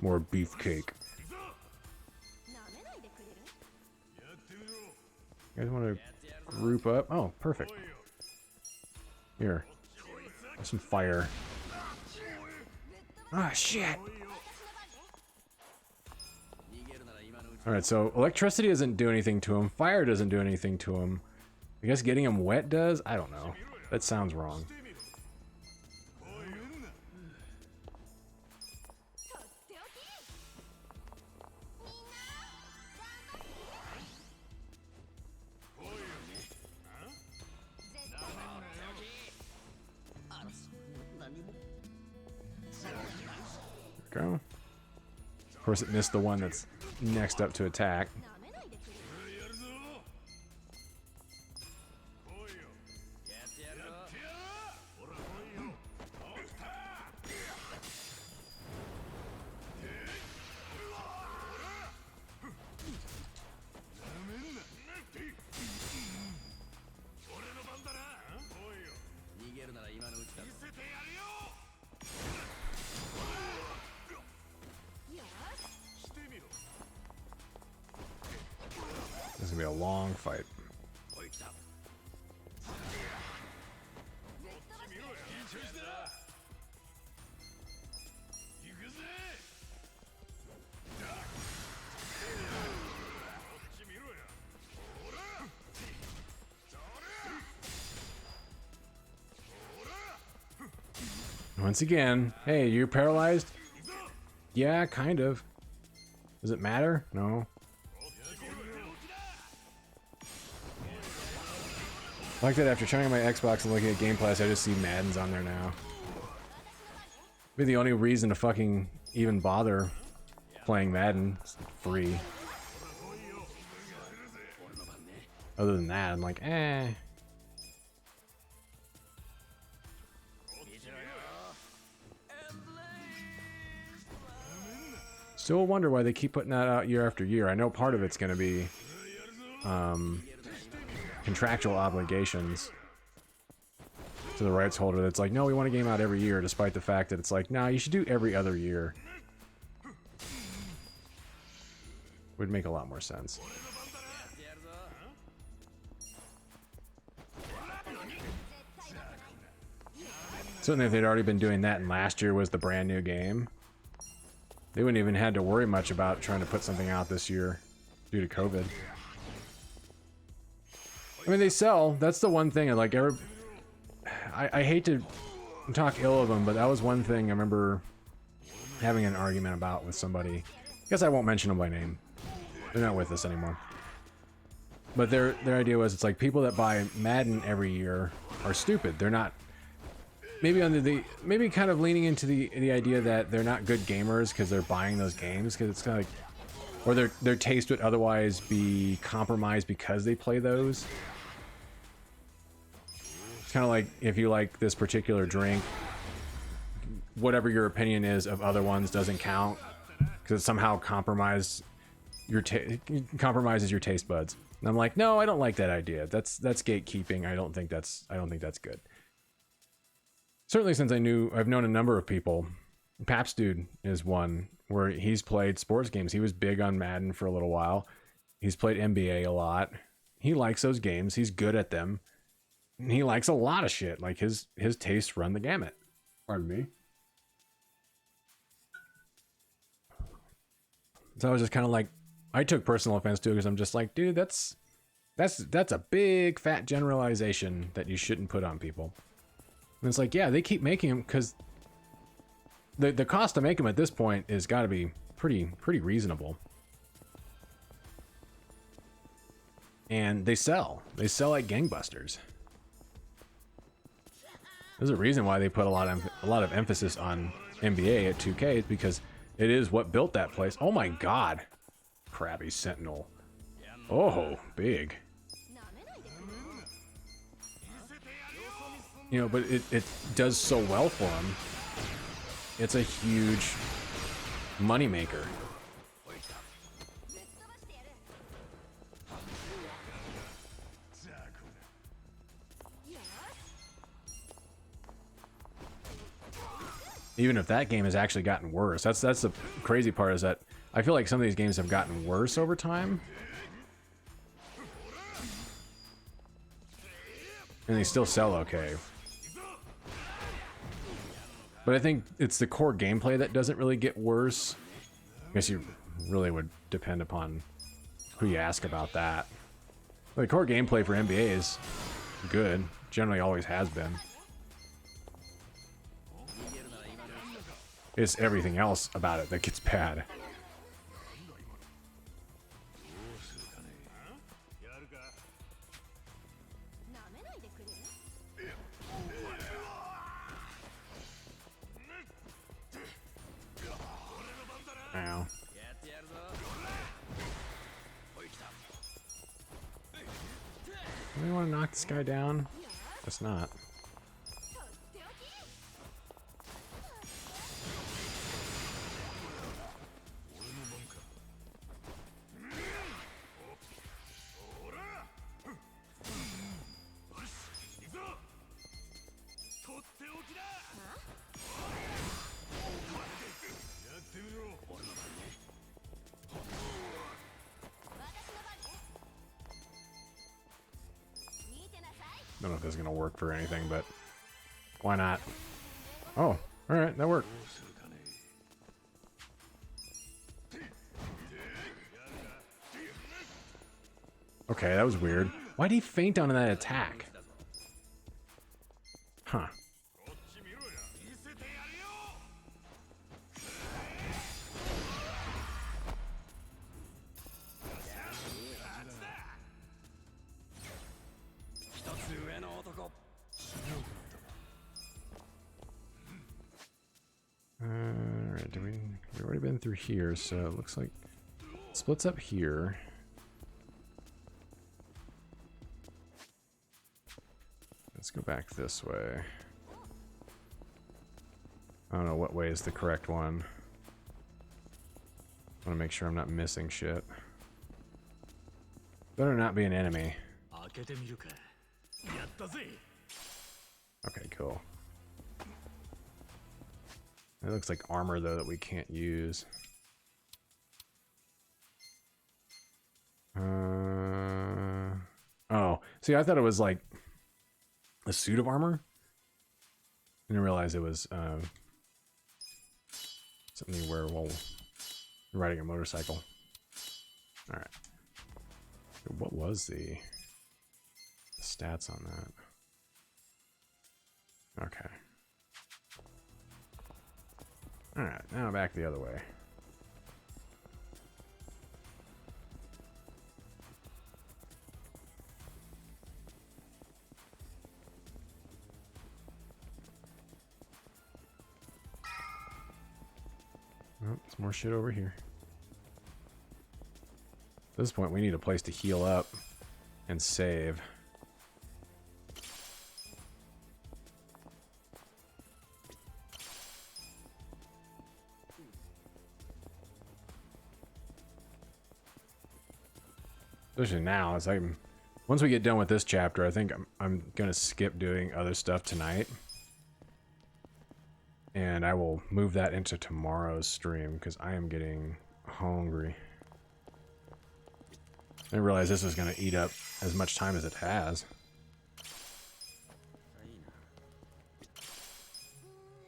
More beefcake. You guys want to group up? Oh, perfect. Here. Have some fire. Ah, shit! Alright, so electricity doesn't do anything to him. Fire doesn't do anything to him. I guess getting him wet does? I don't know. That sounds wrong. Go. Of course, it missed the one that's next up to attack. a long fight. Once again, hey, you're paralyzed? Yeah, kind of. Does it matter? No. I like that after trying on my Xbox and looking at Game Pass, I just see Madden's on there now. Maybe the only reason to fucking even bother playing Madden is free. Other than that, I'm like, eh. Still wonder why they keep putting that out year after year. I know part of it's going to be contractual obligations to the rights holder. That's like, no, we want a game out every year, despite the fact that it's like, nah, you should do every other year. Would make a lot more sense. Certainly if they'd already been doing that and last year was the brand new game, they wouldn't even had to worry much about trying to put something out this year due to COVID. I mean, they sell. That's the one thing. Like, I hate to talk ill of them, but that was one thing I remember having an argument about with somebody. I guess I won't mention them by name. They're not with us anymore. But their idea was, it's like people that buy Madden every year are stupid. They're not. Maybe kind of leaning into the idea that they're not good gamers because they're buying those games, because it's kind of like, or their taste would otherwise be compromised because they play those. It's kind of like if you like this particular drink, whatever your opinion is of other ones doesn't count because it somehow compromises your taste buds. And I'm like, no, I don't like that idea. That's gatekeeping. I don't think that's good. Certainly, since I've known a number of people. Paps Dude is one where he's played sports games. He was big on Madden for a little while. He's played NBA a lot. He likes those games. He's good at them. And he likes a lot of shit. Like his tastes run the gamut. Pardon me. So I was just kind of like, I took personal offense to it because I'm just like, dude, that's a big fat generalization that you shouldn't put on people. And it's like, yeah, they keep making them because the cost to make them at this point is got to be pretty reasonable. And they sell like gangbusters. There's a reason why they put a lot of emphasis on NBA at 2K. It's because it is what built that place. Oh my God, Krabby Sentinel. Oh, big. You know, but it does so well for them. It's a huge moneymaker. Even if that game has actually gotten worse. That's the crazy part, is that I feel like some of these games have gotten worse over time. And they still sell okay. But I think it's the core gameplay that doesn't really get worse. I guess you really would depend upon who you ask about that. The core gameplay for NBA is good. Generally always has been. It's everything else about it that gets bad. Ow. Do we want to knock this guy down? Guess not. don't know if this is gonna work for anything, but why not? Oh, alright, that worked. Okay, that was weird. Why'd he faint on that attack? Huh. Alright, we've already been through here, so it looks like it splits up here. Let's go back this way. I don't know what way is the correct one. I want to make sure I'm not missing shit. Better not be an enemy. Okay, cool. It looks like armor, though, that we can't use. Oh, see, I thought it was like a suit of armor. I didn't realize it was something you wear while riding a motorcycle. Alright. What was the stats on that? Okay. Alright, now back the other way. Oh, there's more shit over here. At this point, we need a place to heal up and save. Especially now, it's like once we get done with this chapter, I think I'm gonna skip doing other stuff tonight. And I will move that into tomorrow's stream because I am getting hungry. I didn't realize this was going to eat up as much time as it has.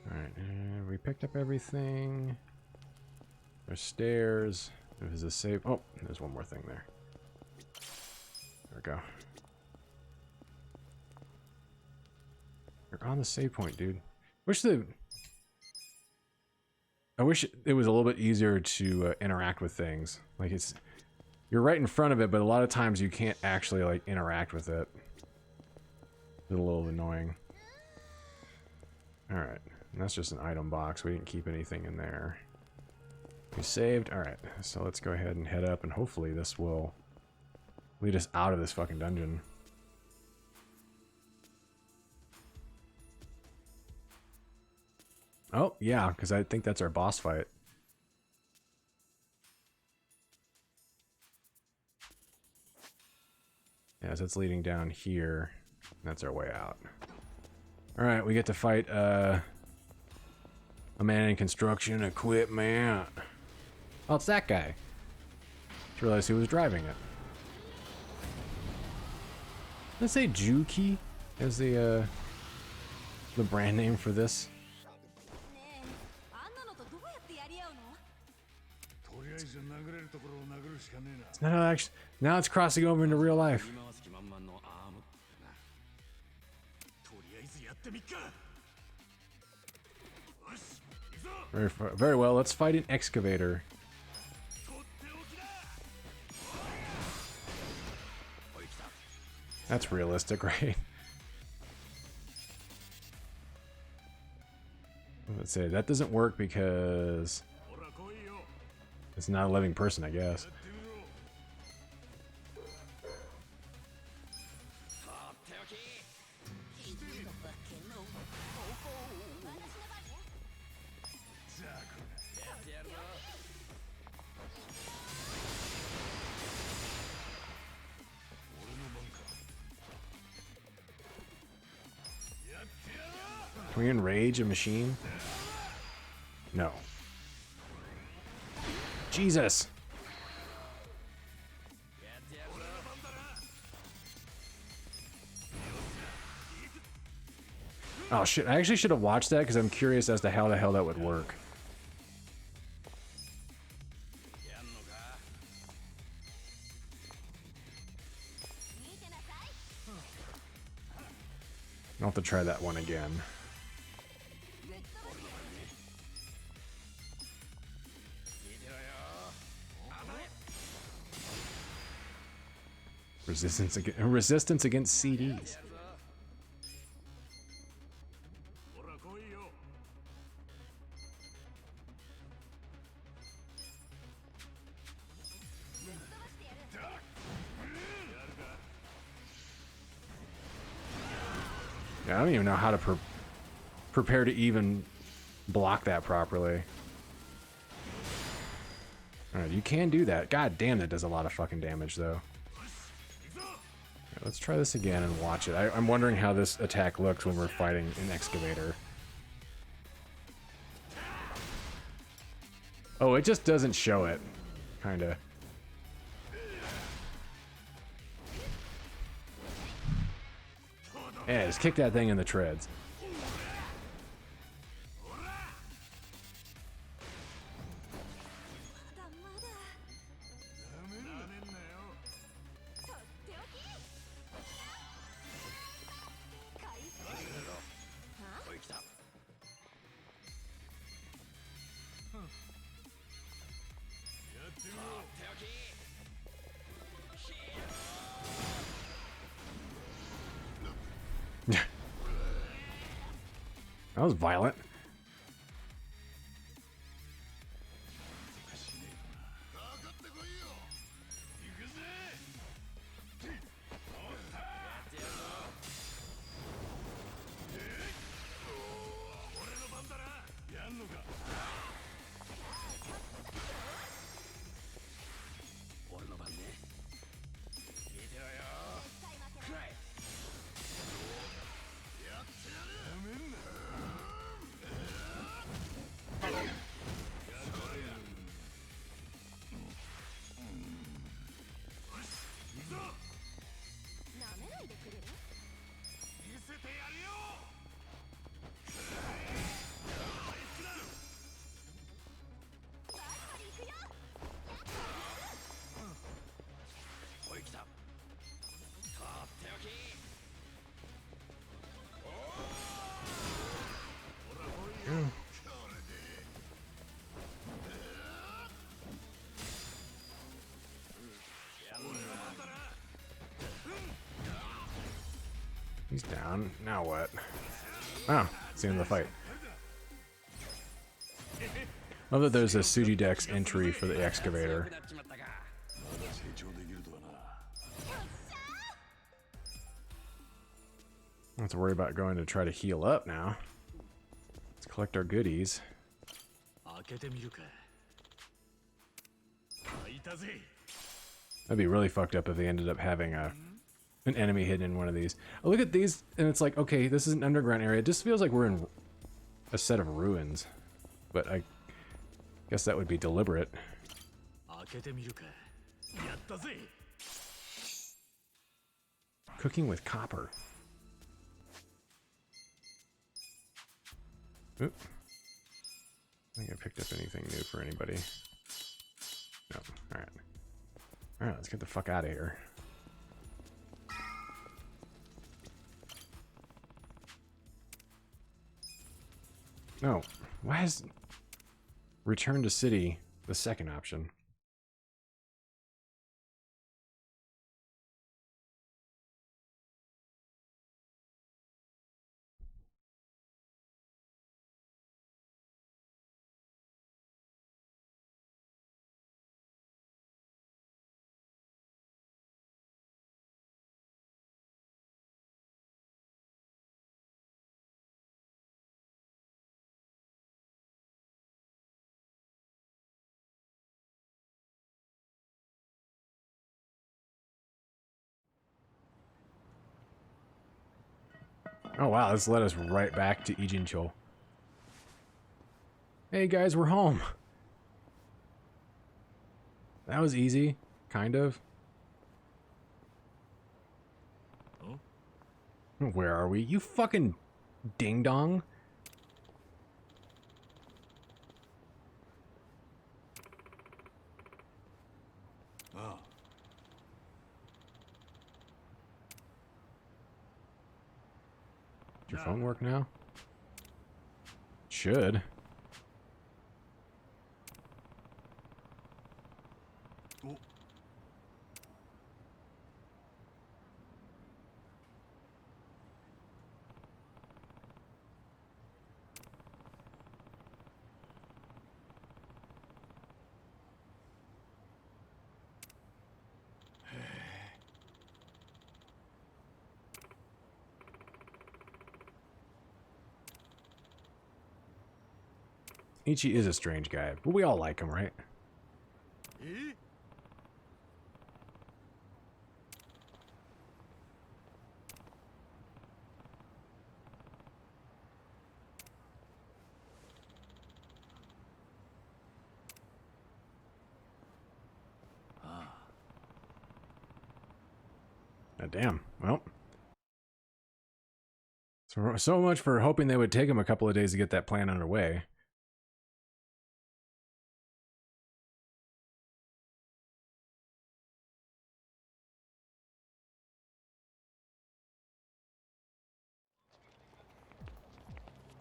Alright, we picked up everything. There's stairs. There's a save. Oh, there's one more thing there. There we go. You're on the save point, dude. I wish it was a little bit easier to interact with things. Like you're right in front of it, but a lot of times you can't actually like interact with it. It's a little annoying. All right, and that's just an item box. We didn't keep anything in there. We saved. All right, so let's go ahead and head up, and hopefully this will lead us out of this fucking dungeon. Oh, yeah, because I think that's our boss fight. Yeah, so it's leading down here. That's our way out. Alright, we get to fight a man in construction equipment. Oh, it's that guy. Just realized he was driving it. Let's say Juki as the brand name for this. It's not actually, now it's crossing over into real life. Very well, let's fight an excavator. That's realistic, right? Let's say that doesn't work because it's not a living person, I guess. Can we enrage a machine? No. Jesus! Oh shit, I actually should have watched that because I'm curious as to how the hell that would work. I'll have to try that one again. Resistance against CDs. I don't even know how to prepare to even block that properly. Alright, you can do that. God damn, that does a lot of fucking damage, though. Right, let's try this again and watch it. I'm wondering how this attack looks when we're fighting an excavator. Oh, it just doesn't show it. Kinda. Yeah, just kick that thing in the treads. That was violent. He's down. Now what? Oh, it's the end of the fight. Love that there's a Sujidex entry for the excavator. Don't have to worry about going to try to heal up now. Let's collect our goodies. That'd be really fucked up if they ended up having an enemy hidden in one of these. I look at these and it's like, okay, this is an underground area. It just feels like we're in a set of ruins. But I guess that would be deliberate. Cooking with copper. Oop. I think I picked up anything new for anybody. No. Alright. Alright, let's get the fuck out of here. No. Why is return to city the second option? Oh wow, this led us right back to Ijincho. Hey guys, we're home. That was easy, kind of. Oh? Where are we? You fucking Ding dong. Ah. Does your phone work now? Should. Oh. Ichi is a strange guy, but we all like him, right? Eh? Oh, damn. Well. So much for hoping they would take him a couple of days to get that plan underway.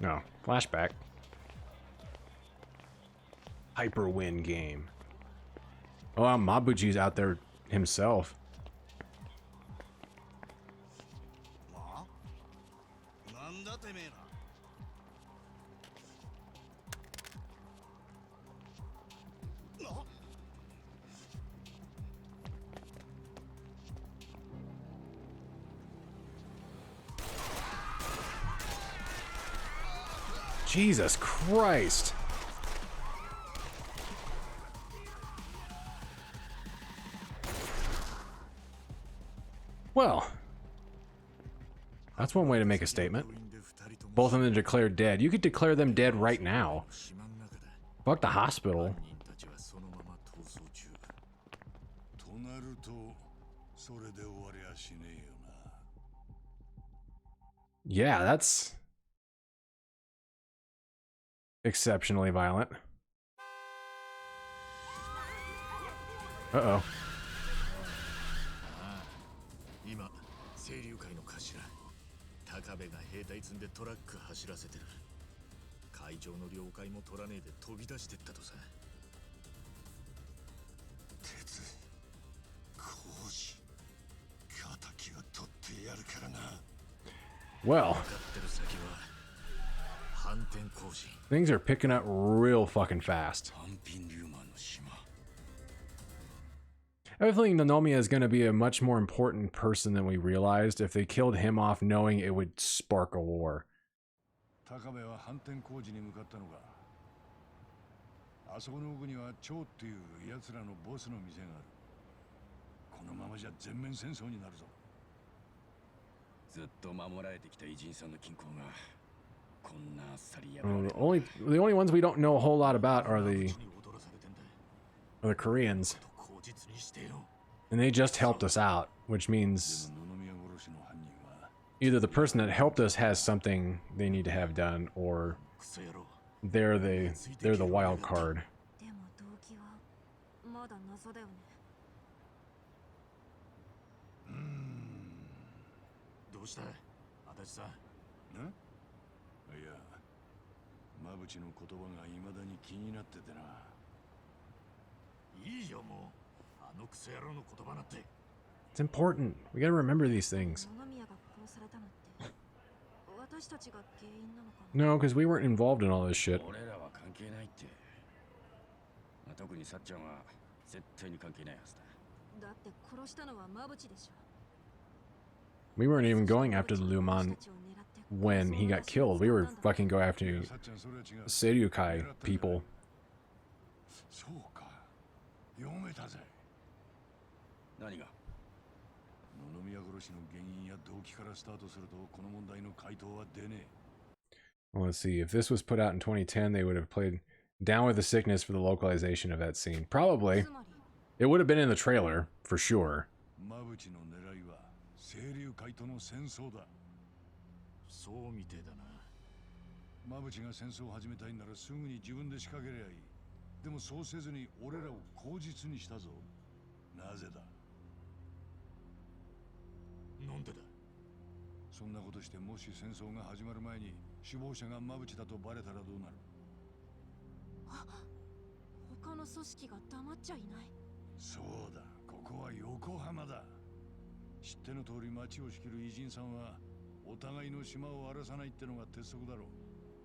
No. Flashback. Hyper win game. Oh, Mabuchi's out there himself. なんだてめえら。Jesus Christ. Well, that's one way to make a statement. Both of them declared dead. You could declare them dead right now. Fuck the hospital. Yeah, that's exceptionally violent. Uh-oh. 今、清流会の頭、高部が兵隊積んでトラック走らせてる。会長の了解も取らねえで飛び出してったとさ。鉄、工事、敵を取ってやるからな。Well, 分かってる先は反転工事。 things are picking up real fucking fast. 反品リューマンの島。 I have a feeling Nanomiya is going to be a much more important person than we realized if they killed him off knowing it would spark a war. 高部は反転工事に向かったのか。あそこの奥には蝶っていう奴らのボスの店がある。このままじゃ全面戦争になるぞ。ずっと守られてきた偉人さんの金庫がこんなあっさりや The only ones we don't know a whole lot about are the Koreans. And they just helped us out, which means either the person that helped us has something they need to have done, or they're the wild card. でも動機はまだ謎だよね。どうした足立さん。ん？いや、馬淵の言葉が未だに気になっててな。いいよもう。あのクソ野郎の言葉なんて。It's important. We gotta remember these things. 野々宮が殺されたのって私たちが原因なのかな。 No, because we weren't involved in all this shit. 俺らは関係ないって。特にさっちゃんは絶対に関係ないはずだ。だって殺したのは馬淵でしょ。 We weren't even going after the Luman when he got killed. We were fucking go after Seryukai people. そうか。読めたぜ。何が？野々宮殺しの原因や動機からスタートするとこの問題の回答は出ねえ。 Well, let's see. If this was put out in 2010, they would have played Down with the Sickness for the localization of that scene. Probably. It would have been in the trailer, for sure. 馬淵の狙いは清流会との戦争だ。そうみてえだな。馬淵が戦争を始めたいならすぐに自分で仕掛けりゃいい。でもそうせずに俺らを口実にしたぞ。なぜだ？なんでだ？そんなことしてもし戦争が始まる前に首謀者が馬淵だとバレたらどうなる？他の組織が黙っちゃいない。そうだ、ここは横浜だ。知っての通り町を仕切る偉人さんはお互いの島を荒らさないってのが鉄則だろう。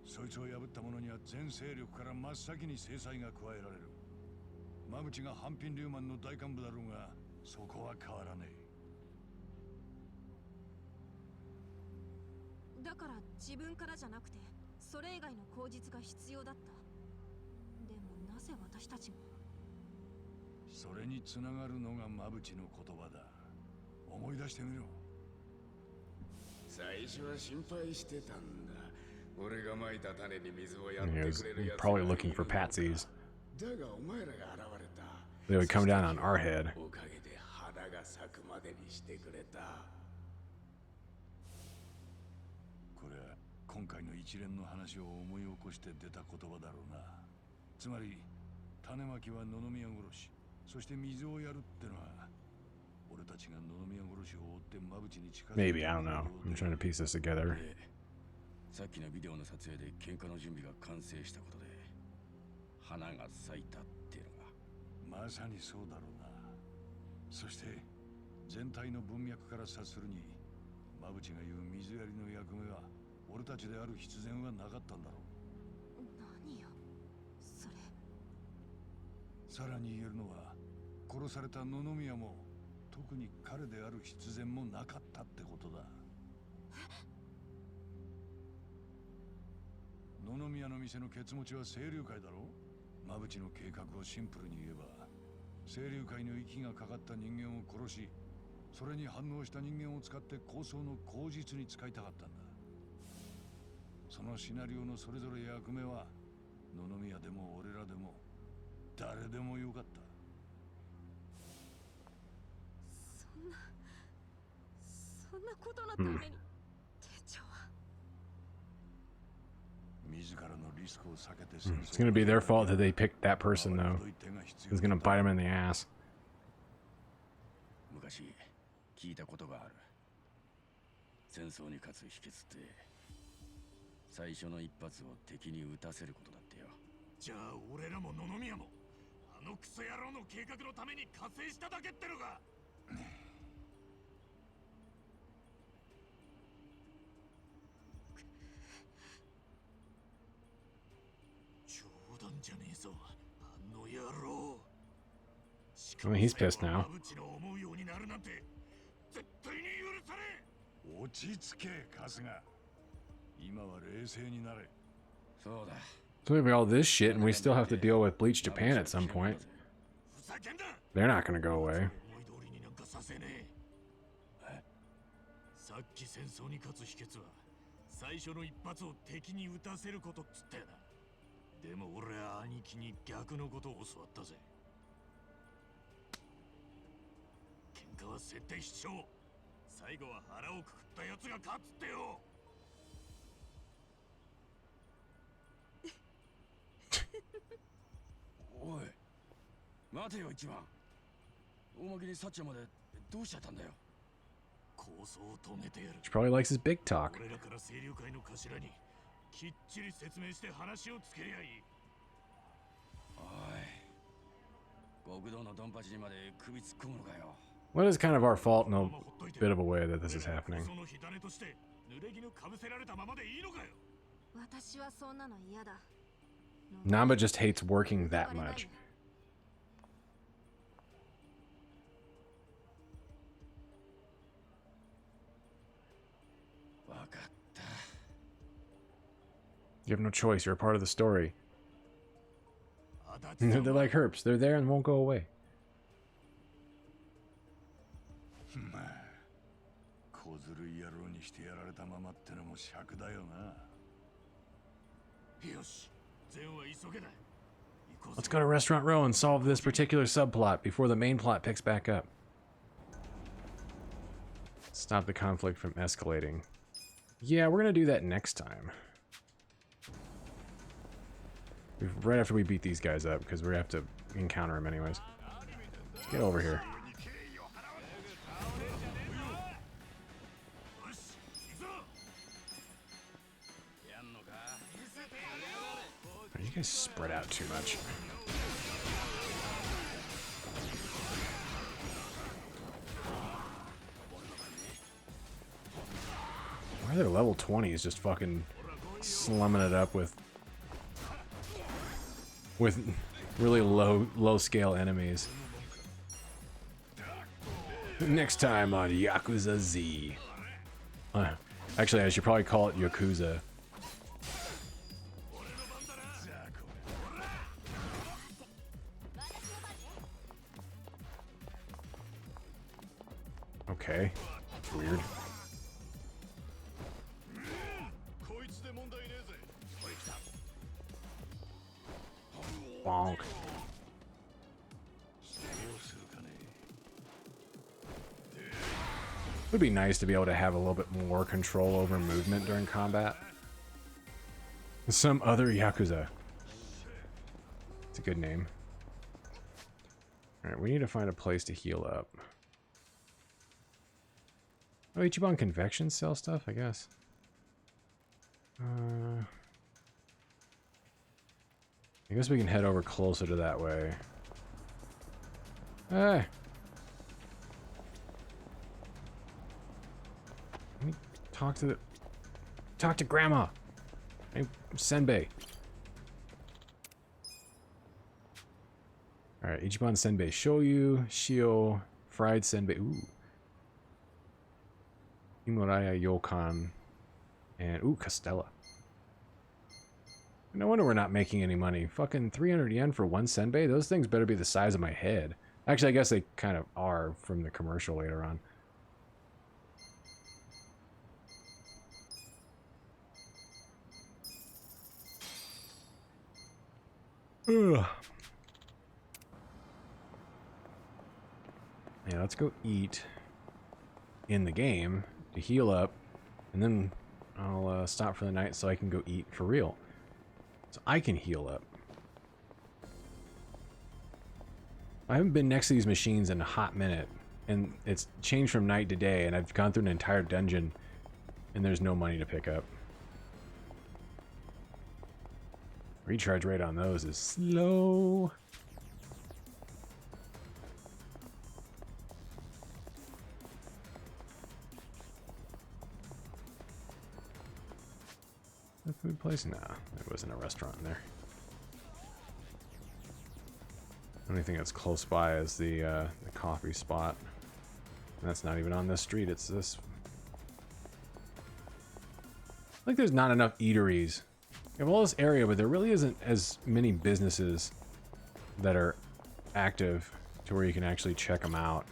そいつを破った者には全勢力から真っ先に制裁が加えられる。馬淵が半品リューマンの大幹部だろうが、そこは変わらねえ。だから自分からじゃなくてそれ以外の口実が必要だった。でもなぜ私たちも？それにつながるのが馬淵の言葉だ。思い出してみろ。最初は心配してたんだ。俺が撒いた種に水をやっ And て he was くれるやつ probably looking for patsies. だがお前らが現れた。 They would come down on our head. おかげで花が咲くまでにしてくれた。これは今回の一連の話を思い起こして出た言葉だろうな。つまり種まきは野々宮殺し、そして水をやるってのは俺たちが野々宮殺しを追って馬淵に近づいて Maybe, I don't know. I'm trying to piece this together. さっきのビデオの撮影で喧嘩の準備が完成したことで花が咲いたっていうのが。まさにそうだろうな。そして全体の文脈から察するに馬淵が言う水やりの役目は俺たちである必然はなかったんだろう。何よそれ。さらに言えるのは殺された野々宮も特に彼である必然もなかったってことだ。野々宮の店のケツ持ちは清流会だろ。馬淵の計画をシンプルに言えば、清流会の息がかかった人間を殺し、それに反応した人間を使って構想の口実に使いたかったんだ。そのシナリオのそれぞれ役目は野々宮でも俺らでも誰でもよかった。そんなことのために、店長は。自らのリスクを避けて It's gonna be their fault that they picked that person, though. It's gonna bite them in the ass. 昔聞いたことがある。戦争に勝つ秘訣って最初の一発を敵に撃たせることだってよ。じゃあ俺らも野々宮もあのクソ野郎の計画のために加勢しただけってのか。冗談じゃねえぞあの野郎。 I mean, he's pissed now. 馬淵の思うようになるなんて絶対に許され。落ち着け春日。今は冷静になれ。そうだ。 So we have all this shit, and we still have to deal with Bleach Japan at some point. ふざけんな。 They're not gonna go away. 思い通りになんかさせねえ。さっき戦争に勝つ秘訣は最初の一発を敵に撃たせることっつったよな。でも俺は兄貴に逆のことを教わったぜ。喧嘩は設定必勝。最後は腹をくくったやつが勝つってよ。おい待てよ一番。大まけにサッチャまでどうしちゃったんだよ。構想を止めてやる。 She probably likes his big talk. 俺らから清流会の頭にきっちり説明して話をつけりゃいい。おい極道のドンパチにまで首突っ込むのかよ。 Well, it's kind of our fault in a bit of a way that this is happening. その火種として濡れ衣かぶせられたままでいいのかよ。私はそんなの嫌だ。 Namba just hates working that much. わかった。 You have no choice. You're a part of the story. 足立さん They're は like herps. They're there and won't go away. まあ小ずるい野郎にしてやられたままってのも尺だよな。よし、善は急げない。行こうぜ。 Let's go to Restaurant Row and solve this particular subplot before the main plot picks back up. Stop the conflict from escalating. Yeah, we're gonna do that next time. Right after we beat these guys up, because we're gonna have to encounter them anyways. Get over here. You guys spread out too much. Why are their level 20s just fucking slumming it up with really low scale enemies? Next time on Yakuza Z. Actually, I should probably call it Yakuza. Okay. Weird. Bonk. It would be nice to be able to have a little bit more control over movement during combat. Some other Yakuza. It's a good name. Alright, we need to find a place to heal up. Oh, Ichiban Convection sell stuff, I guess. I guess we can head over closer to that way. Hey! Let me talk to Grandma! Hey, Senbei. Alright, Ichiban Senbei Shoyu, Shio, Fried Senbei. Ooh. Himuraya Yokan. And, ooh, Castella. No wonder we're not making any money. Fucking 300 yen for one senbei? Those things better be the size of my head. Actually, I guess they kind of are from the commercial later on. Ugh. Yeah, let's go eat in the game to heal up, and then I'll stop for the night so I can go eat for real. So I can heal up. I haven't been next to these machines in a hot minute, and it's changed from night to day, and I've gone through an entire dungeon, and there's no money to pick up. Recharge rate on those is slow. A food place? Nah, there wasn't a restaurant in there. The only thing that's close by is the coffee spot. And that's not even on this street, it's this. Like there's not enough eateries. You have all this area, but there really isn't as many businesses that are active to where you can actually check them out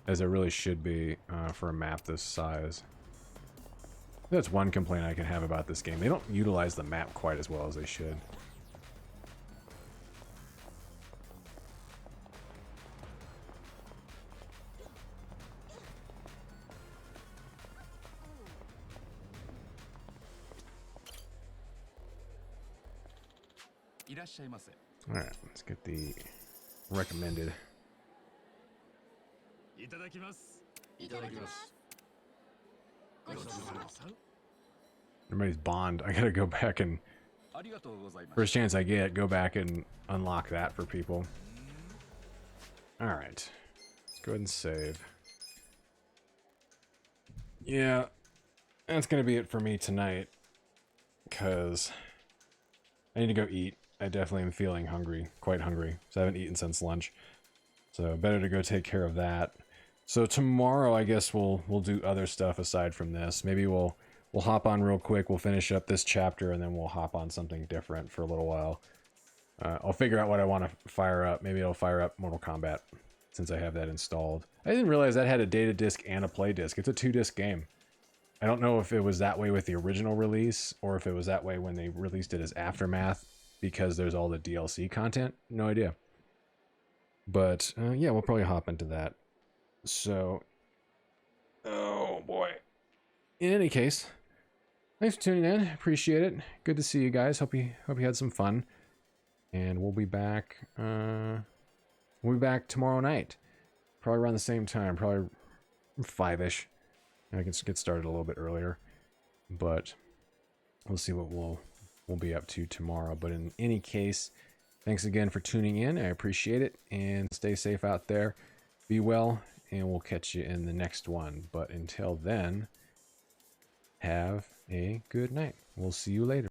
as there really should be for a map this size. That's one complaint I can have about this game. They don't utilize the map quite as well as they should. Alright, let's get the recommended. Everybody's bond. I gotta go back and first chance I get, go back and unlock that for people. Alright. Let's go ahead and save. Yeah, that's gonna be it for me tonight. Because I need to go eat. I definitely am feeling hungry, quite hungry. So I haven't eaten since lunch. So better to go take care of that. So tomorrow, I guess we'll do other stuff aside from this. Maybe we'll hop on real quick. We'll finish up this chapter, and then we'll hop on something different for a little while. I'll figure out what I want to fire up. Maybe I'll fire up Mortal Kombat, since I have that installed. I didn't realize that had a data disc and a play disc. It's a 2-disc game. I don't know if it was that way with the original release, or if it was that way when they released it as Aftermath, because there's all the DLC content. No idea. But, yeah, we'll probably hop into that. So, oh boy. In any case, Thanks for tuning in. Appreciate it. Good to see you guys. Hope you had some fun. And we'll be back. We'll be back tomorrow night. Probably around the same time. Probably 5-ish. I can get started a little bit earlier. But we'll see what we'll be up to tomorrow. But in any case, thanks again for tuning in. I appreciate it. And stay safe out there. Be well. And we'll catch you in the next one. But until then, have a good night. We'll see you later.